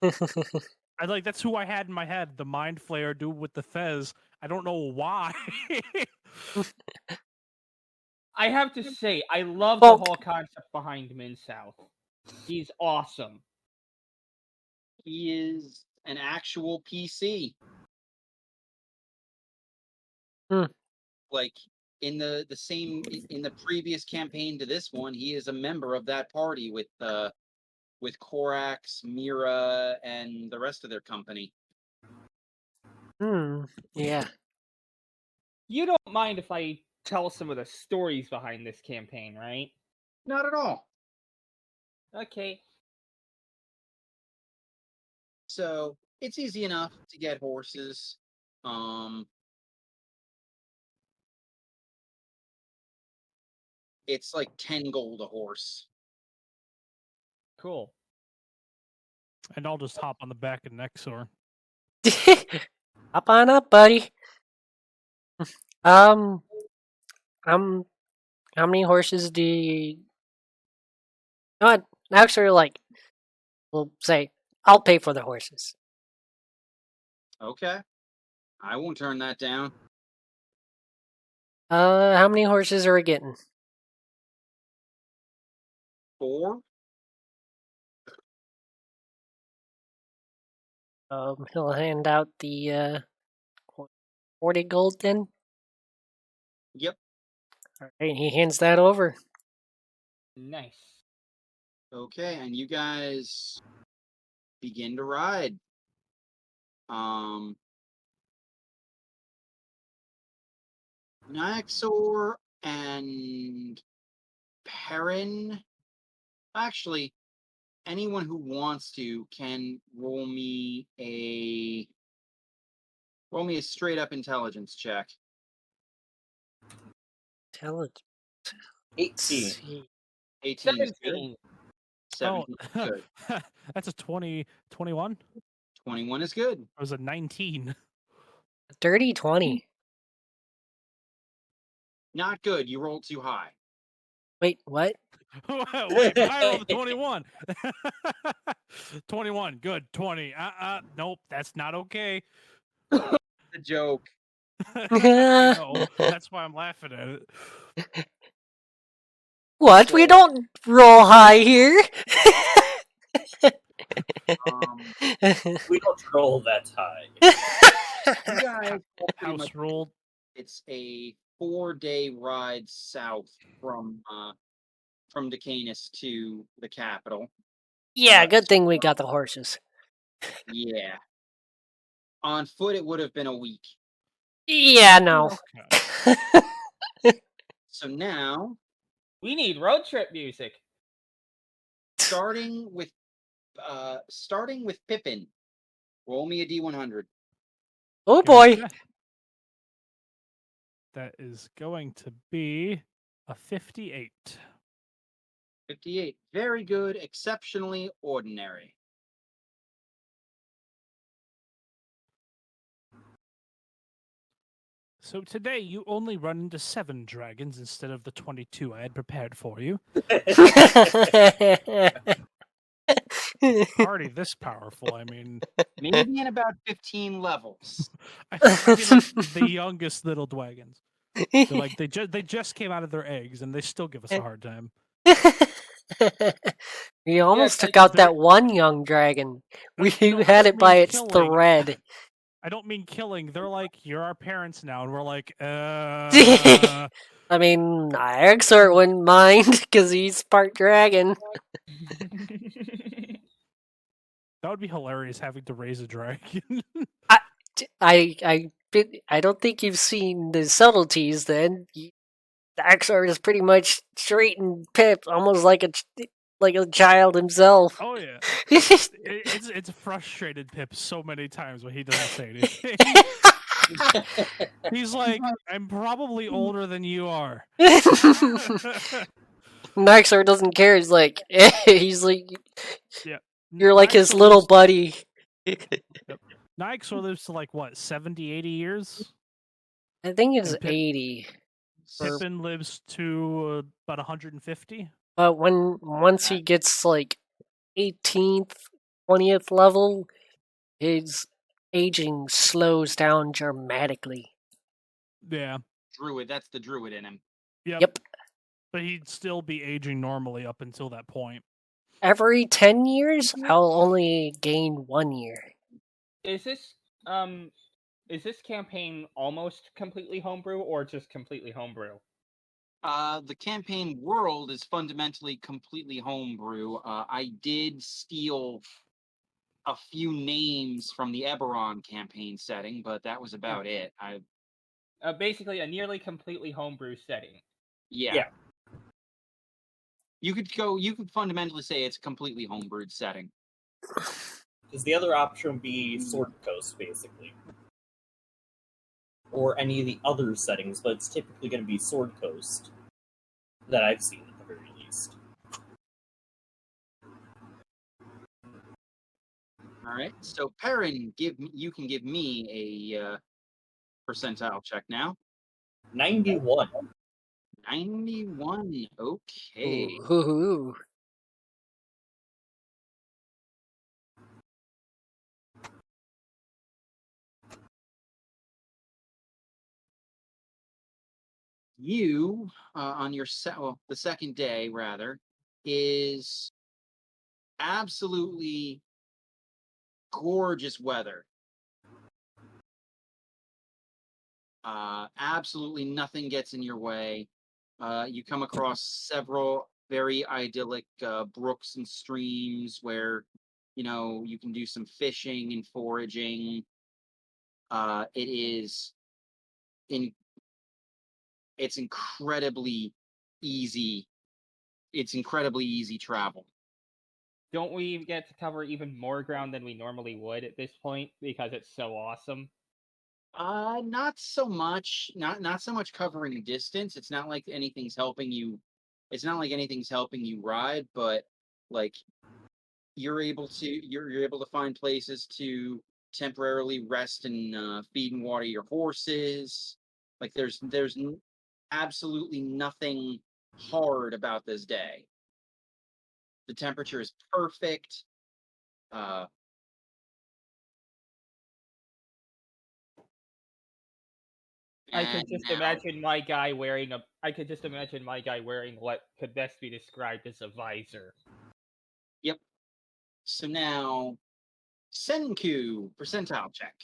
That's who I had in my head. The mind flayer dude with the fez. I don't know why. I have to say, I love Well- the whole concept behind Mid-South. He's awesome. He is an actual PC. Hmm. Like in the previous campaign to this one, he is a member of that party with Korax, Mira, and the rest of their company. Yeah. You don't mind if I tell some of the stories behind this campaign, right? Not at all. Okay. So it's easy enough to get horses. It's like 10 gold a horse. Cool. And I'll just hop on the back of Nexor. Hop on up, buddy. How many horses do you... You know what? Actually, we'll say, I'll pay for the horses. Okay. I won't turn that down. How many horses are we getting? 4? He'll hand out the 40 gold then. Yep. All right, he hands that over. Nice. Okay, and you guys begin to ride. Naxor and Perrin. Actually, anyone who wants to can roll me a straight up intelligence check. Intelligence. 18. 18 is good. 17. 17 is good. That's a 21? 21 is good. It was a 19. Dirty 20. Not good. You rolled too high. Wait, what? Wait, I rolled a 21. 21, good. 20. Nope, that's not okay. The joke. I know, that's why I'm laughing at it. What? We don't roll high here. We don't roll that high. You guys pretty much- House rolled. It's a 4-day ride south from Decanus to the capital. Yeah, good thing we got the horses. Yeah. On foot, it would have been a week. Yeah, no. Okay. So now, We need road trip music. starting with Pippin, roll me a D100. Oh boy. Gotcha. That is going to be a 58. 58. Very good. Exceptionally ordinary. So today you only run into 7 dragons instead of the 22 I had prepared for you. Already this powerful, I mean... Maybe in about 15 levels. I mean, like, the youngest little dragons. They're like, they just came out of their eggs, and they still give us a hard time. We almost it's took like out that one young dragon. We No, I had don't it by mean its killing. thread. I don't mean killing. They're like, you're our parents now, and we're like, I mean, Ixor wouldn't mind because he's part dragon. That would be hilarious having to raise a dragon. I don't think you've seen the subtleties. Then Ixor is pretty much treating Pip almost like a child himself. Oh yeah, it's frustrated Pip so many times when he doesn't say anything. He's like, I'm probably older than you are. Ixor doesn't care. He's like, Yeah. you're like his Nyxor little lives- buddy. Nyxor lives to like what, 70, 80 years? I think it's And Pip- 80. Pippin lives to about 150. But once he gets like 18th, 20th level, his aging slows down dramatically. Yeah. Druid, that's the druid in him. Yep. But he'd still be aging normally up until that point. Every 10 years, I'll only gain 1 year. Is this campaign almost completely homebrew or just completely homebrew? The campaign world is fundamentally completely homebrew. I did steal a few names from the Eberron campaign setting, but that was about it. Basically, a nearly completely homebrew setting. Yeah. You could fundamentally say it's a completely homebrewed setting. Because the other option would be Sword Coast, basically. Or any of the other settings, but it's typically going to be Sword Coast that I've seen at the very least. All right. So Perrin, you can give me a percentile check now. 91. 91. Okay. Ooh. You on your the second day rather is absolutely gorgeous weather. Absolutely nothing gets in your way. You come across several very idyllic brooks and streams where you can do some fishing and foraging. It's incredibly easy. It's incredibly easy travel. Don't we get to cover even more ground than we normally would at this point because it's so awesome? Not so much. Not so much covering distance. It's not like anything's helping you. It's not like anything's helping you ride, but like you're able to find places to temporarily rest and feed and water your horses. Like there's absolutely nothing hard about this day. The temperature is perfect. I could just imagine my guy wearing what could best be described as a visor. Yep. So now, Senku percentile check.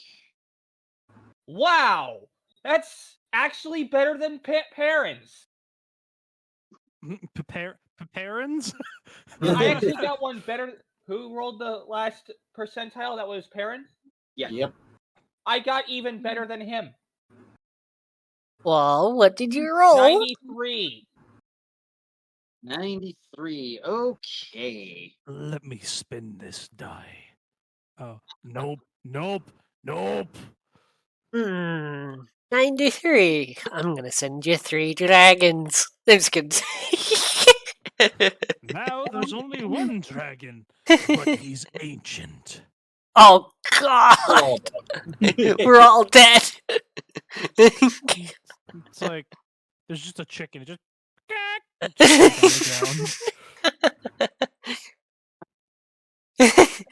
Wow, that's actually better than Perrin's. Parents? I actually got one better. Who rolled the last percentile? That was Perrin? Yeah. Yep. I got even better than him. Well, what did you roll? 93. 93. Okay. Let me spin this die. Oh, nope. 93. I'm gonna send you 3 dragons. I'm just kidding. Now there's only one dragon, but he's ancient. Oh God! Oh, We're all dead. It's like there's just a chicken. It just just on the ground.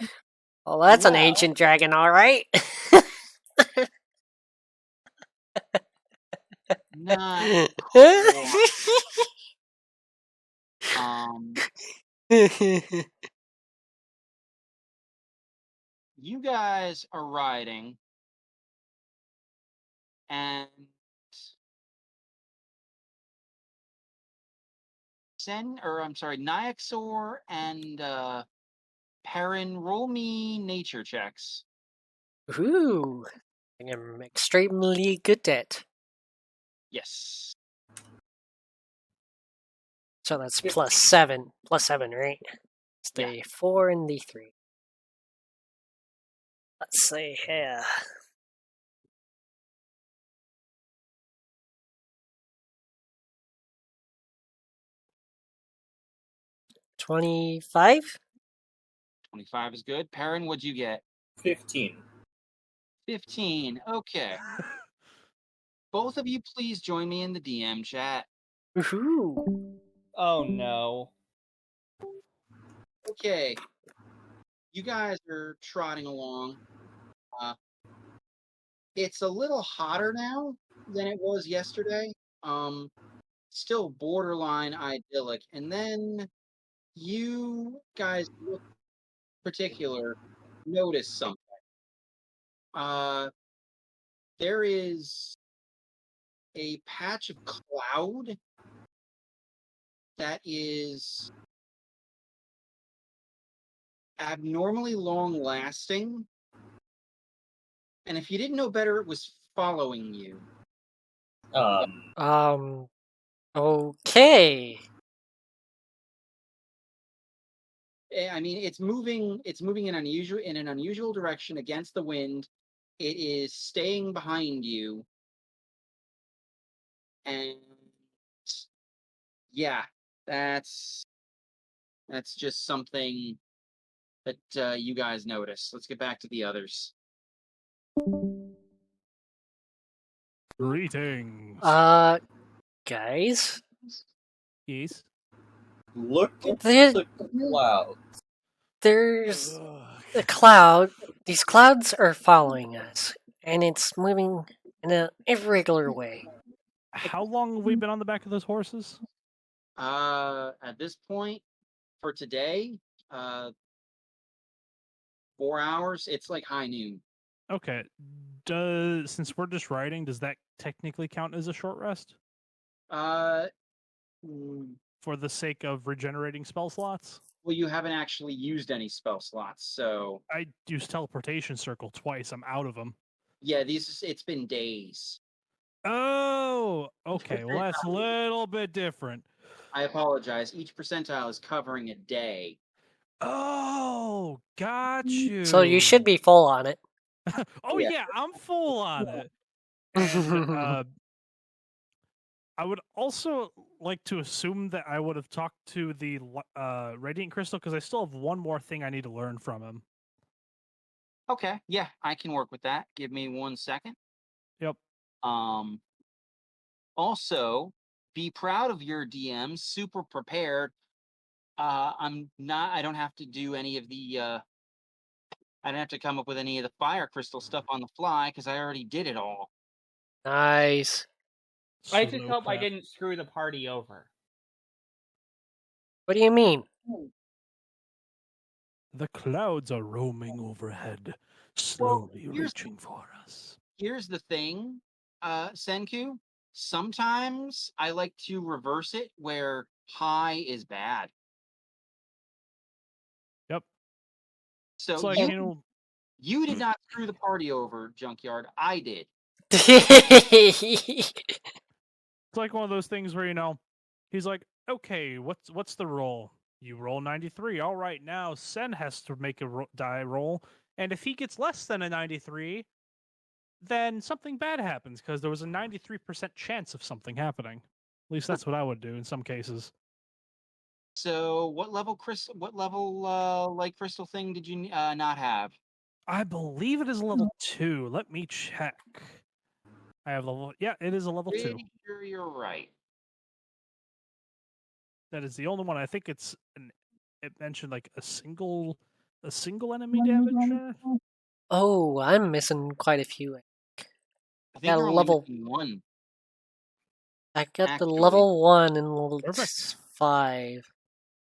Well, that's an Wow. ancient dragon, all right. Not um you guys are riding and Nyaxor and Perrin, roll me nature checks. Ooh, I'm extremely good at. Yes. So that's +7. +7, right? It's the 4 and the 3. Let's see here. $25? 25 is good. Perrin, what'd you get? 15. 15. Okay. Both of you please join me in the DM chat. Woohoo! Oh no. Okay. You guys are trotting along. It's a little hotter now than it was yesterday. Still borderline idyllic. And then you guys look particular, notice something. There is a patch of cloud that is abnormally long lasting. And if you didn't know better, it was following you. Okay. I mean, it's moving in an unusual direction against the wind. It is staying behind you. And yeah, that's just something that you guys notice. Let's get back to the others. Greetings. Guys? Yes. Look at There- the cloud. There's a cloud. These clouds are following us, and it's moving in an irregular way. How long have we been on the back of those horses? At this point, for today, 4 hours. It's like high noon. Okay. Since we're just riding, does that technically count as a short rest? Mm, For the sake of regenerating spell slots? well, you haven't actually used any spell slots, so I used teleportation circle twice. I'm out of them. yeah, it's been days. Oh, okay. Well, that's a little bit different. I apologize. Each percentile is covering a day. Oh, got you. So you should be full on it. Oh Yeah. yeah, I'm full on it. And, I would also like to assume that I would have talked to the Radiant Crystal because I still have one more thing I need to learn from him. Okay, yeah, I can work with that. Give me 1 second. Yep. Also, be proud of your DM. Super prepared. I don't have to do any of the. I don't have to come up with any of the fire crystal stuff on the fly because I already did it all. Nice. I just Slow hope I clap. didn't screw the party over. What do you mean? The clouds are roaming overhead, slowly here's- reaching for us. Here's the thing, Senku. Sometimes I like to reverse it where high is bad. Yep. So It's like, you did not screw the party over, Junkyard. I did. it's like one of those things where, he's like, okay, what's the roll? You roll 93. All right, now Sen has to make a die roll. And if he gets less than a 93, then something bad happens because there was a 93% chance of something happening. At least that's what I would do in some cases. So what level light crystal thing did you not have? I believe it is a level 2. Let me check. I have level. Yeah, it is a level 2. Pretty sure you're right. That is the only one. I think it's it mentioned like a single enemy damage. Oh, I'm missing quite a few. I think Got a you're only level. missing one. I got the Actually. level 1 and level Perfect. 5.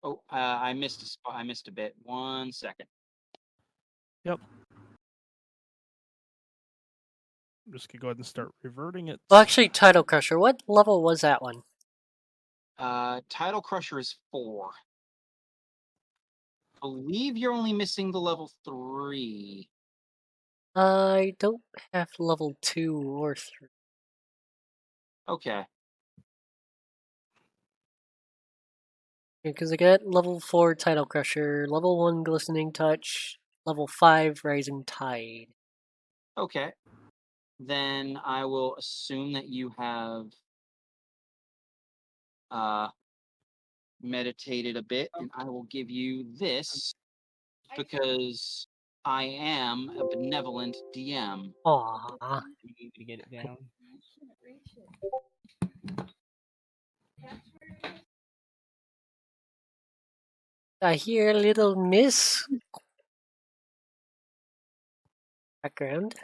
Oh, I missed a spot. I missed a bit. 1 second. Yep. I'm just gonna go ahead and start reverting it. Well, actually, Title Crusher. What level was that one? Title Crusher is 4. I believe you're only missing the level 3. I don't have level 2 or 3. Okay. Because I got level 4 Title Crusher, level 1 Glistening Touch, level 5 Rising Tide. Okay. Then I will assume that you have meditated a bit, and I will give you this because I am a benevolent DM. Aww. You need to get it down. I hear a little miss. Background.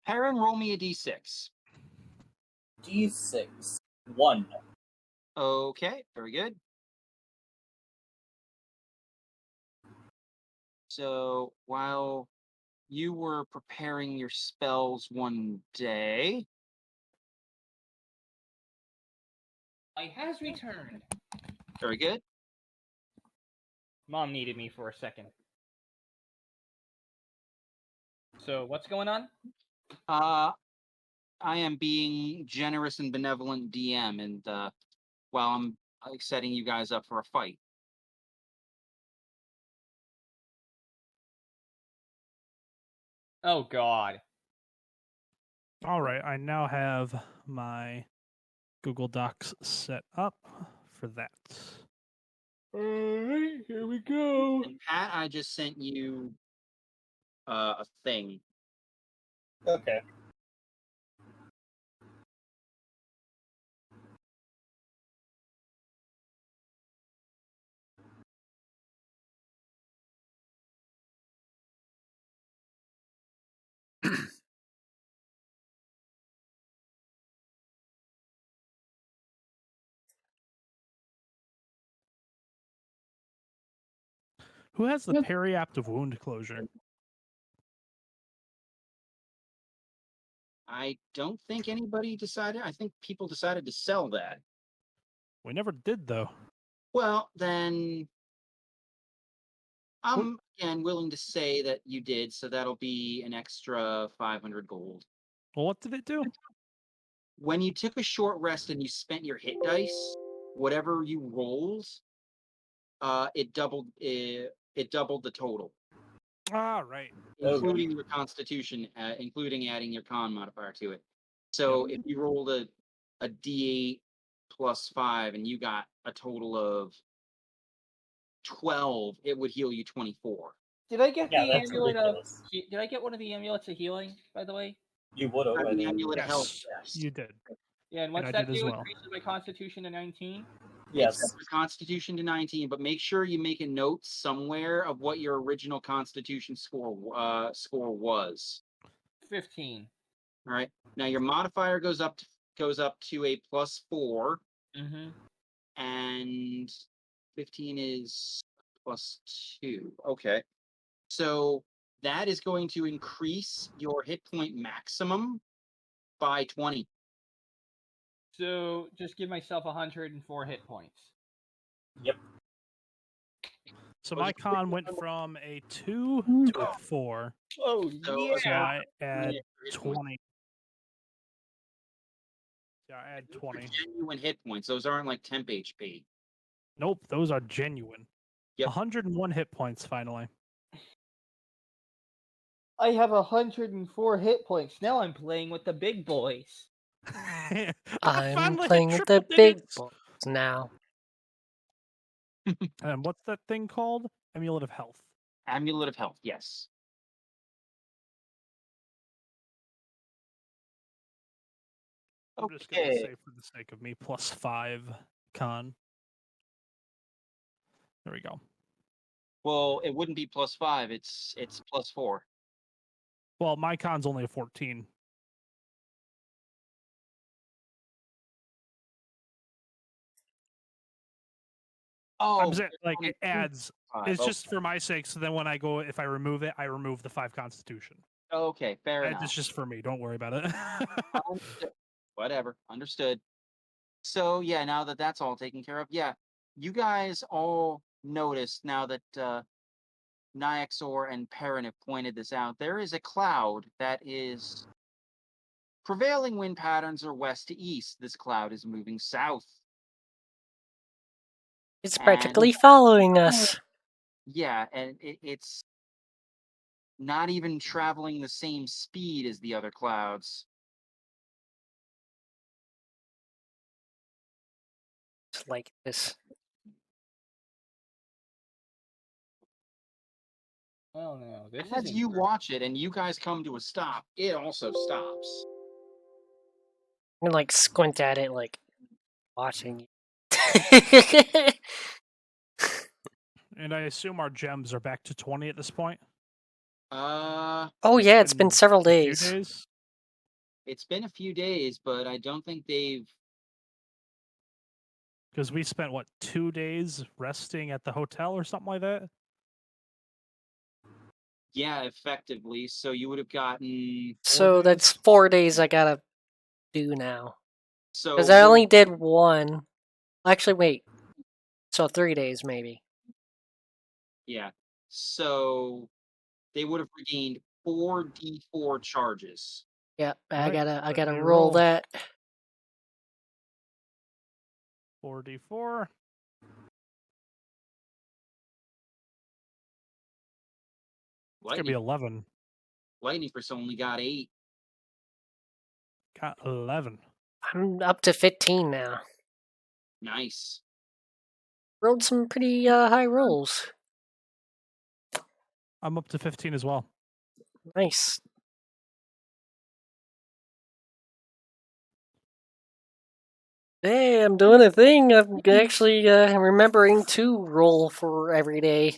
Perrin, roll me a d6. D6. 1. Okay, very good. So while you were preparing your spells one day, I has returned. very good. Mom needed me for a second. So what's going on? I am being generous and benevolent DM, and while I'm setting you guys up for a fight. Oh God. All right, I now have my Google Docs set up for that. All right, here we go. And Pat, I just sent you a thing. Okay. Who has the periaptive wound closure? I don't think anybody decided. I think people decided to sell that. We never did though. Well, then I'm again willing to say that you did, so that'll be an extra 500 gold. Well, what did it do? When you took a short rest and you spent your hit dice, whatever you rolled, it doubled the total, Ah, right. including your Constitution, including adding your Con modifier to it. So if you rolled a D8 plus 5 and you got a total of 12, it would heal you 24. Did I get Yeah, the that's amulet of? ridiculous. Did I get one of the amulets of healing? By the way. You would have. The amulet of health, Yes, yes. you did. Yeah, and what's I that did as do? well. Increases my Constitution to 19. Yes. It's the Constitution to 19, but make sure you make a note somewhere of what your original Constitution score was. 15. All right. Now your modifier goes up to a +4, Mm-hmm. and 15 is +2. Okay. So that is going to increase your hit point maximum by 20. So just give myself 104 hit points. Yep. So my con went from a 2 to a 4. Oh So So I add hit points. 20. Yeah, I add 20. Genuine hit points. Those aren't like temp HP. Nope, those are genuine. Yep. 101 hit points finally. I have 104 hit points. Now I'm playing with the big boys. I'm finally playing hit with the triple big digits. balls now. And what's that thing called? Amulet of Health. Amulet of Health, yes. I'm just gonna Okay. say for the sake of me, +5 con. There we go. Well, it wouldn't be +5. It's +4. Well, my con's only a 14. Oh, I'm saying, like, only it adds. 5. It's just for my sake. So then when I go, if I remove it, I remove the 5 Constitution. Okay, fair enough. It's just for me. Don't worry about it. Understood. Whatever, understood. So yeah, now that that's all taken care of, yeah, you guys all noticed now that Nyaxor and Perrin have pointed this out. There is a cloud that is prevailing wind patterns are west to east. This cloud is moving south. It's And- practically following us. Yeah, and it's not even traveling the same speed as the other clouds. It's like this. Well, no, this As isn't you great. watch it and you guys come to a stop, it also stops. I'm gonna like squint at it, like watching you. And I assume our gems are back to 20 at this point. Uh, Oh yeah, it's been several A few days. days. it's been a few days, but I don't think they've. Because we spent, what, 2 days resting at the hotel or something like that? Yeah, effectively. So you would have gotten. So that's days? 4 days I gotta do now. So Because I only did one. Actually, wait. So 3 days maybe. Yeah. So they would have regained 4d4 charges. Yep, I Alright, gotta let me roll roll. that. 4d4. It's gonna be Lightning, 11. Lightning Force only got 8. Got 11. I'm up to 15 now. Nice. Rolled some pretty high rolls. I'm up to 15 as well. Nice. Hey, I'm doing a thing. I'm actually remembering to roll for every day.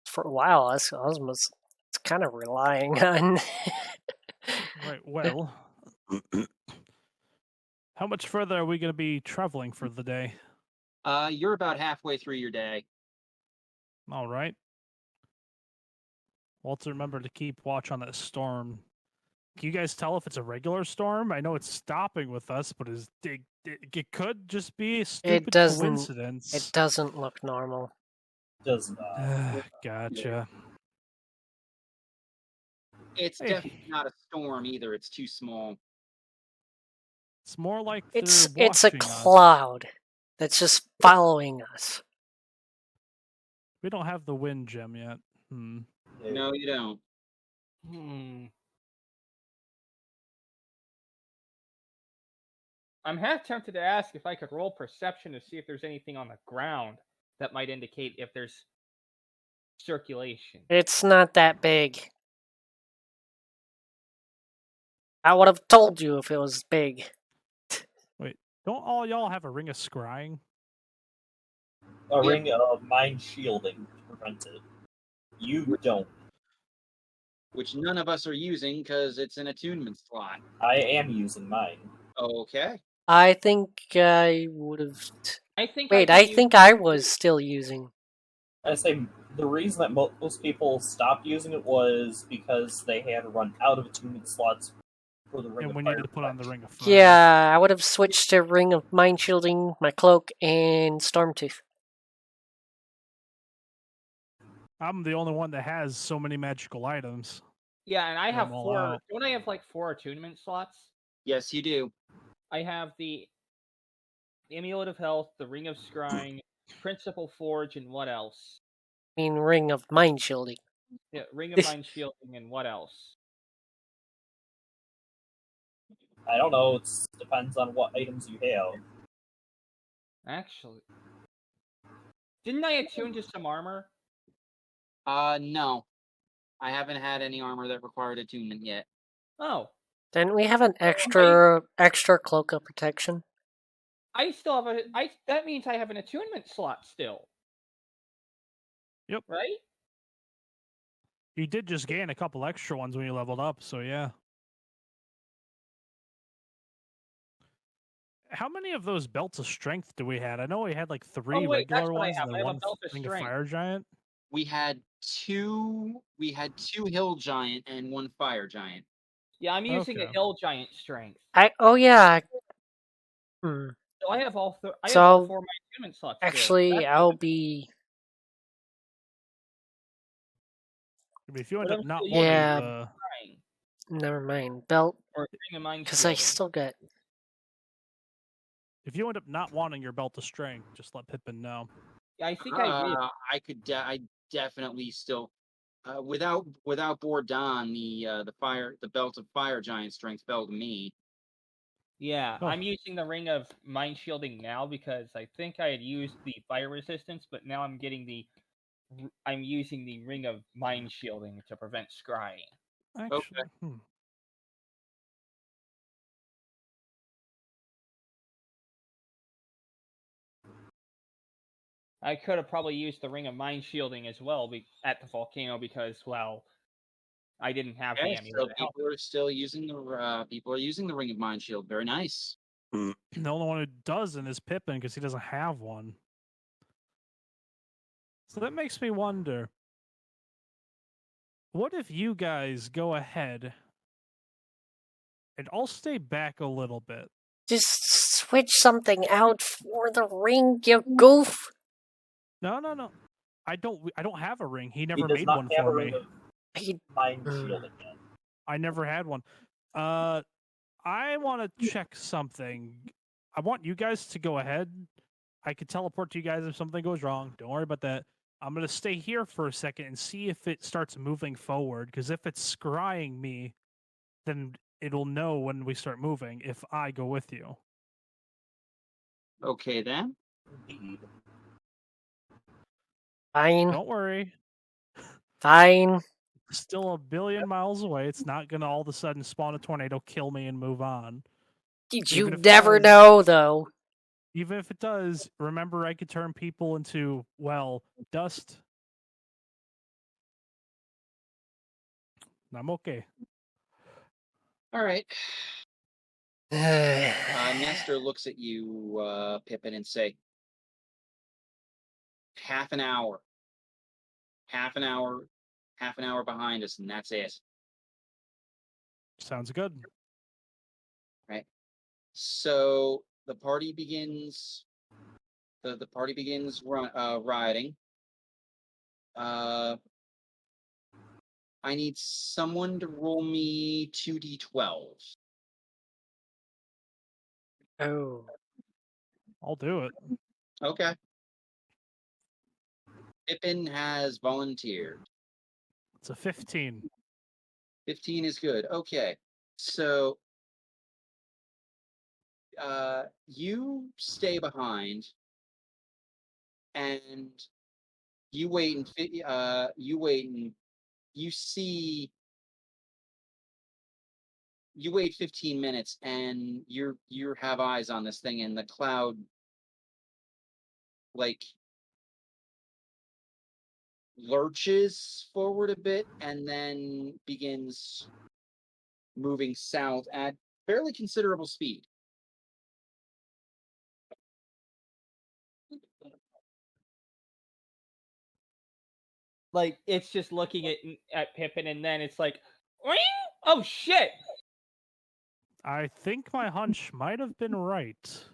For a while, I was kind of relying on. Right, well. How much further are we going to be traveling for the day? You're about halfway through your day. All right. Well, to remember to keep watch on that storm. Can you guys tell if it's a regular storm? I know it's stopping with us, but it could just be a stupid coincidence. It doesn't look normal. Does not. Gotcha. It's Hey. definitely not a storm either. It's too small. It's more like It's they're a watching us. cloud that's just following us. We don't have the wind gem yet. No, you don't. I'm half tempted to ask if I could roll perception to see if there's anything on the ground that might indicate if there's circulation. It's not that big. I would have told you if it was big. Don't all y'all have a ring of scrying? A ring of mind shielding to prevent it. You don't. Which none of us are using because it's an attunement slot. I am using mine. Okay. I think I would have. I think. Wait, I think I was still using. I say the reason that most people stopped using it was because they had run out of attunement slots for the ring And of we fire needed to put on the protection. ring of fire. Yeah, I would have switched to Ring of Mind Shielding, my cloak, and Stormtooth. I'm the only one that has so many magical items. Yeah, and I have I'm all 4. out. Don't I have like 4 attunement slots? Yes, you do. I have the Amulet of Health, the Ring of Scrying, Principal Forge, and what else? mean, ring of mind shielding. Yeah, ring of mind shielding, and what else? I don't know. It depends on what items you have. Actually, didn't I attune to some armor? No. I haven't had any armor that required attunement yet. Oh, Then we have an extra cloak of protection. I still have that means I have an attunement slot still. Yep. Right? You did just gain a couple extra ones when you leveled up, so yeah. How many of those belts of strength do we had? I know we had like 3 wait, that's regular what I ones have. and I then have a one belt of thing of strength. fire giant. We had two hill giant and 1 fire giant. Yeah, I'm using a Okay. hill giant strength. Yeah. So I have all I have So, all 4 of my attunement slots. Actually, I'll be. If you end But up I'm not still wanting Yeah. the Never mind. Belt. Or ring of mind Because I shielding. still get. if you end up not wanting your belt of strength, just let Pippin know. Yeah, I think I did. I could. I definitely still. Without Bordon, the belt of fire giant strength fell to me. Yeah, Oh. I'm using the ring of mind shielding now because I think I had used the fire resistance, but now I'm using the ring of mind shielding to prevent scrying. Actually, I could have probably used the ring of mind shielding as well at the volcano because, well, I didn't have the amulet. So people are still using the ring of mind shield. Very nice. The only one who doesn't is Pippin because he doesn't have one. So that makes me wonder, what if you guys go ahead and I'll stay back a little bit? Just switch something out for the ring, you goof. No. I don't have a ring. He never He does made not one have for a ring me. of mind shielding yet. I never had one. I want to check something. I want you guys to go ahead. I could teleport to you guys if something goes wrong. Don't worry about that. I'm going to stay here for a second and see if it starts moving forward. Because if it's scrying me, then it'll know when we start moving if I go with you. Okay then. Indeed. Fine. Don't worry. Fine. Still a billion miles away. It's not going to all of a sudden spawn a tornado, kill me, and move on. You never know, though. Even if it does, remember I could turn people into, well, dust. I'm okay. All right. Nestor looks at you, Pippin, and say, half an hour behind us, and that's it. Sounds good. Right. So the party begins. The party begins riding. I need someone to roll me 2d12. Oh. I'll do it. Okay. Pippin has volunteered. It's a 15. 15 is good. Okay. So you stay behind and you wait and you wait 15 minutes and you have eyes on this thing, and the cloud like lurches forward a bit and then begins moving south at fairly considerable speed. Like, it's just looking at Pippin, and then it's like, "Oing! Oh shit!" I think my hunch might have been right.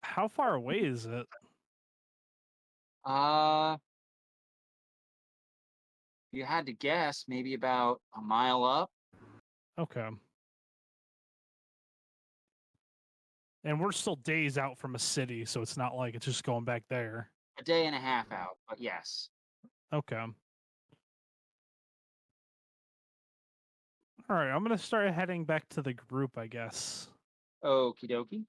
How far away is it? you had to guess, maybe about a mile up. Okay. And we're still days out from a city, so it's not like it's just going back there. A day and a half out, but yes. Okay. All right, I'm going to start heading back to the group, I guess. Okie dokie.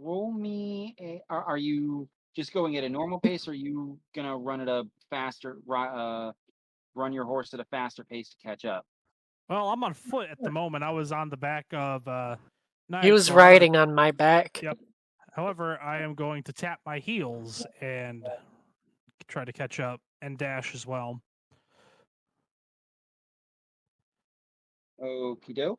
Roll me a... Are you just going at a normal pace, or are you going to run at a faster... run your horse at a faster pace to catch up? Well, I'm on foot at the moment. I was on the back of... He was riding on my back. Yep. However, I am going to tap my heels and try to catch up and dash as well. Okie doke.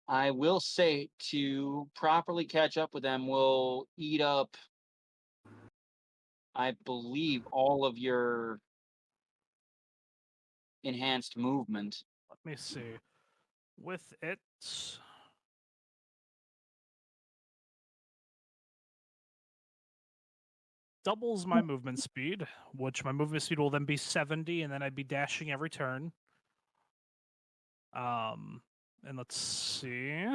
I will say, to properly catch up with them will eat up, I believe, all of your enhanced movement. Let me see. With it... doubles my movement speed, which my movement speed will then be 70, and then I'd be dashing every turn. And let's see.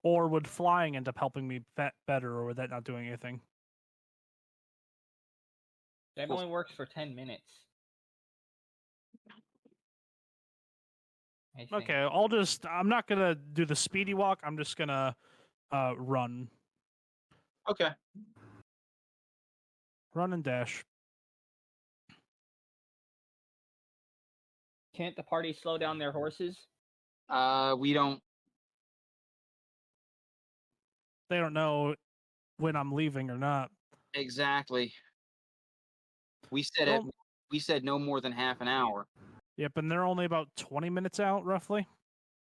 Or would flying end up helping me better, or would that not doing anything? That only works for 10 minutes. Okay, I'm not gonna do the speedy walk, I'm just gonna run. Okay. Run and dash. Can't the party slow down their horses? We don't. They don't know when I'm leaving or not. Exactly. We said no more than half an hour. Yep, and they're only about 20 minutes out, roughly?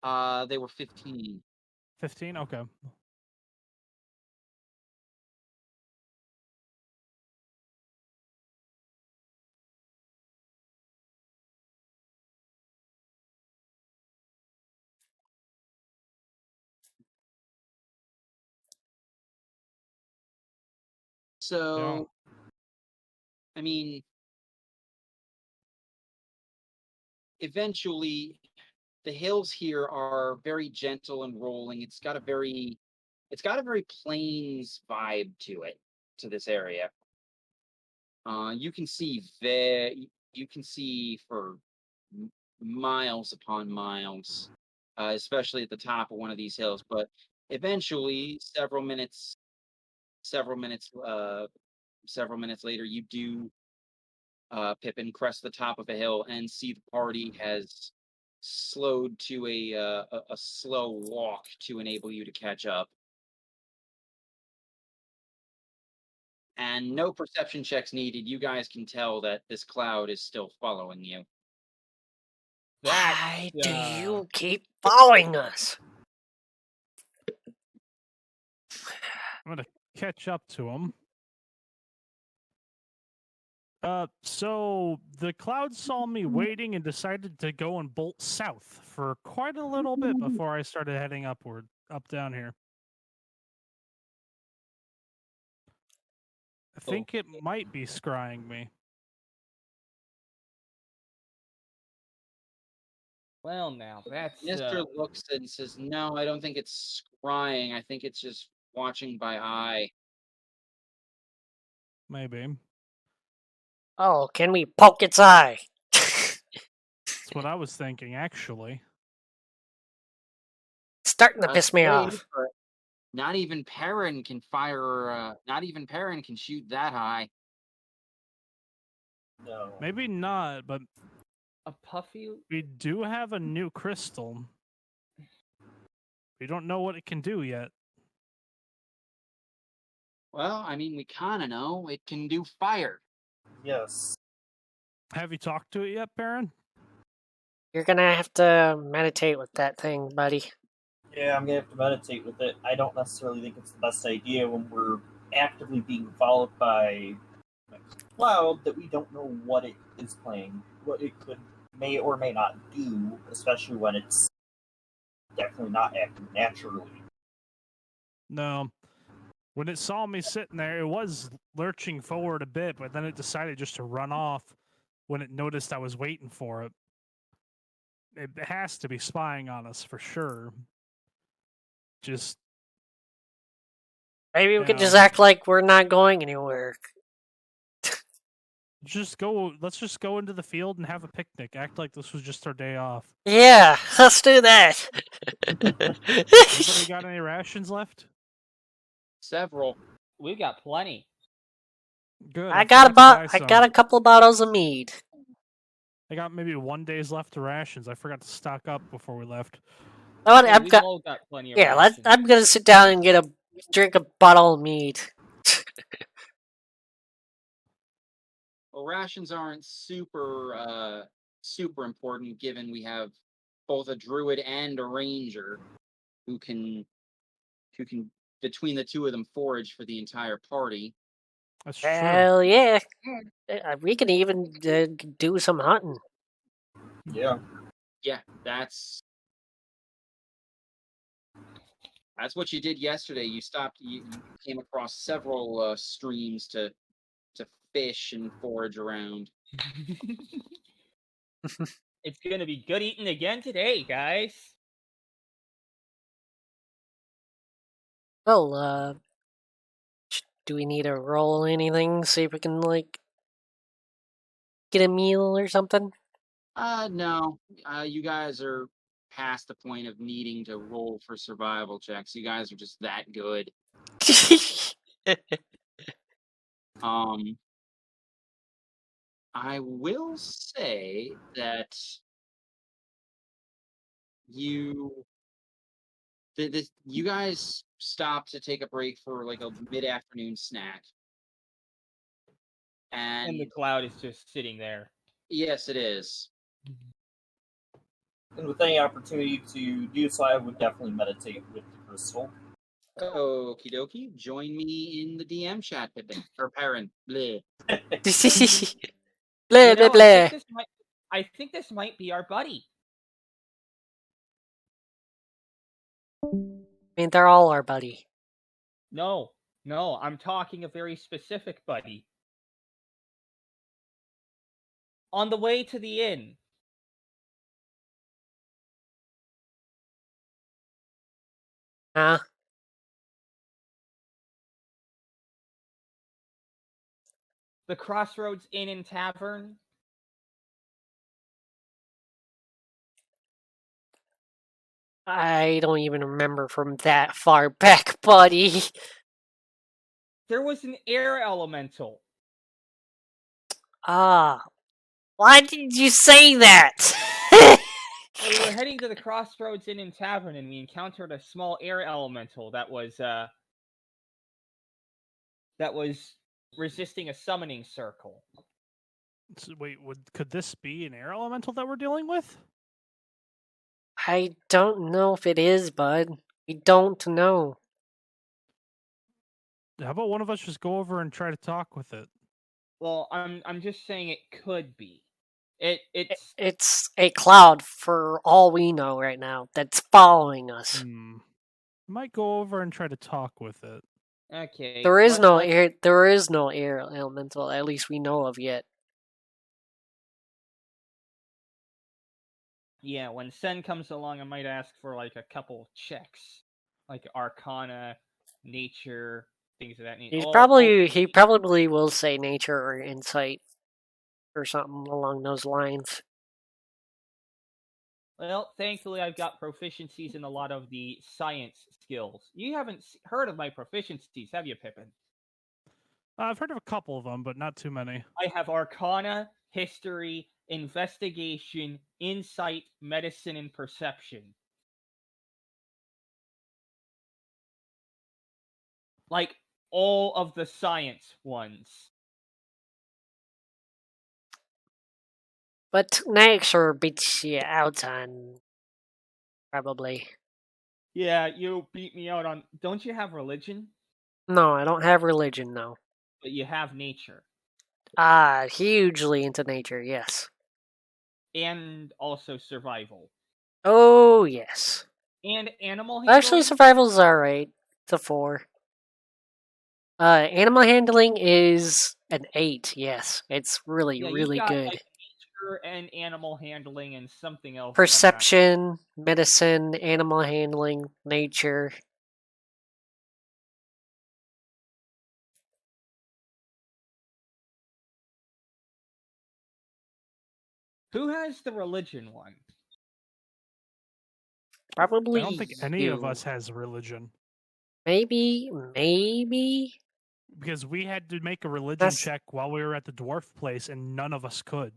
They were 15. 15? Okay. So, I mean, eventually, the hills here are very gentle and rolling. It's got a very plains vibe to it, to this area. You can see for miles upon miles, especially at the top of one of these hills. But eventually, several minutes later, you do, Pippin, crest the top of a hill and see the party has slowed to a slow walk to enable you to catch up. And no perception checks needed. You guys can tell that this cloud is still following you. Why do you keep following us? I'm going to catch up to him. So the cloud saw me waiting and decided to go and bolt south for quite a little bit before I started heading up down here. I think it might be scrying me. Well, now that's... Mr. looks and says, "No, I don't think it's scrying. I think it's just watching by eye." Maybe. Oh, can we poke its eye? That's what I was thinking, actually. Starting to piss me off. Not even Perrin can fire. Not even Perrin can shoot that high. No. Maybe not, but a puffy. We do have a new crystal. We don't know what it can do yet. Well, I mean, we kind of know it can do fire. Yes. Have you talked to it yet, Perrin? You're gonna have to meditate with that thing, buddy. Yeah, I'm gonna have to meditate with it. I don't necessarily think it's the best idea when we're actively being followed by a cloud that we don't know what it is playing, what it could may or may not do, especially when it's definitely not acting naturally. No. When it saw me sitting there, it was lurching forward a bit, but then it decided just to run off when it noticed I was waiting for it. It has to be spying on us for sure. Just Maybe we could Yeah. just act like we're not going anywhere. let's just go into the field and have a picnic. Act like this was just our day off. Yeah, let's do that. Anybody got any rations left? Several. We've got plenty. Good. I got forgot to buy I got a some. couple bottles of mead. I got maybe 1 day's left of rations. I forgot to stock up before we left. Oh, Hey, I've we've got all got plenty of yeah. rations. I'm gonna sit down and drink a bottle of mead. Well, rations aren't super important, given we have both a druid and a ranger who can between the two of them forage for the entire party. That's true. Hell yeah! We can even do some hunting. Yeah. Yeah, that's what you did yesterday. You stopped. You came across several streams to fish and forage around. It's gonna be good eating again today, guys. Well, do we need to roll anything? See if we can get a meal or something. No. You guys are past the point of needing to roll for survival checks. You guys are just that good. I will say that you guys stopped to take a break for like a mid-afternoon snack. And the And cloud is just sitting there. yes, it is. And with any opportunity to do so, I would definitely meditate with the crystal. Okie dokie. Join me in the DM chat, Pippin. Or Perrin. Bleh. Blah You blah know, blah. I think this might be our buddy. I mean, they're all our buddy. No, I'm talking a very specific buddy. On the way to the inn, Huh? the Crossroads Inn and Tavern. I don't even remember from that far back, buddy. There was an air elemental. Ah, why did you say that? We were heading to the Crossroads Inn and Tavern, and we encountered a small air elemental that was resisting a summoning circle. So, wait, could this be an air elemental that we're dealing with? I don't know if it is, bud. We don't know. How about one of us just go over and try to talk with it? Well, I'm just saying it could be. It's a cloud for all we know right now that's following us. Might go over and try to talk with it. Okay. There is no air. There is no air elemental, at least we know of yet. Yeah, when Sen comes along, I might ask for like a couple checks, like Arcana, Nature, things of that nature. He probably will say Nature or Insight or something along those lines. Well, thankfully, I've got proficiencies in a lot of the science skills. You haven't heard of my proficiencies, have you, Pippin? I've heard of a couple of them, but not too many. I have Arcana, History, Investigation, Insight, Medicine, and Perception. Like, all of the science ones. But Nature beats you out on... probably. Yeah, you beat me out on... Don't you have religion? No, I don't have religion, no. But you have nature. Hugely into nature, yes. and also survival. Oh, yes. And animal handling. Actually, survival's alright. It's a 4. Animal handling is an 8, yes. It's really, Yeah, really you've got, good. like, nature and animal handling and something else. Perception, medicine, animal handling, nature. Who has the religion one? Probably I don't think any of you. us has religion. Maybe. Because we had to make a religion That's- check while we were at the dwarf place, and none of us could.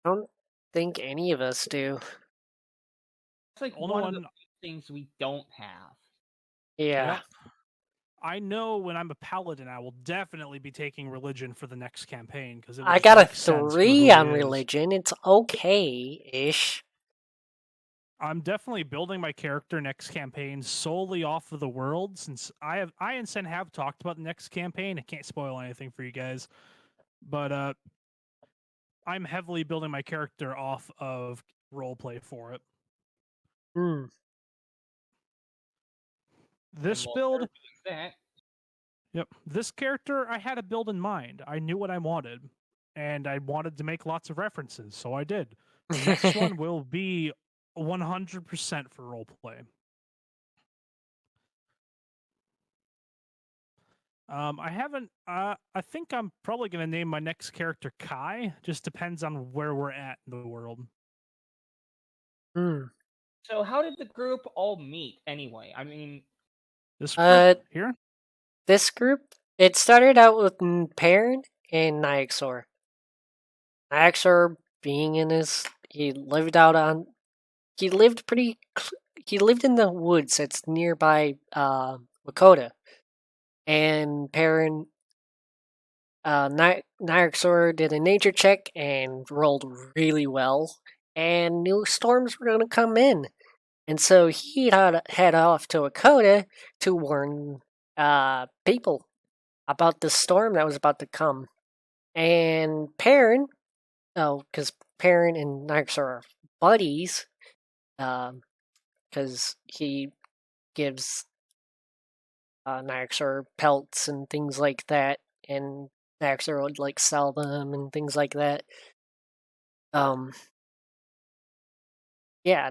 I don't think any of us do. It's like Only one of one- the things we don't have. Yeah. Yep. I know when I'm a paladin, I will definitely be taking religion for the next campaign because I got a 3 on religion. It's okay-ish. I'm definitely building my character next campaign solely off of the world, since I and Sen have talked about the next campaign. I can't spoil anything for you guys, but I'm heavily building my character off of roleplay for it. Hmm. This And while build, they're doing that, yep, this character I had a build in mind. I knew what I wanted, and I wanted to make lots of references, so I did. The next one will be 100% for roleplay. I haven't. I think I'm probably going to name my next character Kai. Just depends on where we're at in the world. Hmm. so how did the group all meet anyway? I mean, This group here. This group, it started out with Perrin and Nyxor. Nyxor being in he lived in the woods that's nearby Lakota. And Perrin, Nyxor did a nature check and rolled really well. And new storms were going to come in. And so he head off to Lakota to warn people about the storm that was about to come. And Perrin, because Perrin and Nyxor are buddies, because he gives Nyxor pelts and things like that, and Nyxor would like sell them and things like that. Yeah,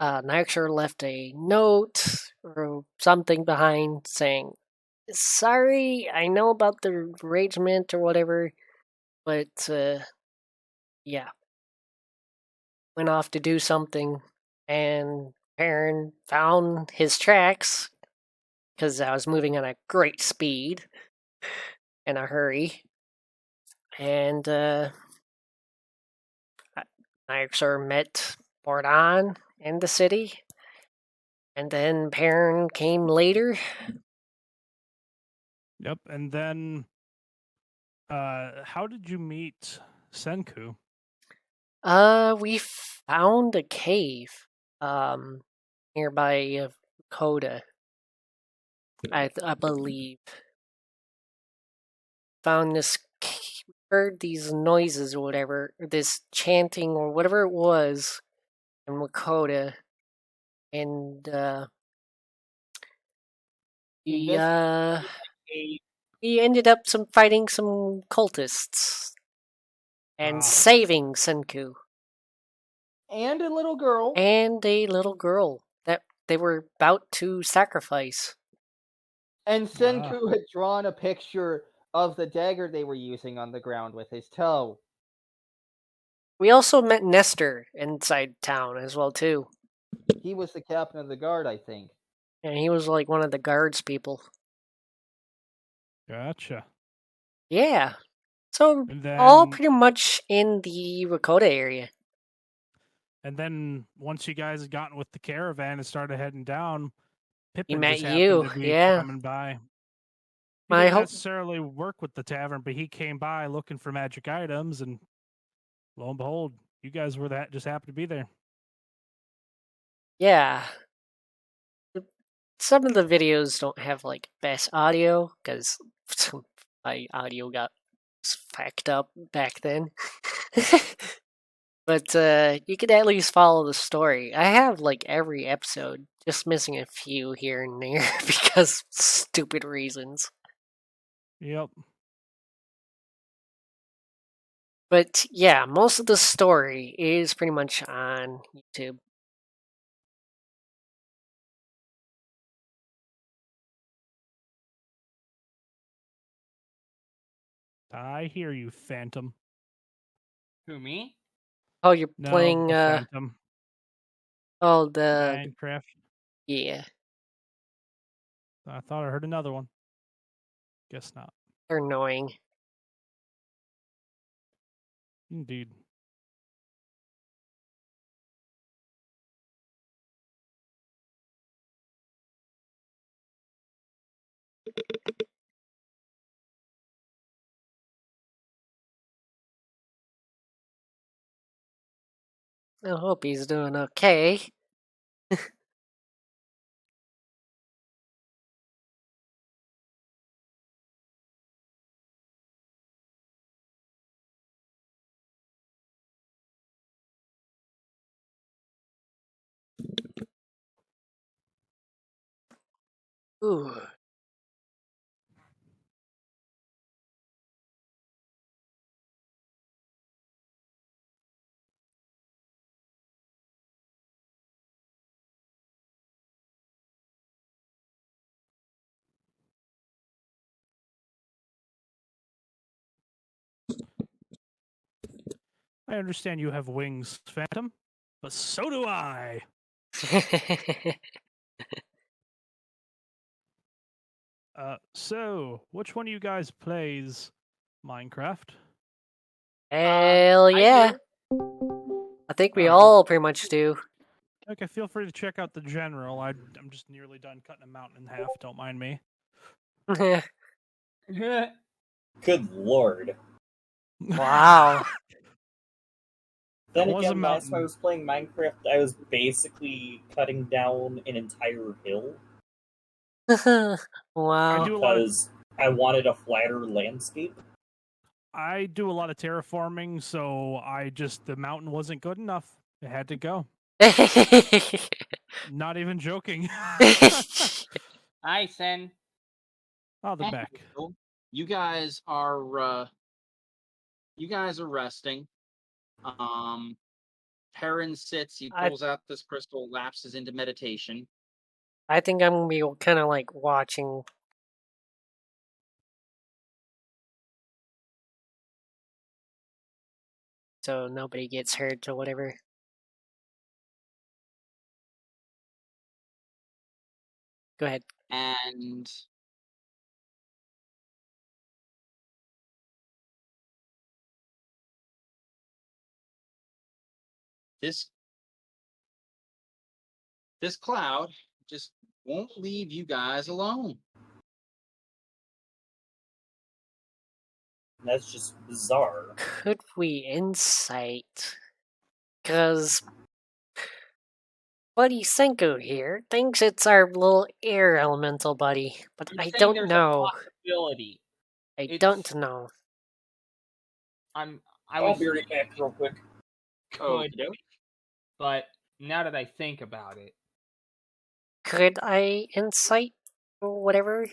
Nyxor left a note or something behind saying, "Sorry, I know about the regiment or whatever, but yeah." Went off to do something, and Perrin found his tracks because I was moving at a great speed in a hurry, and Nyxor met Bordon in the city, and then Perrin came later. Yep, and then how did you meet Senku? We found a cave nearby Koda, I believe. Found this heard these noises or whatever, this chanting or whatever it was in Lakota, and he ended up fighting some cultists and saving Senku and a little girl. and a little girl that they were about to sacrifice. And Senku had drawn a picture of the dagger they were using on the ground with his toe. We also met Nestor inside town as well too. He was the captain of the guard, I think. And he was like one of the guards people. Gotcha. Yeah. So And then, all pretty much in the Lakota area. And then once you guys had gotten with the caravan and started heading down, Pippin met just happened you, to be yeah. coming by. He My didn't hope- necessarily work with the tavern, but he came by looking for magic items, and lo and behold, you guys were just happened to be there. Yeah. Some of the videos don't have like best audio because my audio got was fucked up back then. But you could at least follow the story. I have like every episode, just missing a few here and there because stupid reasons. Yep. But yeah, most of the story is pretty much on YouTube. I hear you, Phantom. Who, me? Oh, you're No, playing the Phantom. oh the Minecraft. yeah, I thought I heard another one. Guess not. they're annoying. Indeed. I hope he's doing okay. Ooh. I understand you have wings, Phantom, but so do I. So, which one of you guys plays Minecraft? Hell I yeah. do. I think we Oh, all pretty much do. Okay, feel free to check out the general. I'm just nearly done cutting a mountain in half. Don't mind me. Good lord. Wow. Then That was a again, last time I mountain. was playing Minecraft, I was basically cutting down an entire hill Wow. do a lot of- because I wanted a flatter landscape. I do a lot of terraforming, so the mountain wasn't good enough. It had to go. Not even joking. Hi, Sen. Oh, the back. You guys are resting. Perrin sits, he I- pulls out this crystal, lapses into meditation. I think I'm gonna be kind of like watching. So nobody gets hurt or whatever. Go ahead. And this cloud just won't leave you guys alone. And that's just bizarre. Could we insight? Because Buddy Senko here thinks it's our little air elemental buddy, but I'm I saying don't there's know. A possibility. I don't know. I I'll was be right back real quick. could, Okey-doke. but now that I think about it, Could I insight or whatever?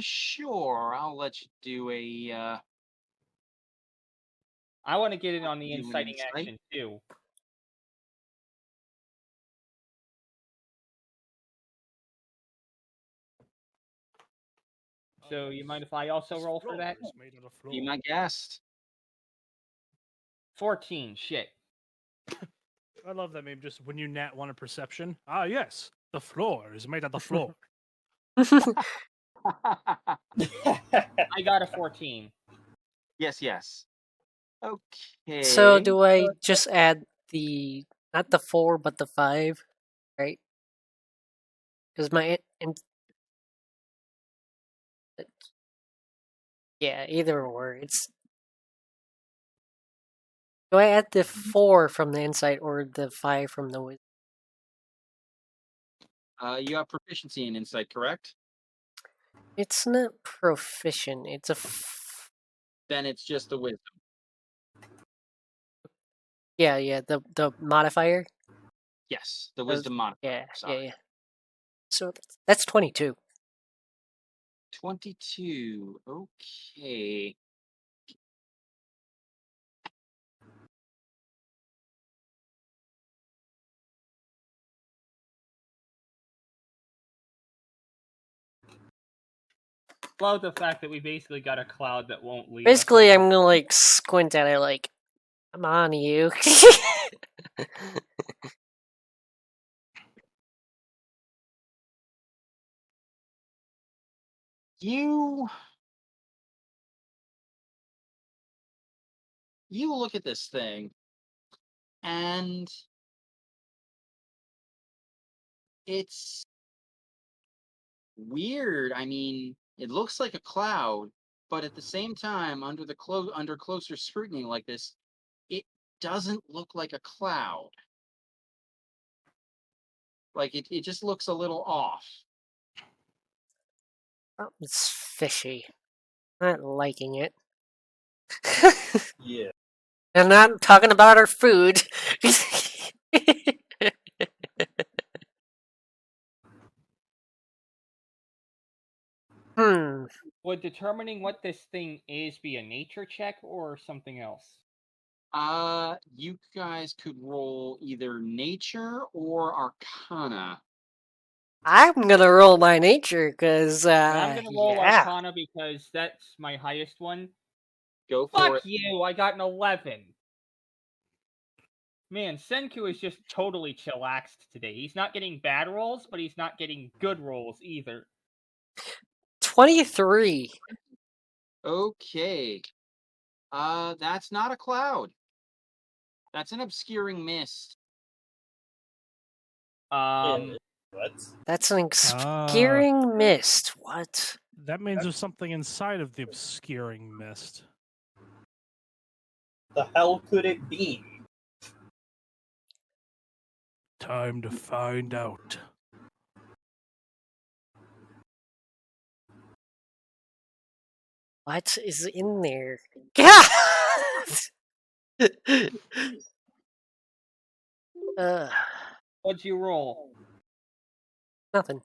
Sure. I'll let you do a I want to get in on the Do an inciting insight? action too. So you mind if I also roll for that? be my guest. 14. Shit. I love that meme. Just when you nat one a perception. Ah, yes, the floor is made of the floor. I got a 14. Yes. Okay. So do I just add the not the 4 but the 5, right? Because my yeah, either or. It's do I add the 4 from the insight or the 5 from the wisdom? You have proficiency in insight, correct? It's not proficient. It's a then it's just the wisdom. Yeah, the modifier. Yes, the wisdom modifier. Yeah, Sorry. yeah. So that's 22. 22. Okay. Love the fact that we basically got a cloud that won't leave. Basically, I'm gonna like squint at it, like, "Come on, you." You look at this thing, and it's weird. I mean, it looks like a cloud, but at the same time, under closer scrutiny like this, it doesn't look like a cloud. Like it just looks a little off. It's fishy. Not liking it. Yeah. I'm not talking about our food. Would determining what this thing is be a nature check or something else? You guys could roll either nature or arcana. I'm gonna roll my nature because I'm gonna roll yeah. Arcana because that's my highest one. Go for Fuck it. you! I got an 11. Man, Senku is just totally chillaxed today. He's not getting bad rolls, but he's not getting good rolls either. 23. Okay. That's not a cloud. That's an obscuring mist. What? That's an obscuring mist. What? That means there's something inside of the obscuring mist. The hell could it be? Time to find out. What is in there? God! What'd you roll? Nothing.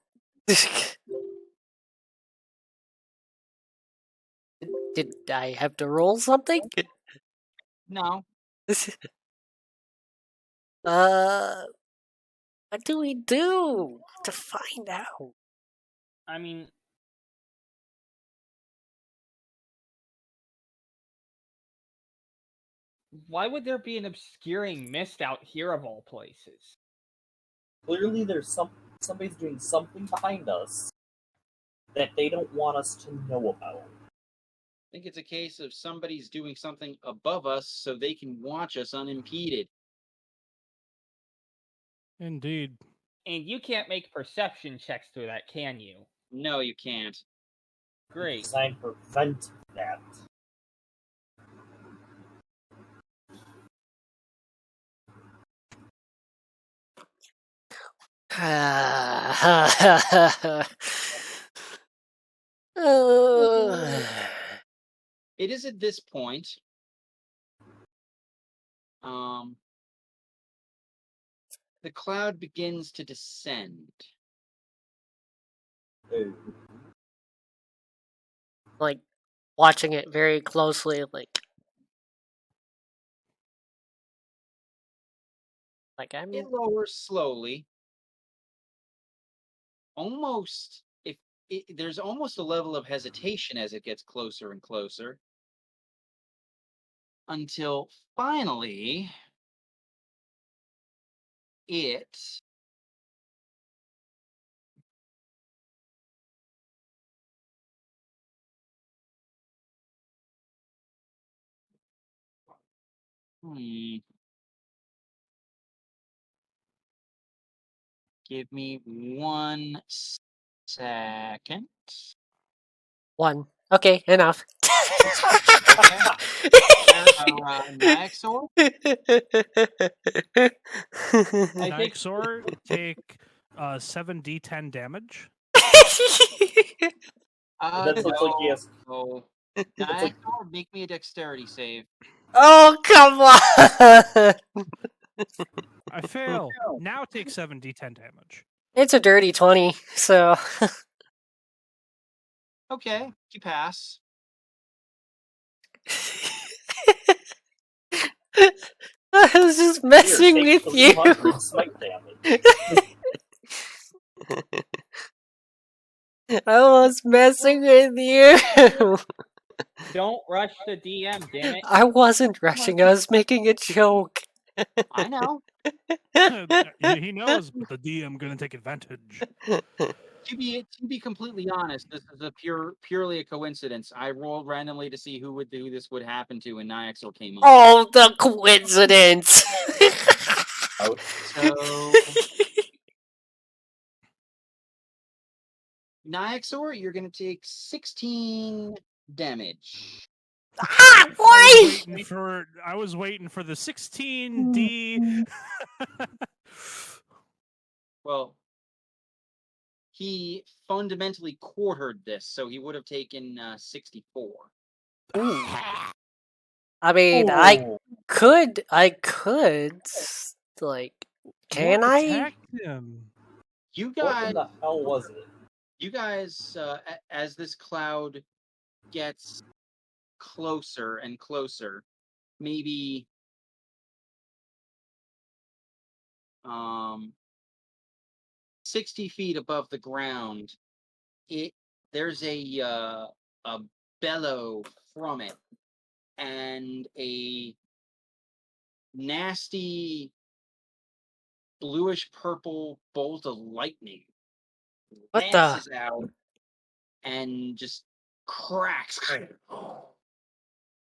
Did I have to roll something? No. What do we do to find out? I mean, why would there be an obscuring mist out here of all places? Clearly, there's somebody's doing something behind us that they don't want us to know about. I think it's a case of somebody's doing something above us so they can watch us unimpeded. Indeed. And you can't make perception checks through that, can you? No, you can't. Great. Designed to prevent that. It is at this point. The cloud begins to descend. Like, watching it very closely, like I'm. It lowers slowly. Almost, there's almost a level of hesitation as it gets closer and closer. Until finally, it give me 1 second. 1. Okay, enough. Naxor? Naxor, take 7d10 damage. That looks like he has. So Nyaxor, make me a dexterity save. Oh, come on! I fail. Now take 7d10 damage. It's a dirty 20, so... Okay, you pass. I was just messing Here, with take you. 300 smite damage. I was messing with you. Don't rush the DM, damn it. I wasn't rushing. I was making a joke. I know. He knows, but the DM gonna take advantage. To be completely honest, this is purely a coincidence. I rolled randomly to see who this would happen to, and Nyaxor came up. Oh, the coincidence! Ouch. So, Nyaxor, you're going to take 16 damage. Ah, why? I was waiting for the 16D. Well, he fundamentally quartered this, so he would have taken 64. I mean, I could, like, can What I? attacked him? You What guys, in the hell was it? you guys, as this cloud gets closer and closer, maybe 60 feet above the ground, there's a bellow from it, and a nasty bluish purple bolt of lightning What the? lances out and just cracks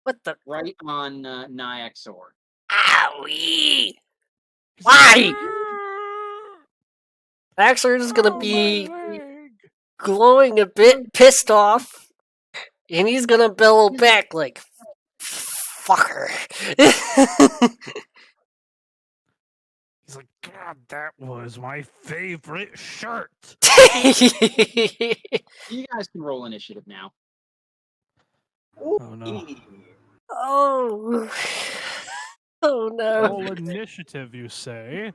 What the? right on Nyaxor. Owie! Why? Axler is gonna be glowing a bit pissed off, and he's gonna bellow back like, fucker. He's like, God, that was my favorite shirt. You guys can roll initiative now. Ooh, Oh, no. Oh. Oh no. Roll initiative, you say?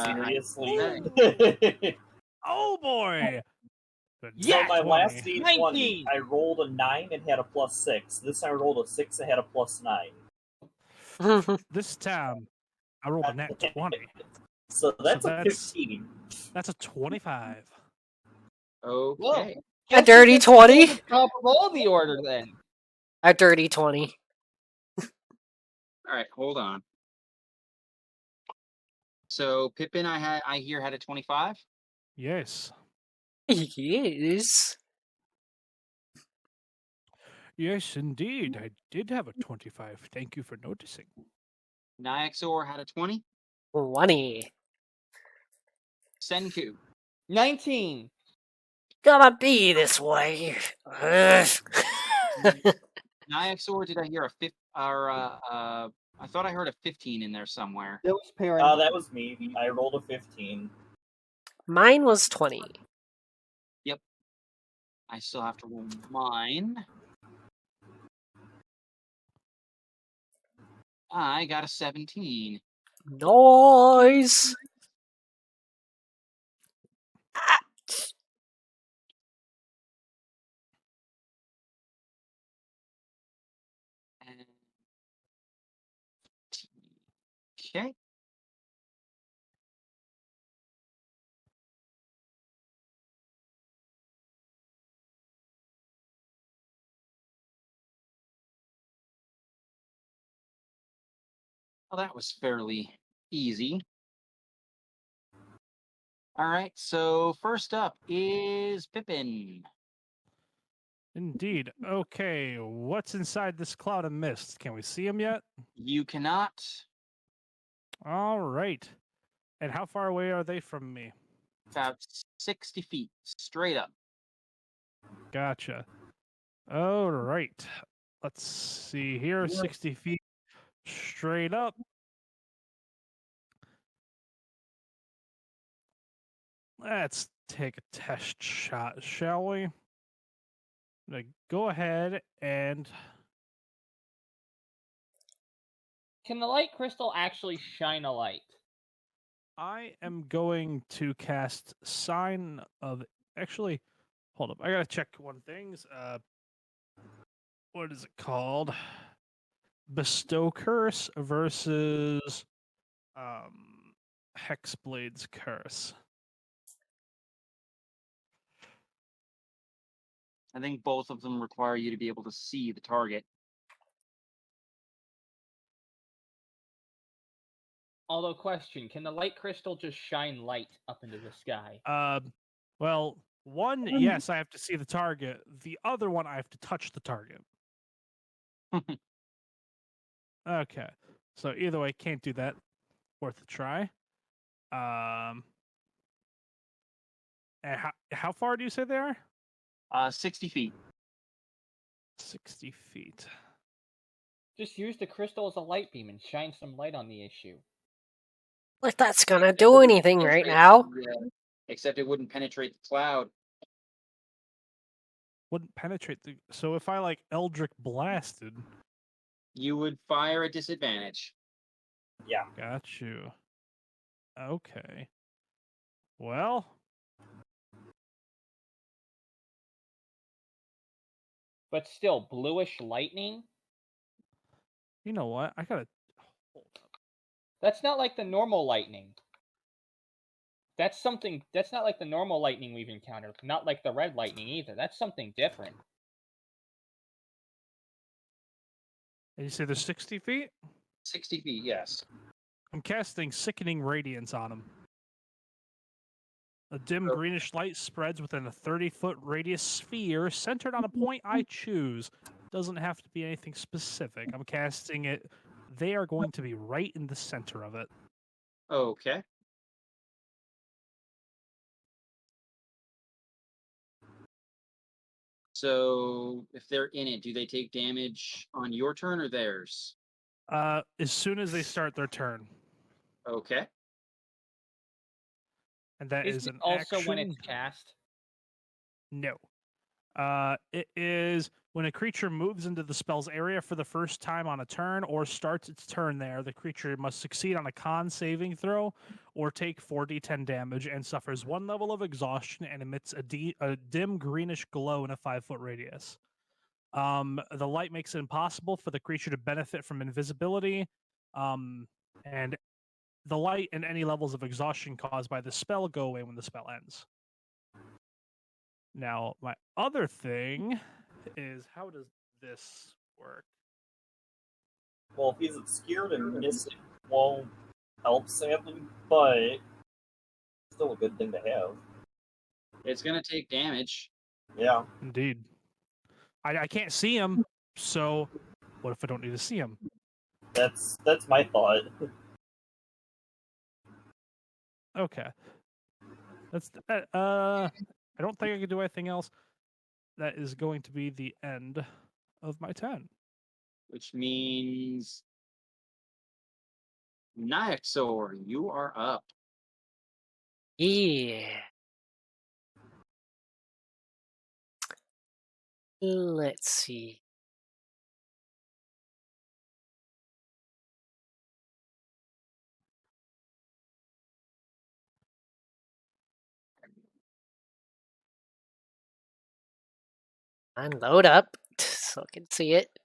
seriously? Okay. Oh boy! So my last 19. D20, I rolled a 9 and had a +6. This time I rolled a 6 and had a +9. This time, I rolled a nat 20. So that's a that's- 15. That's a 25. Okay. A dirty 20? Top of all the order then. A dirty 20. All right, hold on. So Pippin, I hear had a 25. Yes. Yes. Yes, indeed. I did have a 25. Thank you for noticing. Nyaxor had a 20. 20. Senku. 19. Gonna be this way. Ugh. Nyaxor, did I hear a 5? Or I thought I heard a 15 in there somewhere. That was parent. That was me. I rolled a 15. Mine was 20. I still have to roll mine. I got a 17. Nice. Ah. Okay. Well, that was fairly easy. All right, so first up is Pippin. Indeed. Okay, what's inside this cloud of mist? Can we see him yet? You cannot. All right. And how far away are they from me? About 60 feet straight up. Gotcha. All right. Let's see here. 60 feet straight up. Let's take a test shot, shall we? I'm gonna go ahead and Can the light crystal actually shine a light? I am going to cast Sign of. Actually, hold up. I gotta check one thing. What is it called? Bestow Curse versus Hexblade's Curse. I think both of them require you to be able to see the target. Although, question: can the light crystal just shine light up into the sky? Well, one, yes, I have to see the target. The other one, I have to touch the target. Okay, so either way, can't do that. Worth a try. And how far do you say they are? 60 feet. 60 feet. Just use the crystal as a light beam and shine some light on the issue. If that's gonna do anything right now. Yeah, except it wouldn't penetrate the cloud. Wouldn't penetrate the. So if I like Eldritch blasted. You would fire at disadvantage. Yeah. Got you. Okay. Well. But still, bluish lightning? You know what? I gotta. Hold up. That's not like the normal lightning. That's not like the normal lightning we've encountered. Not like the red lightning either. That's something different. And you say they're 60 feet? 60 feet, yes. I'm casting Sickening Radiance on them. A dim greenish light spreads within a 30-foot radius sphere centered on a point I choose. Doesn't have to be anything specific. I'm casting it. They are going to be right in the center of it. Okay. So, if they're in it, do they take damage on your turn or theirs? As soon as they start their turn. Okay. And that is Isn't an it also action. when it's cast? No. It is when a creature moves into the spell's area for the first time on a turn or starts its turn there, the creature must succeed on a con saving throw or take 4d10 damage and suffers 1 level of exhaustion and emits a dim greenish glow in a 5-foot radius. The light makes it impossible for the creature to benefit from invisibility, and the light and any levels of exhaustion caused by the spell go away when the spell ends. Now, my other thing is, how does this work? Well, if he's obscured and missing, won't help sadly, but still a good thing to have. It's going to take damage. Yeah. Indeed. I can't see him, so what if I don't need to see him? That's my thought. Okay. That's I don't think I can do anything else. That is going to be the end of my turn. Which means Nyaxor, you are up. Yeah. Let's see. And load up so I can see it.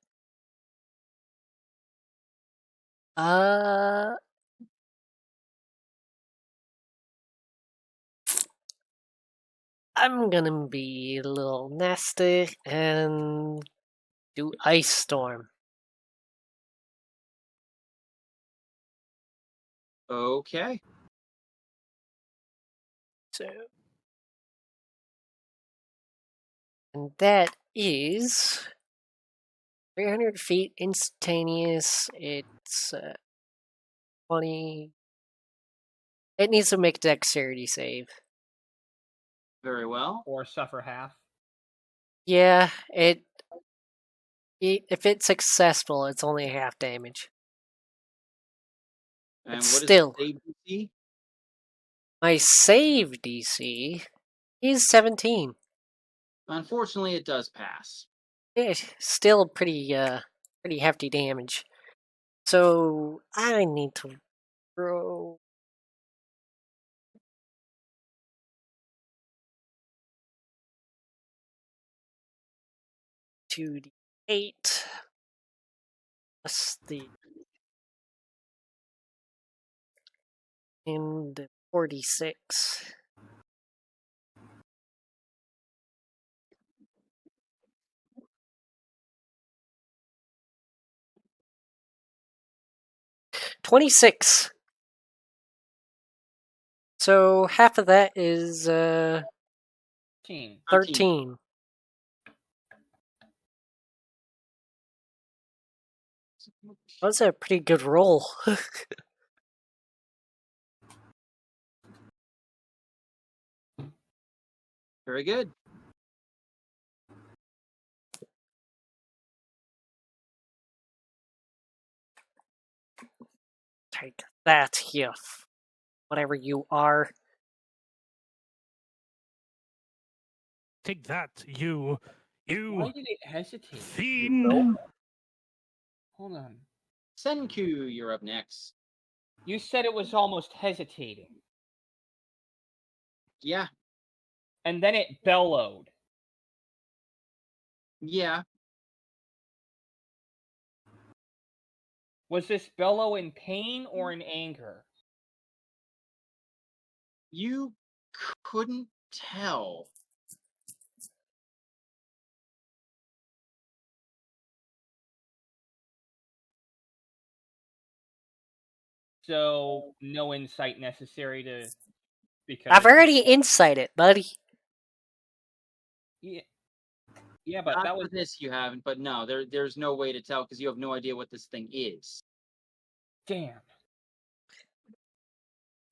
I'm gonna be a little nasty and do Ice Storm. Okay. So, and that is 300 feet instantaneous. It's 20. It needs to make a dexterity save. Very well. Or suffer half? Yeah, if it's successful, it's only half damage. And But what still, is the DC? my save DC is 17. Unfortunately, it does pass. It's still pretty hefty damage. So I need to roll. To the 8 plus the and 46. $26. So half of that is 13. That was a pretty good roll. Very good. Take that, you whatever you are. Take that, you Why did it hesitate? fiend. Hold on. Senku, you're up next. You said it was almost hesitating. Yeah. And then it bellowed. Yeah. Was this bellow in pain or in anger? You couldn't tell. So no insight necessary to because I've already insight it, buddy. Yeah, but Not that for was this you haven't, but no, there's no way to tell because you have no idea what this thing is. damn.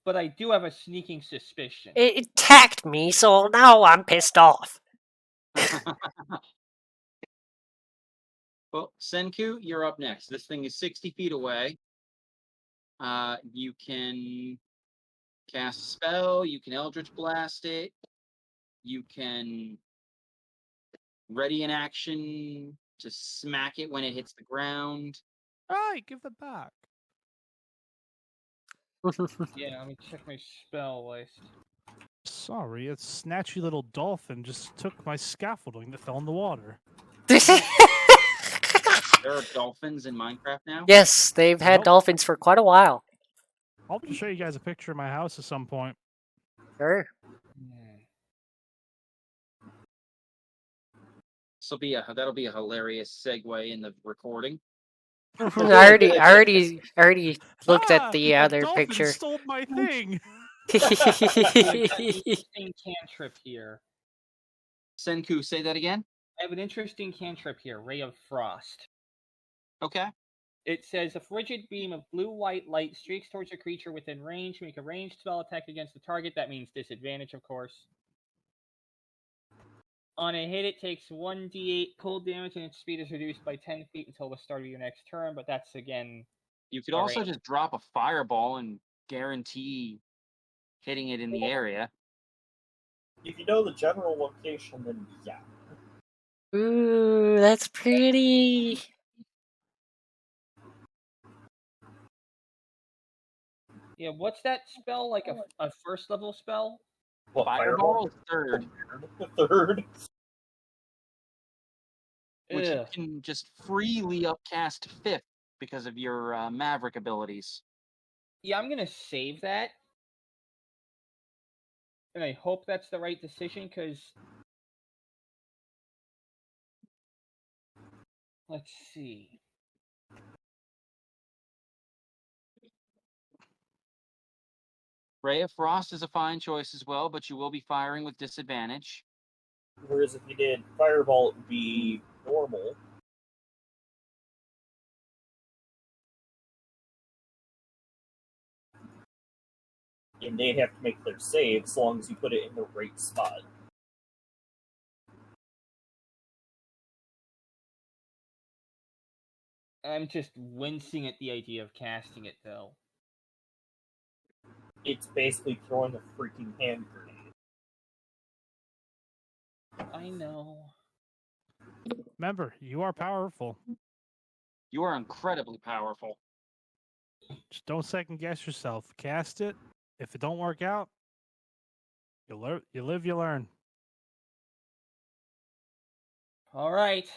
But I do have a sneaking suspicion. It attacked me, so now I'm pissed off. Well, Senku, you're up next. This thing is 60 feet away. You can cast a spell. You can Eldritch Blast it. You can ready an action to smack it when it hits the ground. Right, give them back. Yeah, let me check my spell list. Sorry, a snatchy little dolphin just took my scaffolding that fell in the water. There are dolphins in Minecraft now? Yes, they've had Nope. dolphins for quite a while. I'll just show you guys a picture of my house at some point. Sure. That'll be a hilarious segue in the recording. I already looked at the a other dolphin picture. stole my thing. I have an interesting cantrip here. Senku, say that again? I have an interesting cantrip here, Ray of Frost. Okay. It says, a frigid beam of blue-white light streaks towards a creature within range. Make a ranged spell attack against the target. That means disadvantage, of course. On a hit, it takes 1d8 cold damage, and its speed is reduced by 10 feet until the start of your next turn, but that's, again... You could also just drop a fireball and guarantee hitting it in the area. If you know the general location, then yeah. Ooh, that's pretty. Yeah, what's that spell? Like a first level spell? What, Fireball is third. Third. Which you Ugh. can just freely upcast fifth because of your Maverick abilities. Yeah, I'm gonna save that. And I hope that's the right decision, because... Let's see. Ray of Frost is a fine choice as well, but you will be firing with disadvantage. Whereas if you did Fireball, it would be normal. And they'd have to make their save as long as you put it in the right spot. I'm just wincing at the idea of casting it, though. It's basically throwing a freaking hand grenade. I know. Remember, you are powerful. You are incredibly powerful. Just don't second guess yourself. Cast it. If it don't work out, you learn. You live, you learn. All right.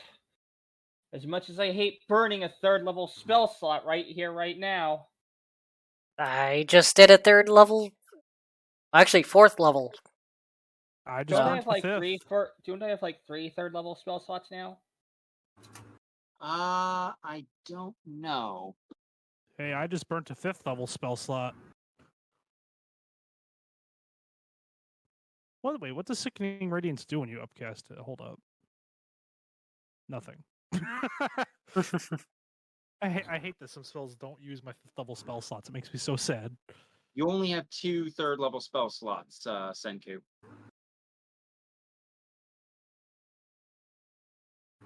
As much as I hate burning a 3rd level spell slot right here, right now. I just did a 3rd level. Actually, 4th level. I just Don't I went have to like fifth. don't I have like 3 3rd level spell slots now? I don't know. Hey, I just burnt a 5th level spell slot. Wait, what does Sickening Radiance do when you upcast it? Hold up. Nothing. I hate that some spells don't use my 5th level spell slots. It makes me so sad. You only have 2 3rd level spell slots, Senku.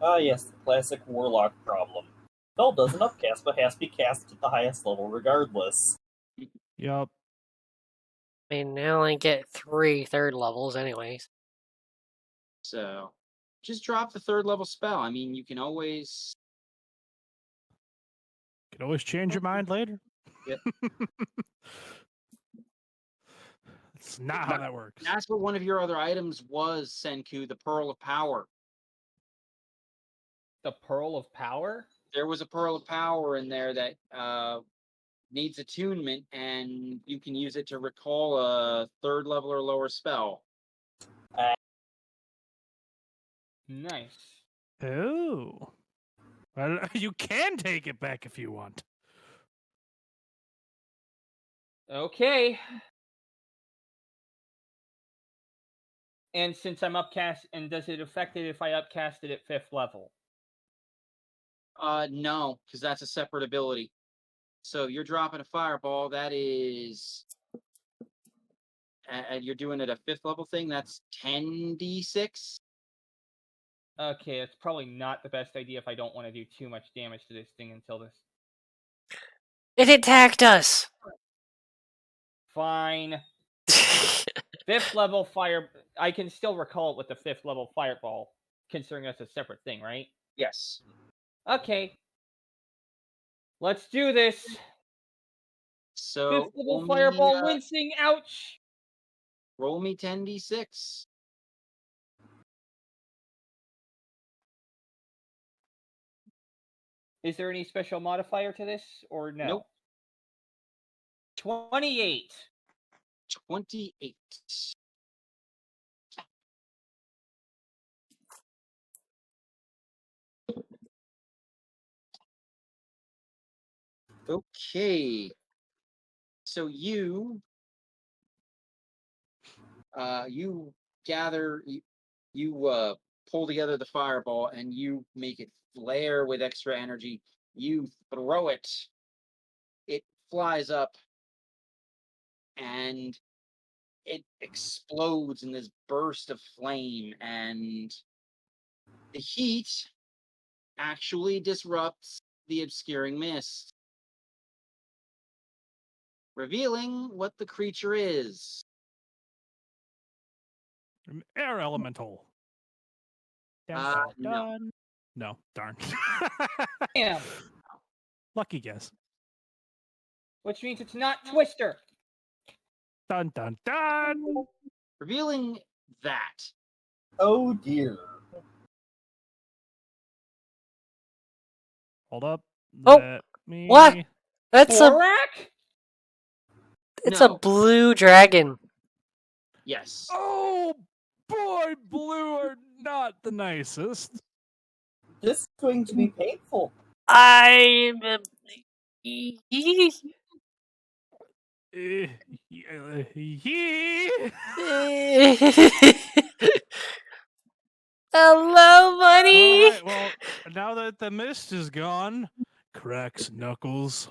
Ah, yes, the classic warlock problem. Spell doesn't upcast, but has to be cast at the highest level regardless. Yup. I mean, I only get 3 3rd levels, anyways. So, just drop the 3rd level spell. I mean, you can always. Can always change your mind later. Yep. It's not how that works. That's what one of your other items was, Senku, the Pearl of Power. The Pearl of Power? There was a Pearl of Power in there that needs attunement, and you can use it to recall a 3rd level or lower spell. Nice. Oh. Well, you can take it back if you want. Okay. And since I'm upcast, and does it affect it if I upcast it at 5th level? No, because that's a separate ability. So you're dropping a fireball, that is... And you're doing it a 5th level thing, that's 10d6? Okay, it's probably not the best idea if I don't want to do too much damage to this thing until this. It attacked us! Fine. 5th level fire... I can still recall it with the 5th level fireball, considering that's a separate thing, right? Yes. Okay. Let's do this! So 5th level fireball wincing, ouch! Roll me 10d6. Is there any special modifier to this, or no? Nope. 28. 28. Okay. So you gather, you pull together the fireball and you make it flare with extra energy. You throw it. It flies up and it explodes in this burst of flame, and the heat actually disrupts the obscuring mist, revealing what the creature is. An air elemental. No. Dun. No, darn. Damn. Lucky guess. Which means it's not Twister. Dun dun dun. Revealing that. Oh dear. Hold up. Oh, Let me... what? That's Borak? It's No. a blue dragon. Yes. Oh boy, blue are not the nicest. This is going to be painful. I'm... Hello, buddy. All right, well, now that the mist is gone, cracks knuckles.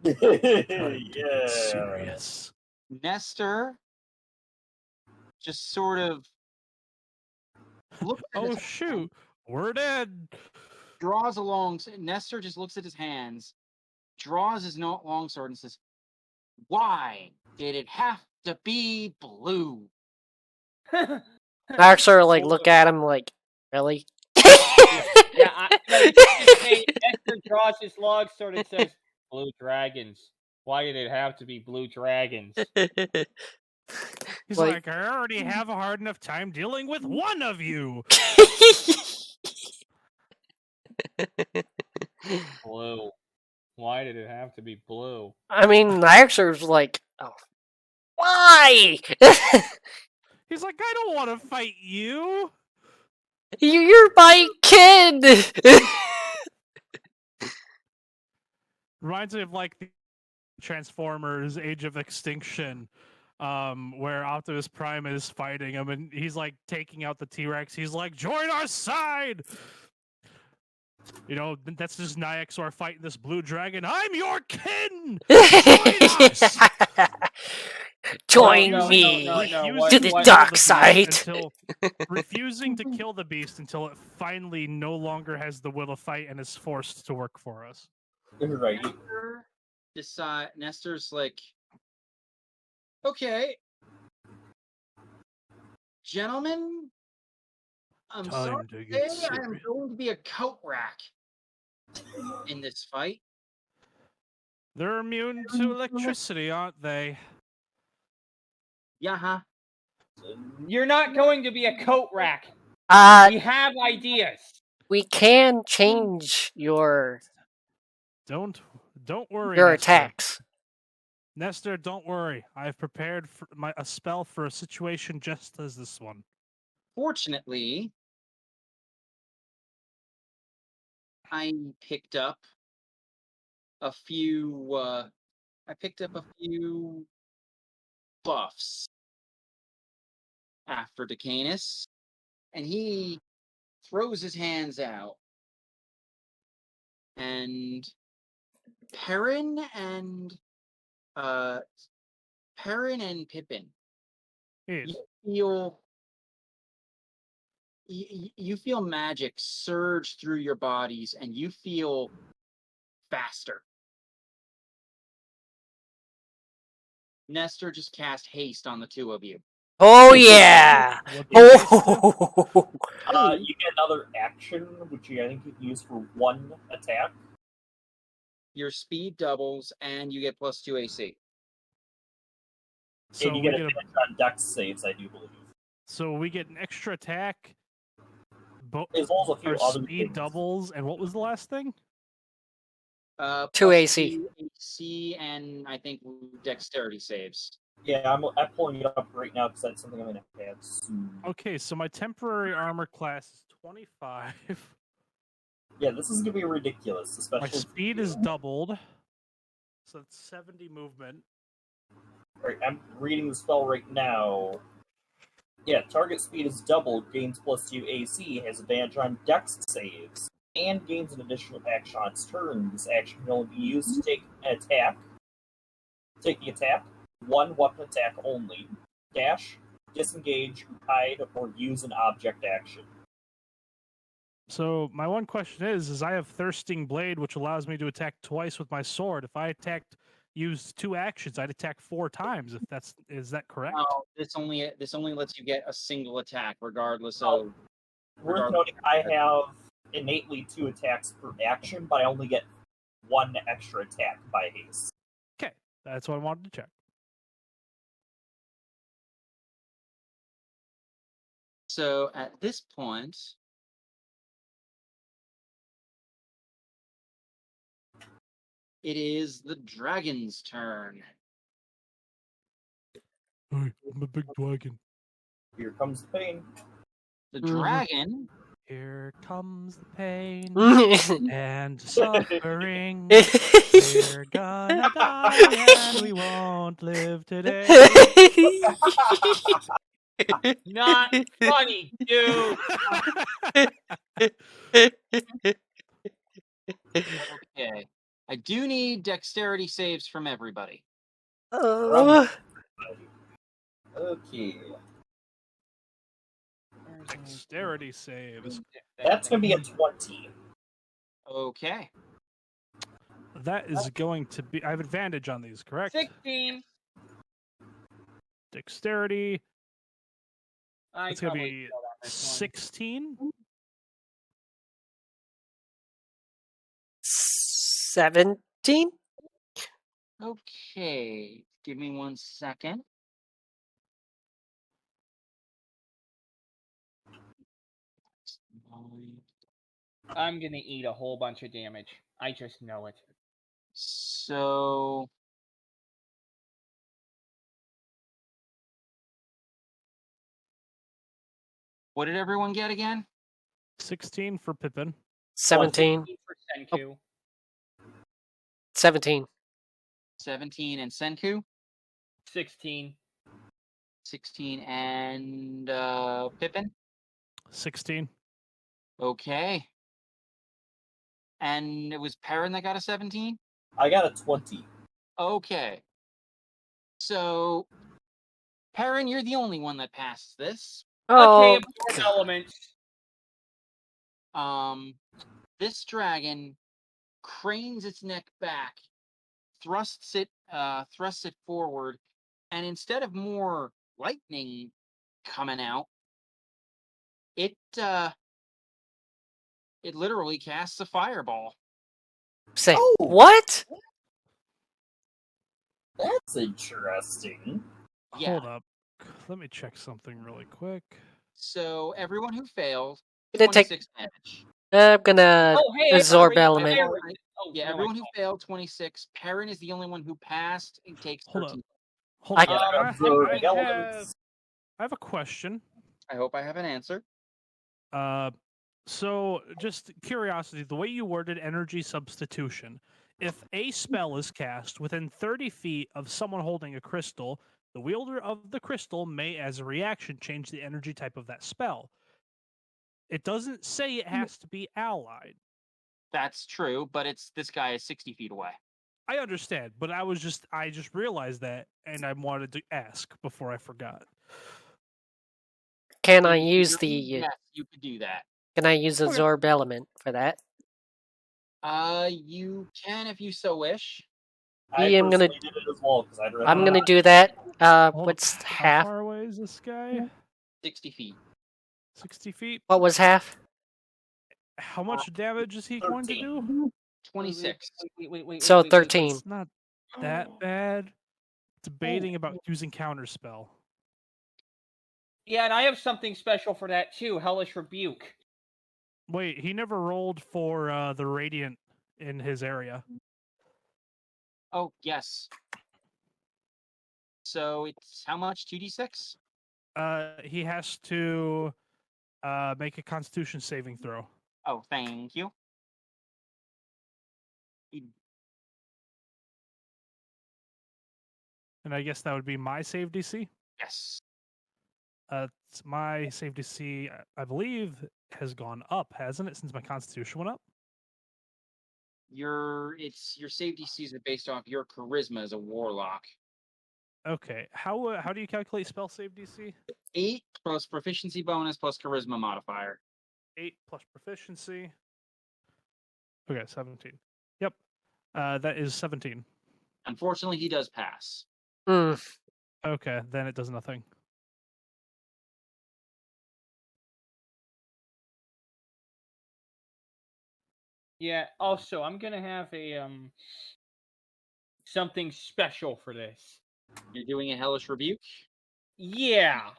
Time to get serious. Nestor just sort of looks at Oh his shoot, hand, we're dead. draws a long. Nestor just looks at his hands, draws his longsword, and says, "Why did it have to be blue?" I sort of like look at him like, really? Yeah, Esther draws his log sword and says, "Blue dragons. Why did it have to be blue dragons?" He's Like- like, I already have a hard enough time dealing with one of you. Blue. Why did it have to be blue? I mean, Nyxer's like, oh, why? He's like, I don't want to fight you. You're my kid. Reminds me of like the Transformers Age of Extinction, where Optimus Prime is fighting him and he's like taking out the T-Rex. He's like, join our side. You know, that's just Nyxor fighting this blue dragon. I'm your kin. Join us. Join No, me no, to the what- dark side. Refusing to kill the beast until it finally no longer has the will to fight and is forced to work for us. Right. Nestor's like, okay, gentlemen, I'm sorry Time to to get say I am serious. going to be a coat rack in this fight. They're immune to electricity, aren't they? Yeah, huh? You're not going to be a coat rack. We have ideas. We can change your Don't worry. your Nestor. attacks. Nestor, don't worry. I've prepared for a spell for a situation just as this one. Fortunately, I picked up a few. I picked up a few buffs after Decanus, and he throws his hands out, and Perrin and Pippin, Yes. you feel magic surge through your bodies, and you feel faster. Nestor just cast haste on the two of you. Oh yeah! What do you guys do? Oh, You get another action, which I think you can use for one attack. Your speed doubles, and you get +2 AC. So and you we get get advantage on dex saves, I do believe. so we get an extra attack. As well as a few Our other speed things. doubles, and what was the last thing? 2 +2 AC. AC, and I think dexterity saves. Yeah, I'm pulling it up right now because that's something I'm going to have soon. Okay, so my temporary armor class is 25. Yeah, this is going to be ridiculous, My especially. speed is doubled, so it's 70 movement. Right, I'm reading the spell right now. Yeah, target speed is doubled, gains +2 AC, has advantage on dex saves, and gains an additional action on its turn. This action can only be used to take an attack. Take the attack, one weapon attack only. Dash, disengage, hide, or use an object action. So my one question is I have Thirsting Blade, which allows me to attack twice with my sword. If I used 2 actions, I'd attack 4 times. Is that correct? No, this only lets you get a single attack, regardless Oh. of. Worth noting, I have innately 2 attacks per action, but I only get 1 extra attack by haste. Okay, that's what I wanted to check. So at this point, it is the dragon's turn. Hey, I'm a big dragon. Here comes the pain. The Mhm. dragon Here comes the pain Oh. and suffering. We're gonna die and we won't live today. Not funny, dude. Okay. I do need dexterity saves from everybody. Oh. Okay. Dexterity saves. That's going to be a 20. Okay. That is going to be. I have advantage on these, correct? 16. Dexterity. I It's gonna probably be failed on this one. 16. 17? Okay, give me 1 second. I'm gonna eat a whole bunch of damage. I just know it. So what did everyone get again? 16 for Pippin. 17. 16 for Senku. 17. 17 and Senku. 16. 16 and Pippin. 16. Okay. And it was Perrin that got a 17? I got a 20. Okay. So, Perrin, you're the only one that passed this. Oh, Okay, absorb elements. This dragon cranes its neck back, thrusts it forward, and instead of more lightning coming out, it literally casts a fireball. say Oh! what? That's interesting. Yeah. Hold up. Let me check something really quick. So everyone who failed, Did take- 26 damage. I'm gonna Oh, hey, absorb I element. already- oh, Yeah, no, everyone I who failed, 26. Perrin is the only one who passed and takes Hold 13. Hold I- up. Absorbing I elements. have a question. I hope I have an answer. So just curiosity, the way you worded energy substitution, if a spell is cast within 30 feet of someone holding a crystal, the wielder of the crystal may, as a reaction, change the energy type of that spell. It doesn't say it has to be allied. That's true, but this guy is 60 feet away. I understand, but I just realized that, and I wanted to ask before I forgot. Can I In use theory, the? Yes, you could do that. Can I use absorb element for that? You can if you so wish. I am gonna- personally did it as well because I'd rather. I'm gonna do that. Hold What's up. half? How far away is this guy? 60 feet. 60 feet? What was half? How much damage is he going to 13. do? 26. So 13. It's not that bad. Debating about using counterspell. Yeah, and I have something special for that too. Hellish Rebuke. Wait, he never rolled for the radiant in his area. Oh, yes. So it's how much? 2d6? He has to make a Constitution saving throw. Oh, thank you. And I guess that would be my save DC. Yes. My save DC, I believe, has gone up, hasn't it, since my Constitution went up? Your save DCs are based off your charisma as a warlock. Okay. How do you calculate spell save DC? 8 plus proficiency bonus plus charisma modifier. 8 plus proficiency. Okay, 17. Yep. That is 17. Unfortunately, he does pass. Okay, then it does nothing. Yeah. Also, I'm gonna have a something special for this. You're doing a Hellish Rebuke? Yeah.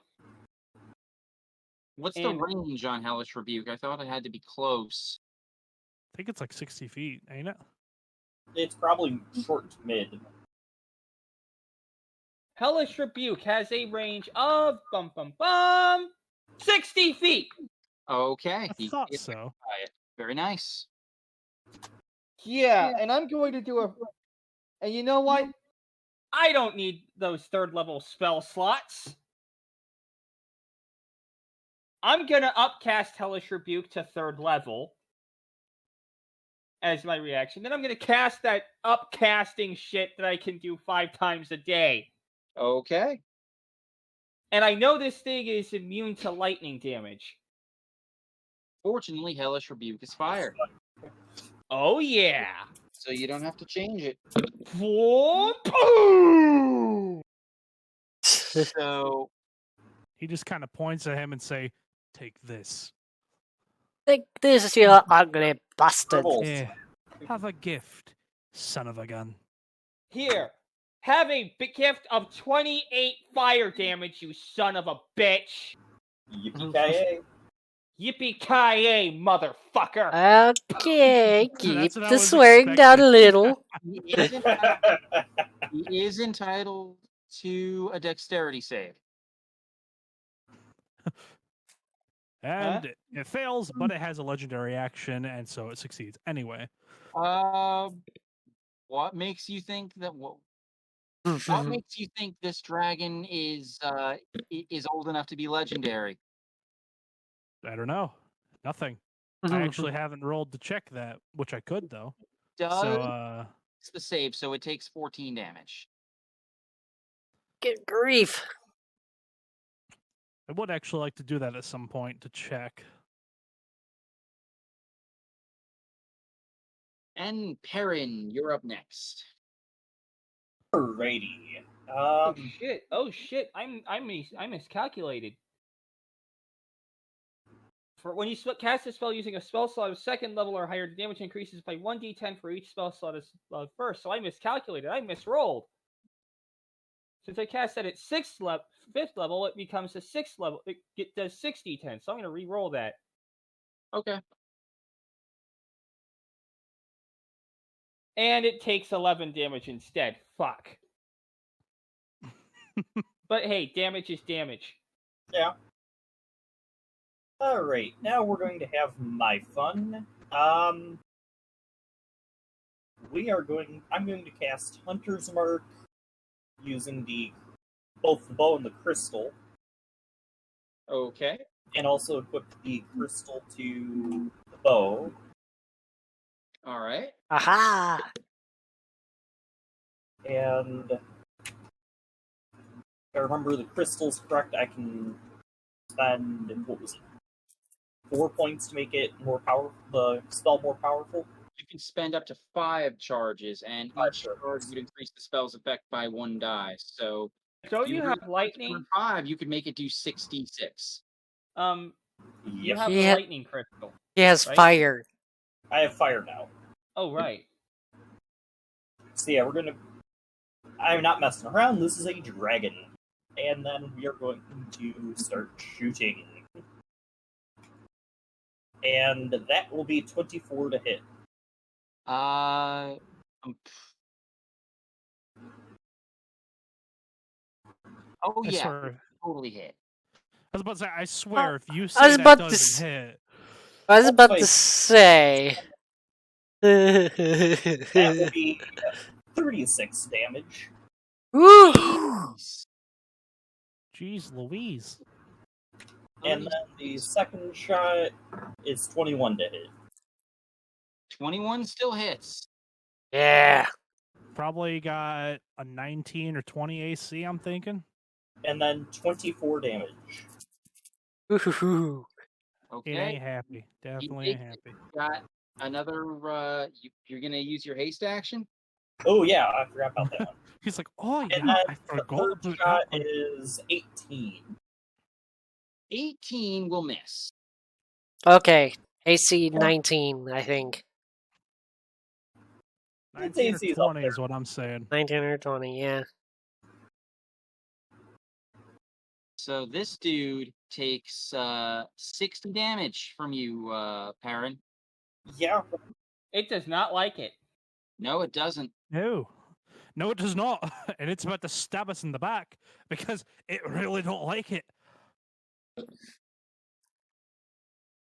What's And- the range on Hellish Rebuke? I thought it had to be close. I think it's like 60 feet, ain't it? It's probably short to mid. Hellish Rebuke has a range of 60 feet. Okay. I thought so. Try it. Very nice. Yeah, and I'm going to do a. And you know what? I don't need those third level spell slots. I'm gonna upcast Hellish Rebuke to third level as my reaction. Then I'm gonna cast that upcasting shit that I can do 5 times a day. Okay. And I know this thing is immune to lightning damage. Fortunately, Hellish Rebuke is fire, Oh yeah. so you don't have to change it. Boom! So He just kind of points at him and say, "Take this. Like, this is your ugly bastard. Purple. Here, have a gift, son of a gun." Here, have a big gift of 28 fire damage, you son of a bitch. Yippee-ki-yay. Yippee-ki-yay, motherfucker. Okay, keep That's what I the was swearing down a little. He is entitled to a dexterity save. And it fails, but it has a legendary action, and so it succeeds anyway. What makes you think that? What makes you think this dragon is old enough to be legendary? I don't know. Nothing. I actually haven't rolled to check that, which I could though. So, It's the save, so it takes 14 damage. Get grief. I would actually like to do that at some point to check. And Perrin, you're up next. Alrighty. Oh shit! I miscalculated. For when you cast a spell using a spell slot of second level or higher, the damage increases by 1d10 for each spell slot as first. So I miscalculated. I misrolled. Since I cast that at fifth level, it becomes a sixth level. It does 6d10. So I'm going to re-roll that. Okay. And it takes 11 damage instead. Fuck. But hey, damage is damage. Yeah. Alright, now we're going to have my fun. I'm going to cast Hunter's Mark using both the bow and the crystal, Okay. and also equip the crystal to the bow. All right. Aha! And if I remember the crystal's correct, I can spend, 4 points to make it the spell more powerful. You can spend up to 5 charges, and each charge would increase the spell's effect by 1 die. So, Don't you have lightning? For 5, you could make it do 6d6. You have Yeah. the lightning crystal. He has Right? fire. I have fire now. Oh, right. So yeah, I'm not messing around, this is a dragon. And then we are going to start shooting. And that will be 24 to hit. Oh yeah, Swear. totally hit. I was about to say, I swear, if you was say about that to doesn't hit, I was about wait. to say. That will be 36 damage. Woo! jeez Louise. And then the second shot is 21 to hit. 21 still hits. Yeah. Probably got a 19 or 20 AC, I'm thinking. And then 24 damage. Ooh. It ain't Okay. happy. Definitely ain't happy. Got another. You're gonna use your haste action. Oh yeah, I forgot about that one. He's like, oh And yeah, then I the forgot third about shot that one. is 18. 18 will miss. Okay. AC 19, I think. 19 AC's or up 20 is what I'm saying. 19 or 20, yeah. So this dude takes 60 damage from you, Perrin. Yeah, It does not like it. No, it doesn't. No, it does not. And it's about to stab us in the back because it really don't like it.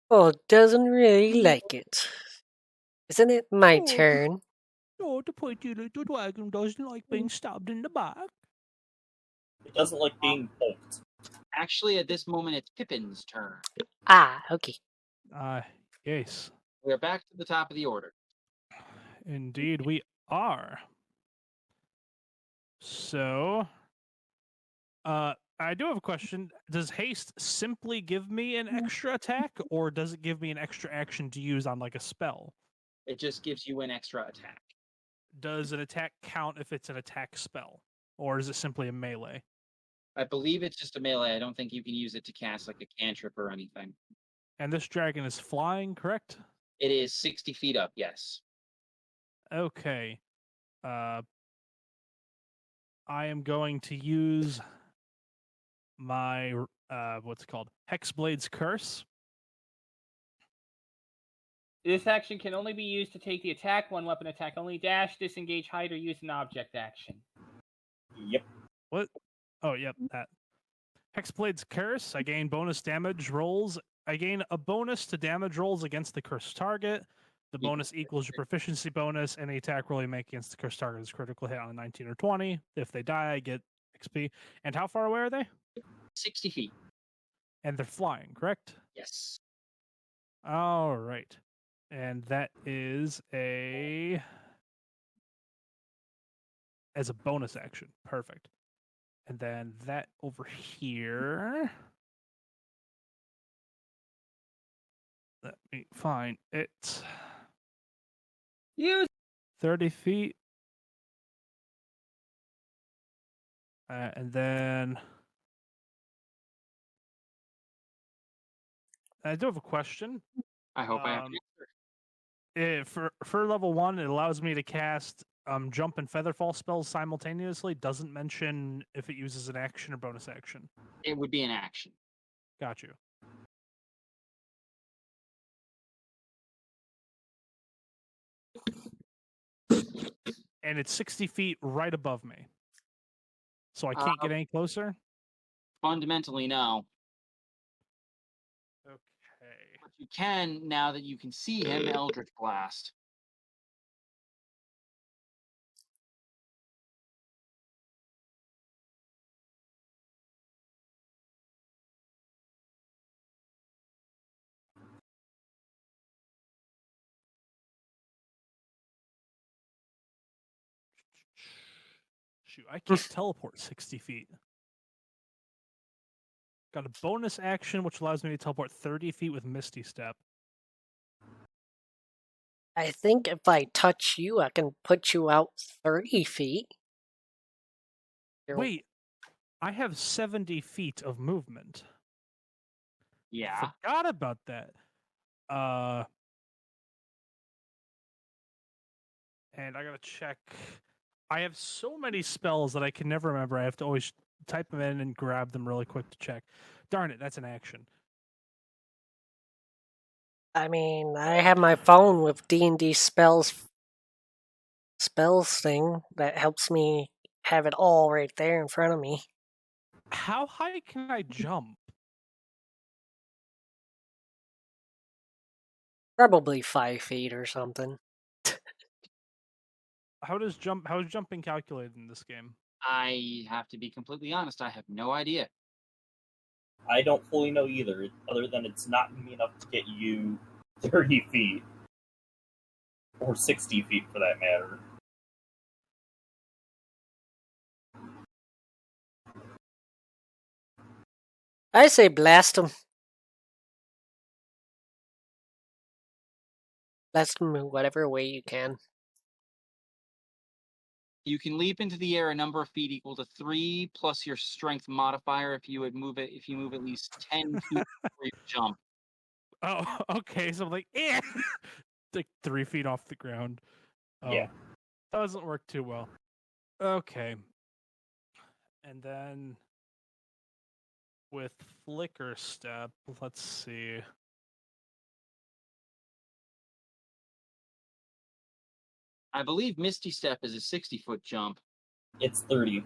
Oh, doesn't really like it. Isn't it my Oh. turn? No, the pretty little dragon doesn't like being stabbed in the back. it doesn't like being poked. Actually, at this moment, it's Pippin's turn. Ah, okay. Yes, We're back to the top of the order. indeed we are. So, I do have a question. Does haste simply give me an extra attack, or does it give me an extra action to use on like a spell? It just gives you an extra attack. Does an attack count if it's an attack spell, or is it simply a melee? I believe it's just a melee. I don't think you can use it to cast like a cantrip or anything. And this dragon is flying, correct? It is 60 feet up, yes. Okay. I am going to use my what's it called? Hexblade's Curse. This action can only be used to take the attack, one weapon attack only, dash, disengage, hide, or use an object action. Yep. What? Oh, yep, that. Hexblade's Curse. I gain bonus damage rolls. I gain a bonus to damage rolls against the cursed target. The bonus equals your proficiency bonus. Any attack roll you make against the cursed target is critical hit on a 19 or 20. If they die, I get XP. And how far away are they? 60 feet. And they're flying, correct? Yes. All right. And that is as a bonus action. Perfect. And then that over here. Let me find it. Use 30 feet. And then I do have a question. I hope I have an answer. For level 1, it allows me to cast jump and featherfall spells simultaneously. Doesn't mention if it uses an action or bonus action. It would be an action. Got you. And it's 60 feet right above me. So I can't get any closer? Fundamentally, no. Okay. But you can, now that you can see him, Eldritch Blast. Shoot, I can't teleport 60 feet. Got a bonus action, which allows me to teleport 30 feet with Misty Step. I think if I touch you, I can put you out 30 feet. Wait, I have 70 feet of movement. Yeah. Forgot about that. And I gotta check. I have so many spells that I can never remember. I have to always type them in and grab them really quick to check. Darn it, that's an action. I mean, I have my phone with D&D spells thing that helps me have it all right there in front of me. How high can I jump? Probably 5 feet or something. How is jumping calculated in this game? I have to be completely honest, I have no idea. I don't fully know either, other than it's not going to be enough to get you 30 feet. Or 60 feet, for that matter. I say blast him. Blast him in whatever way you can. You can leap into the air a number of feet equal to 3 plus your strength modifier if you move at least 10 feet before you jump. Oh, okay. So I'm like, like 3 feet off the ground. Oh, Yeah. That doesn't work too well. Okay. And then with Flicker Step, let's see. I believe Misty Step is a 60-foot jump. It's 30.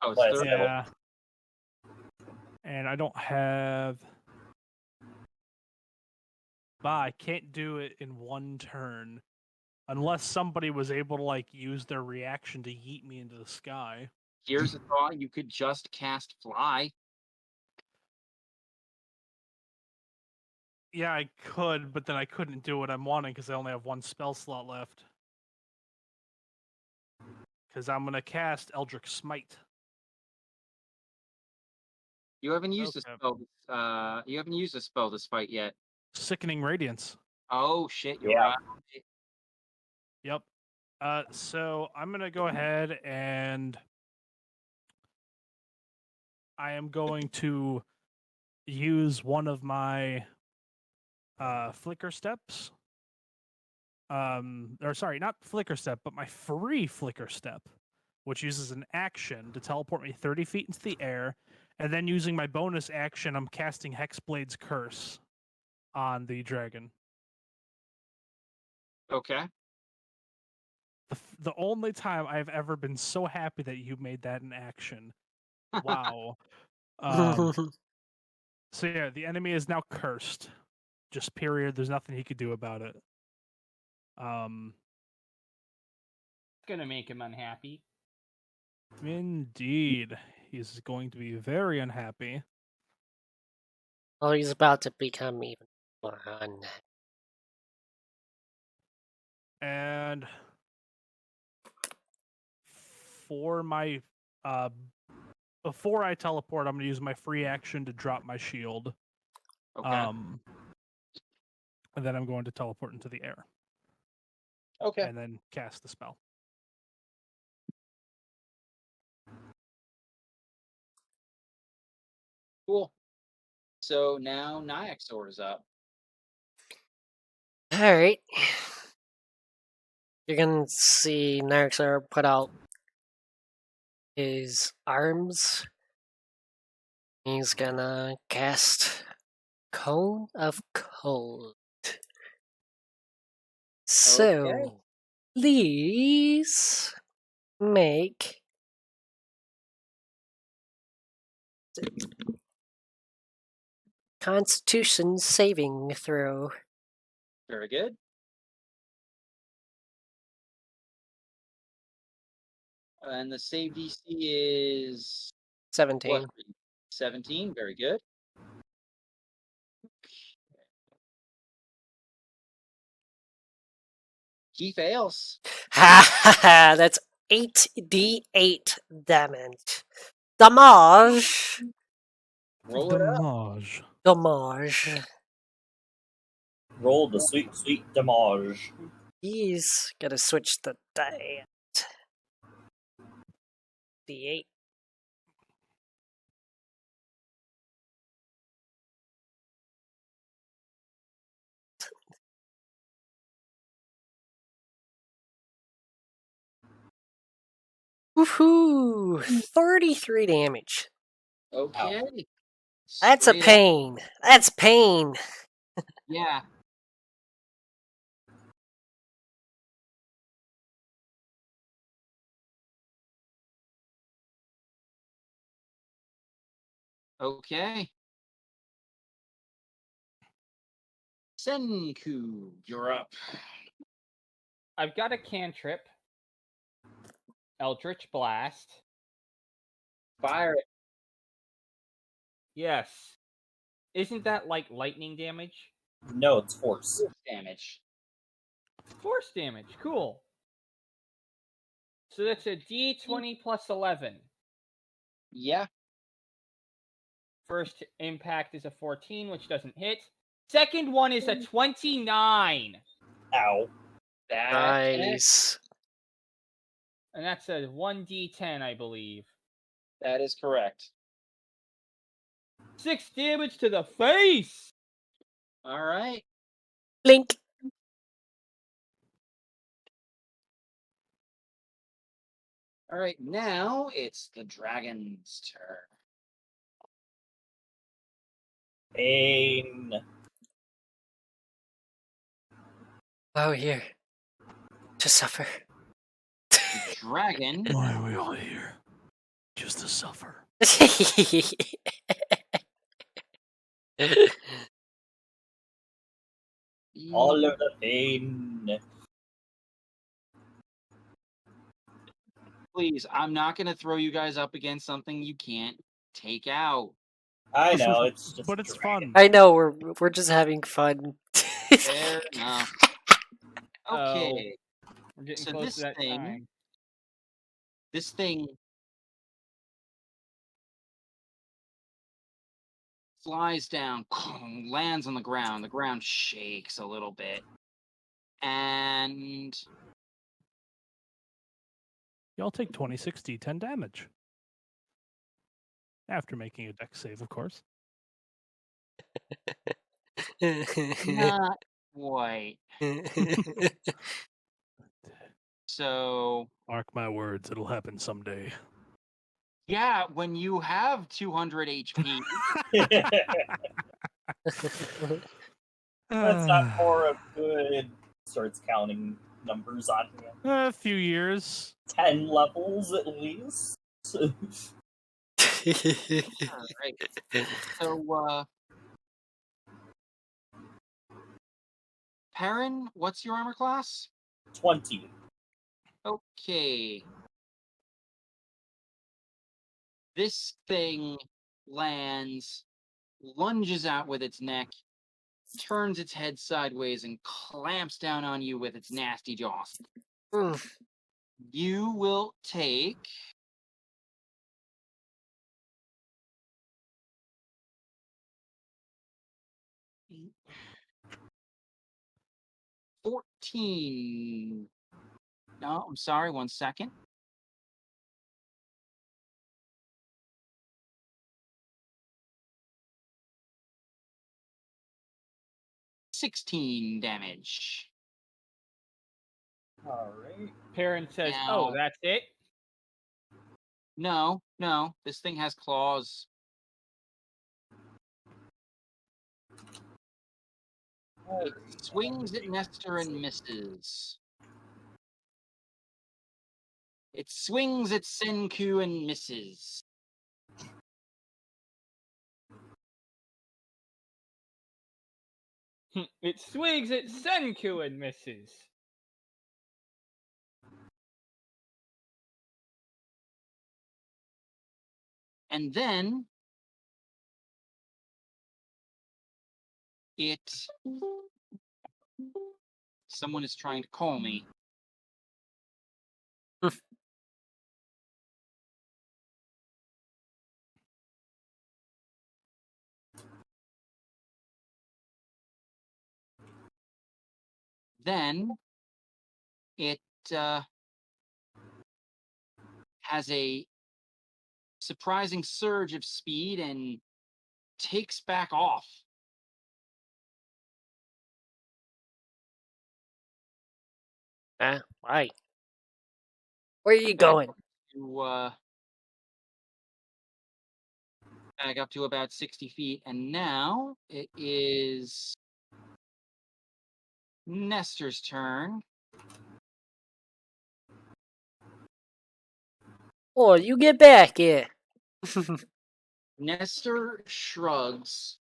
Oh, it's Last 30. Yeah. And I don't have. I can't do it in one turn. Unless somebody was able to, use their reaction to yeet me into the sky. Here's a thought, you could just cast Fly. Yeah, I could, but then I couldn't do what I'm wanting because I only have one spell slot left. Because I'm going to cast Eldritch Smite. You haven't used a spell. You haven't used a spell this fight yet. Sickening Radiance. Oh shit! You're Yeah. right. Yep. So I'm gonna go ahead and I am going to use one of my flicker steps. Or sorry, not flicker step, but my free flicker step, which uses an action to teleport me 30 feet into the air, and then using my bonus action, I'm casting Hexblade's Curse on the dragon. Okay. The only time I've ever been so happy that you made that an action. Wow. So yeah, the enemy is now cursed. Just period. There's nothing he could do about it. It's gonna make him unhappy. Indeed. He's going to be very unhappy. Well, he's about to become even more unhappy. And for my before I teleport, I'm gonna use my free action to drop my shield. Okay. And then I'm going to teleport into the air. Okay. And then cast the spell. Cool. So now Nyaxor is up. Alright. You're gonna see Narxar put out his arms. He's gonna cast Cone of Cold. So, please make Constitution saving throw. Very good. And the save DC is 17. what? 17. Very good. He fails. Ha ha ha! That's 8d8 damage. Damage! Roll it up. Damage. Damage. Roll the sweet, sweet damage. He's gonna switch the die. D8. Woohoo! 33 damage. Okay. That's a Straight up. pain. That's pain. Yeah. Okay. Senku, you're up. I've got a cantrip. Eldritch Blast. Fire it. Yes. Isn't that like lightning damage? No, it's force. Damage. Force damage. Cool. So that's a D20 plus 11. Yeah. First impact is a 14, which doesn't hit. Second one is a 29. Ow. Nice. And that's a 1d10, I believe. That is correct. 6 damage to the face! All right. Blink. All right. Now it's the dragon's turn. Pain. Oh, here. To suffer. The dragon. Why are we all here? Just to suffer. All of the pain. Please, I'm not going to throw you guys up against something you can't take out. I know, it's just. But it's dragon. fun. I know, we're just having fun. Fair enough. Okay. We're getting So close this to that thing- time. This thing flies down, lands on the ground. The ground shakes a little bit. And Y'all take 26 d10 damage. After making a dex save, of course. Not quite. So, Mark my words, it'll happen someday. yeah, when you have 200 HP, That's not more a good. Starts counting numbers on him. A few years. 10 levels at least. alright. So, Perrin, what's your armor class? 20. Okay. This thing lands, lunges out with its neck, turns its head sideways, and clamps down on you with its nasty jaws. You will take 14. No, I'm sorry, 1 second. $16 damage. Alright. Parent says, Now- "Oh, that's it." No, this thing has claws. It swings at Nestor and misses. It swings at Senku and misses. It swings at Senku and misses. And then it... Someone is trying to call me. Then it has a surprising surge of speed and takes back off. Why? Where are you going? To back up to about 60 feet, and now it is Nestor's turn. Oh, you get back here. Nestor shrugs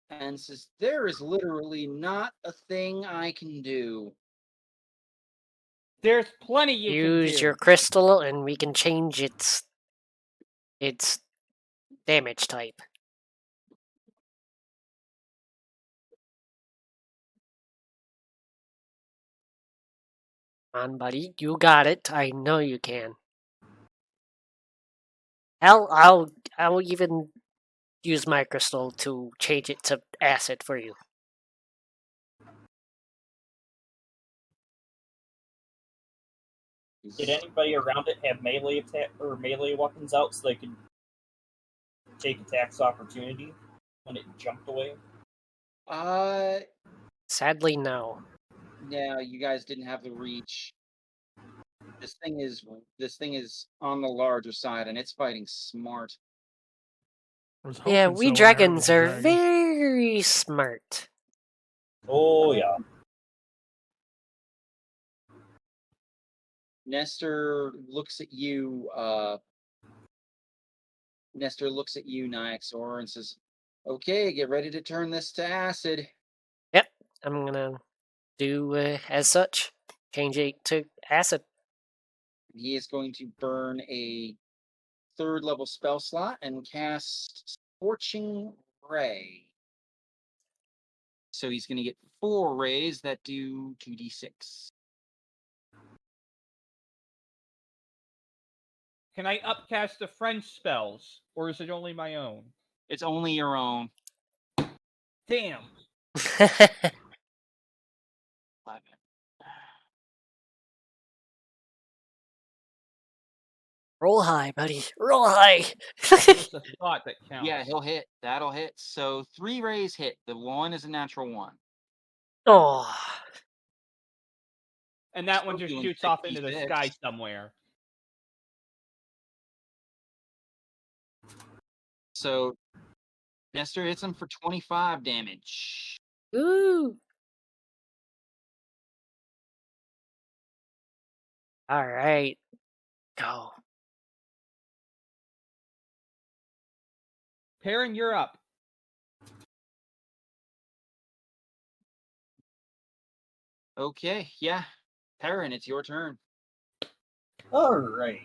and says, "There is literally not a thing I can do." There's plenty you Use can do. your crystal, and we can change its damage type. Come on, buddy, you got it. I know you can. I'll even use my crystal to change it to acid for you. Did anybody around it have melee attack or melee weapons out so they could take attacks opportunity when it jumped away? Sadly, no. Yeah, you guys didn't have the reach. This thing is on the larger side, and it's fighting smart. Yeah, hoping we so when I heard dragons it was a are dragon. very smart. Oh, yeah. Nestor looks at you, Nyxor, and says, "Okay, get ready to turn this to acid." Yep, I'm gonna do as such. Change it to acid. He is going to burn a 3rd level spell slot and cast Scorching Ray. So he's going to get 4 rays that do 2d6. Can I upcast the French spells, or is it only my own? It's only your own. Damn. 11. Roll high, buddy. Roll high. It's the thought that counts. Yeah, he'll hit. That'll hit. So 3 rays hit. The 1 is a natural 1. Oh. And that one Still just doing shoots off into the 66. sky somewhere. So Nestor hits him for 25 damage. Ooh. All right. Go. Perrin, you're up. Okay, yeah. Perrin, it's your turn. Alright.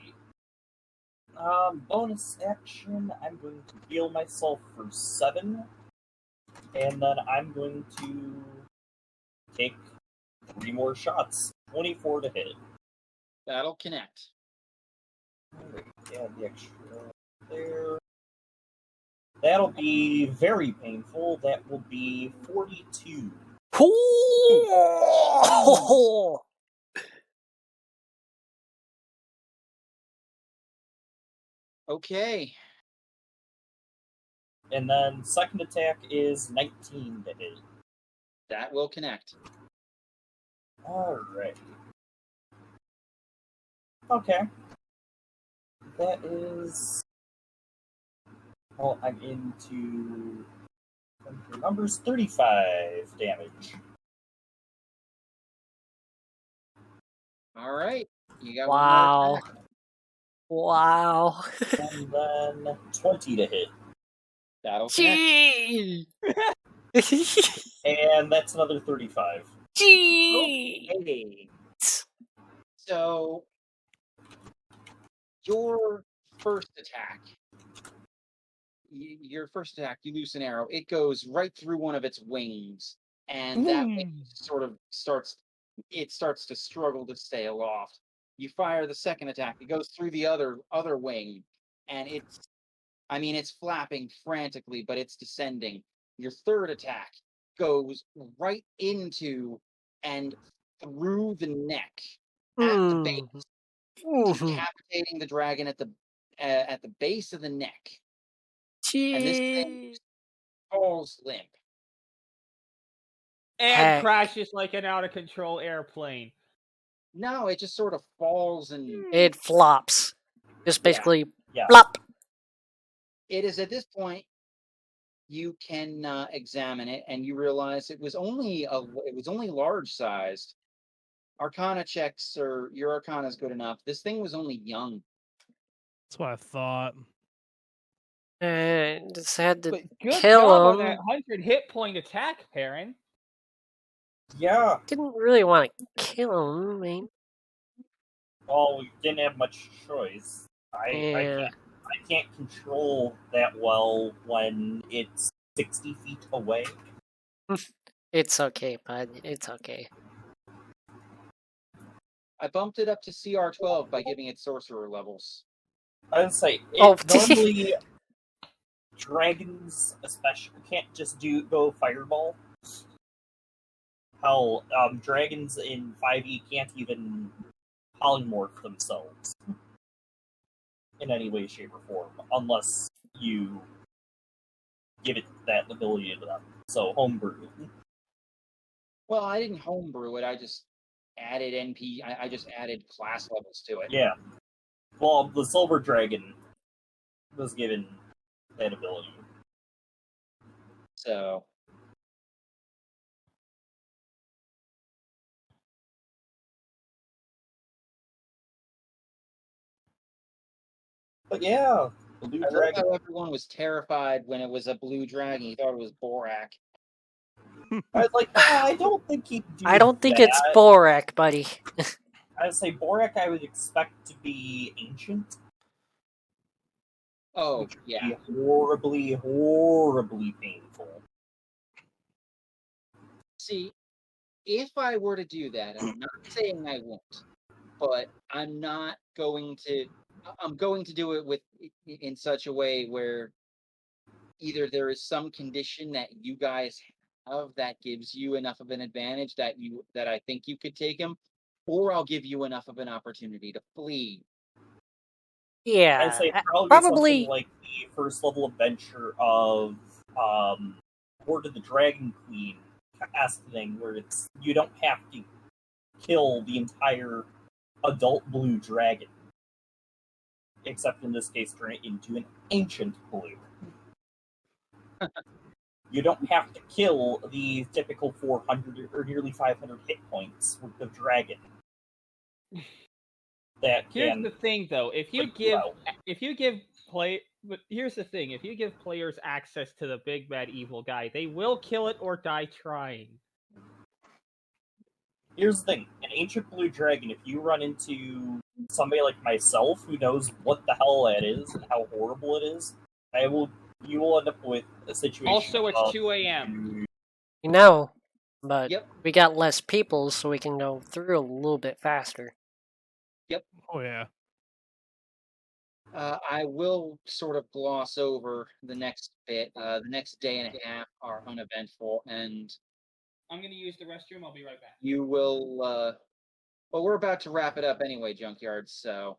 Bonus action, I'm going to heal myself for 7. And then I'm going to take 3 more shots. 24 to hit. That'll connect. Alright, add the extra there. That'll be very painful. That will be 42. Ooh. Okay. And then second attack is 19 to hit. That will connect. Alright. Okay. That is... Well, I'm into... numbers 35 damage. All right. You got Wow. one more attack. Wow. And then 20 to hit. That'll connect. Gee. And that's another 35. Gee. Okay. So your first attack, you loose an arrow. It goes right through one of its wings, and that wing sort of starts to struggle to stay aloft. You fire the second attack. It goes through the other wing, and it's flapping frantically, but it's descending. Your third attack goes right into and through the neck at the base, decapitating the dragon at the base of the neck. And this thing Gee. falls limp. And Heck. crashes like an out of control airplane. No, it just sort of falls and It flops. Just basically Yeah. flop. it is at this point you can examine it and you realize it was only large sized. Arcana checks, or your Arcana is good enough. This thing was only young. That's what I thought. And just had to But good kill job on him. that 100 hit point attack, Perrin. Yeah. Didn't really want to kill him. I mean, Well, we didn't have much choice. I can't control that well when it's 60 feet away. it's okay, bud. It's okay. I bumped it up to CR12 by giving it sorcerer levels. I would say Oh. normally dragons especially can't just go fireball. Hell, dragons in 5e can't even polymorph themselves in any way, shape, or form unless you give it that ability to them. So homebrew. Well, I didn't homebrew it. I just added I just added class levels to it. Yeah. Well, the silver dragon was given that ability. So But yeah, the blue I love dragon. how everyone was terrified when it was a blue dragon. He thought it was Borak. I was like, I don't think he'd do I don't think that. it's Borak, buddy. I would say Borak I would expect to be ancient. Oh, Which would yeah. be horribly, horribly painful. See, if I were to do that, I'm not saying I won't, but I'm going to do it in such a way where either there is some condition that you guys have that gives you enough of an advantage that I think you could take him, or I'll give you enough of an opportunity to flee. Yeah, I'd say probably, probably. something like the first level adventure of Word of the Dragon Queen esque thing, where you don't have to kill the entire adult blue dragon, except in this case turn it into an ancient blue. You don't have to kill the typical 400 or nearly 500 hit points worth of dragon. Here's the thing, though: if you give players access to the big bad evil guy, they will kill it or die trying. Here's the thing: an ancient blue dragon. If you run into somebody like myself who knows what the hell that is and how horrible it is, you will end up with a situation. Also, it's 2 a.m. You know, but Yep. we got less people, so we can go through a little bit faster. Oh yeah. I will sort of gloss over the next bit. The next day and a half are uneventful, and I'm going to use the restroom. I'll be right back. you will. Well, we're about to wrap it up anyway, Junkyard. So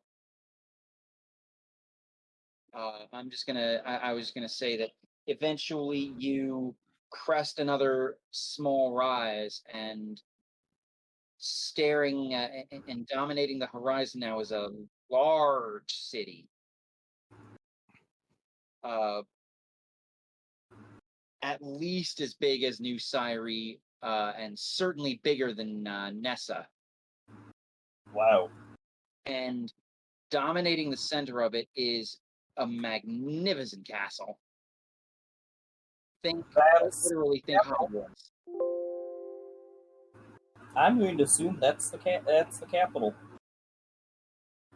I'm just gonna. I was gonna say that eventually you crest another small rise, and staring and dominating the horizon now is a large city. At least as big as New Syri, and certainly bigger than Nessa. Wow. And dominating the center of it is a magnificent castle. Literally think Hogwarts. I'm going to assume that's the capital.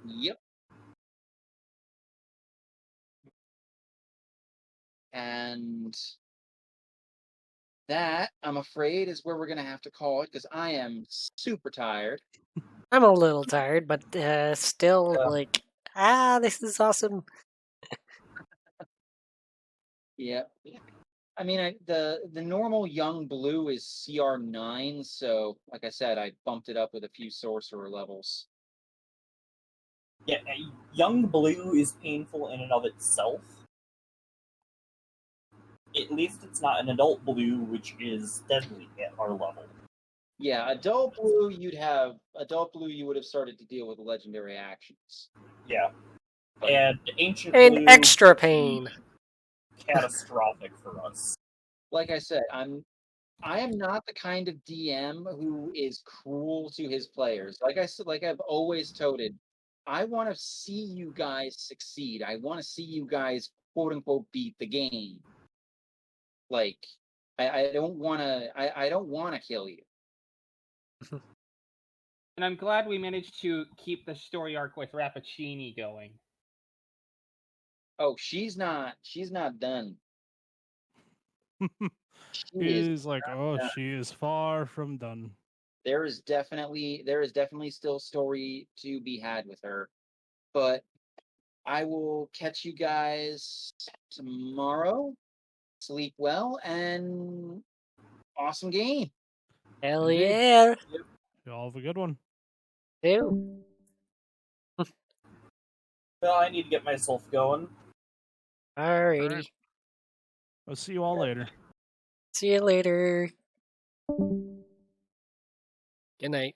Yep. And that, I'm afraid, is where we're going to have to call it, because I am super tired. I'm a little tired, but still, this is awesome. Yeah. I mean, the normal young blue is CR9, so like I said, I bumped it up with a few sorcerer levels. Yeah, young blue is painful in and of itself. At least it's not an adult blue, which is deadly at our level. Yeah, adult blue, you would have started to deal with legendary actions. Yeah, and ancient and blue extra pain. Catastrophic for us. Like I said, I am not the kind of DM who is cruel to his players. Like I said, like I've always toted, I want to see you guys succeed. I want to see you guys quote unquote beat the game. Like I don't want to kill you. And I'm glad we managed to keep the story arc with Rappaccini going. Oh, she's not done. He's like, oh, done. She is far from done. There is definitely still story to be had with her, but I will catch you guys tomorrow. Sleep well and awesome game. Hell yeah! Y'all have a good one. Ew. Well, I need to get myself going. Alrighty. Right. I'll see you all later. See you later. Good night.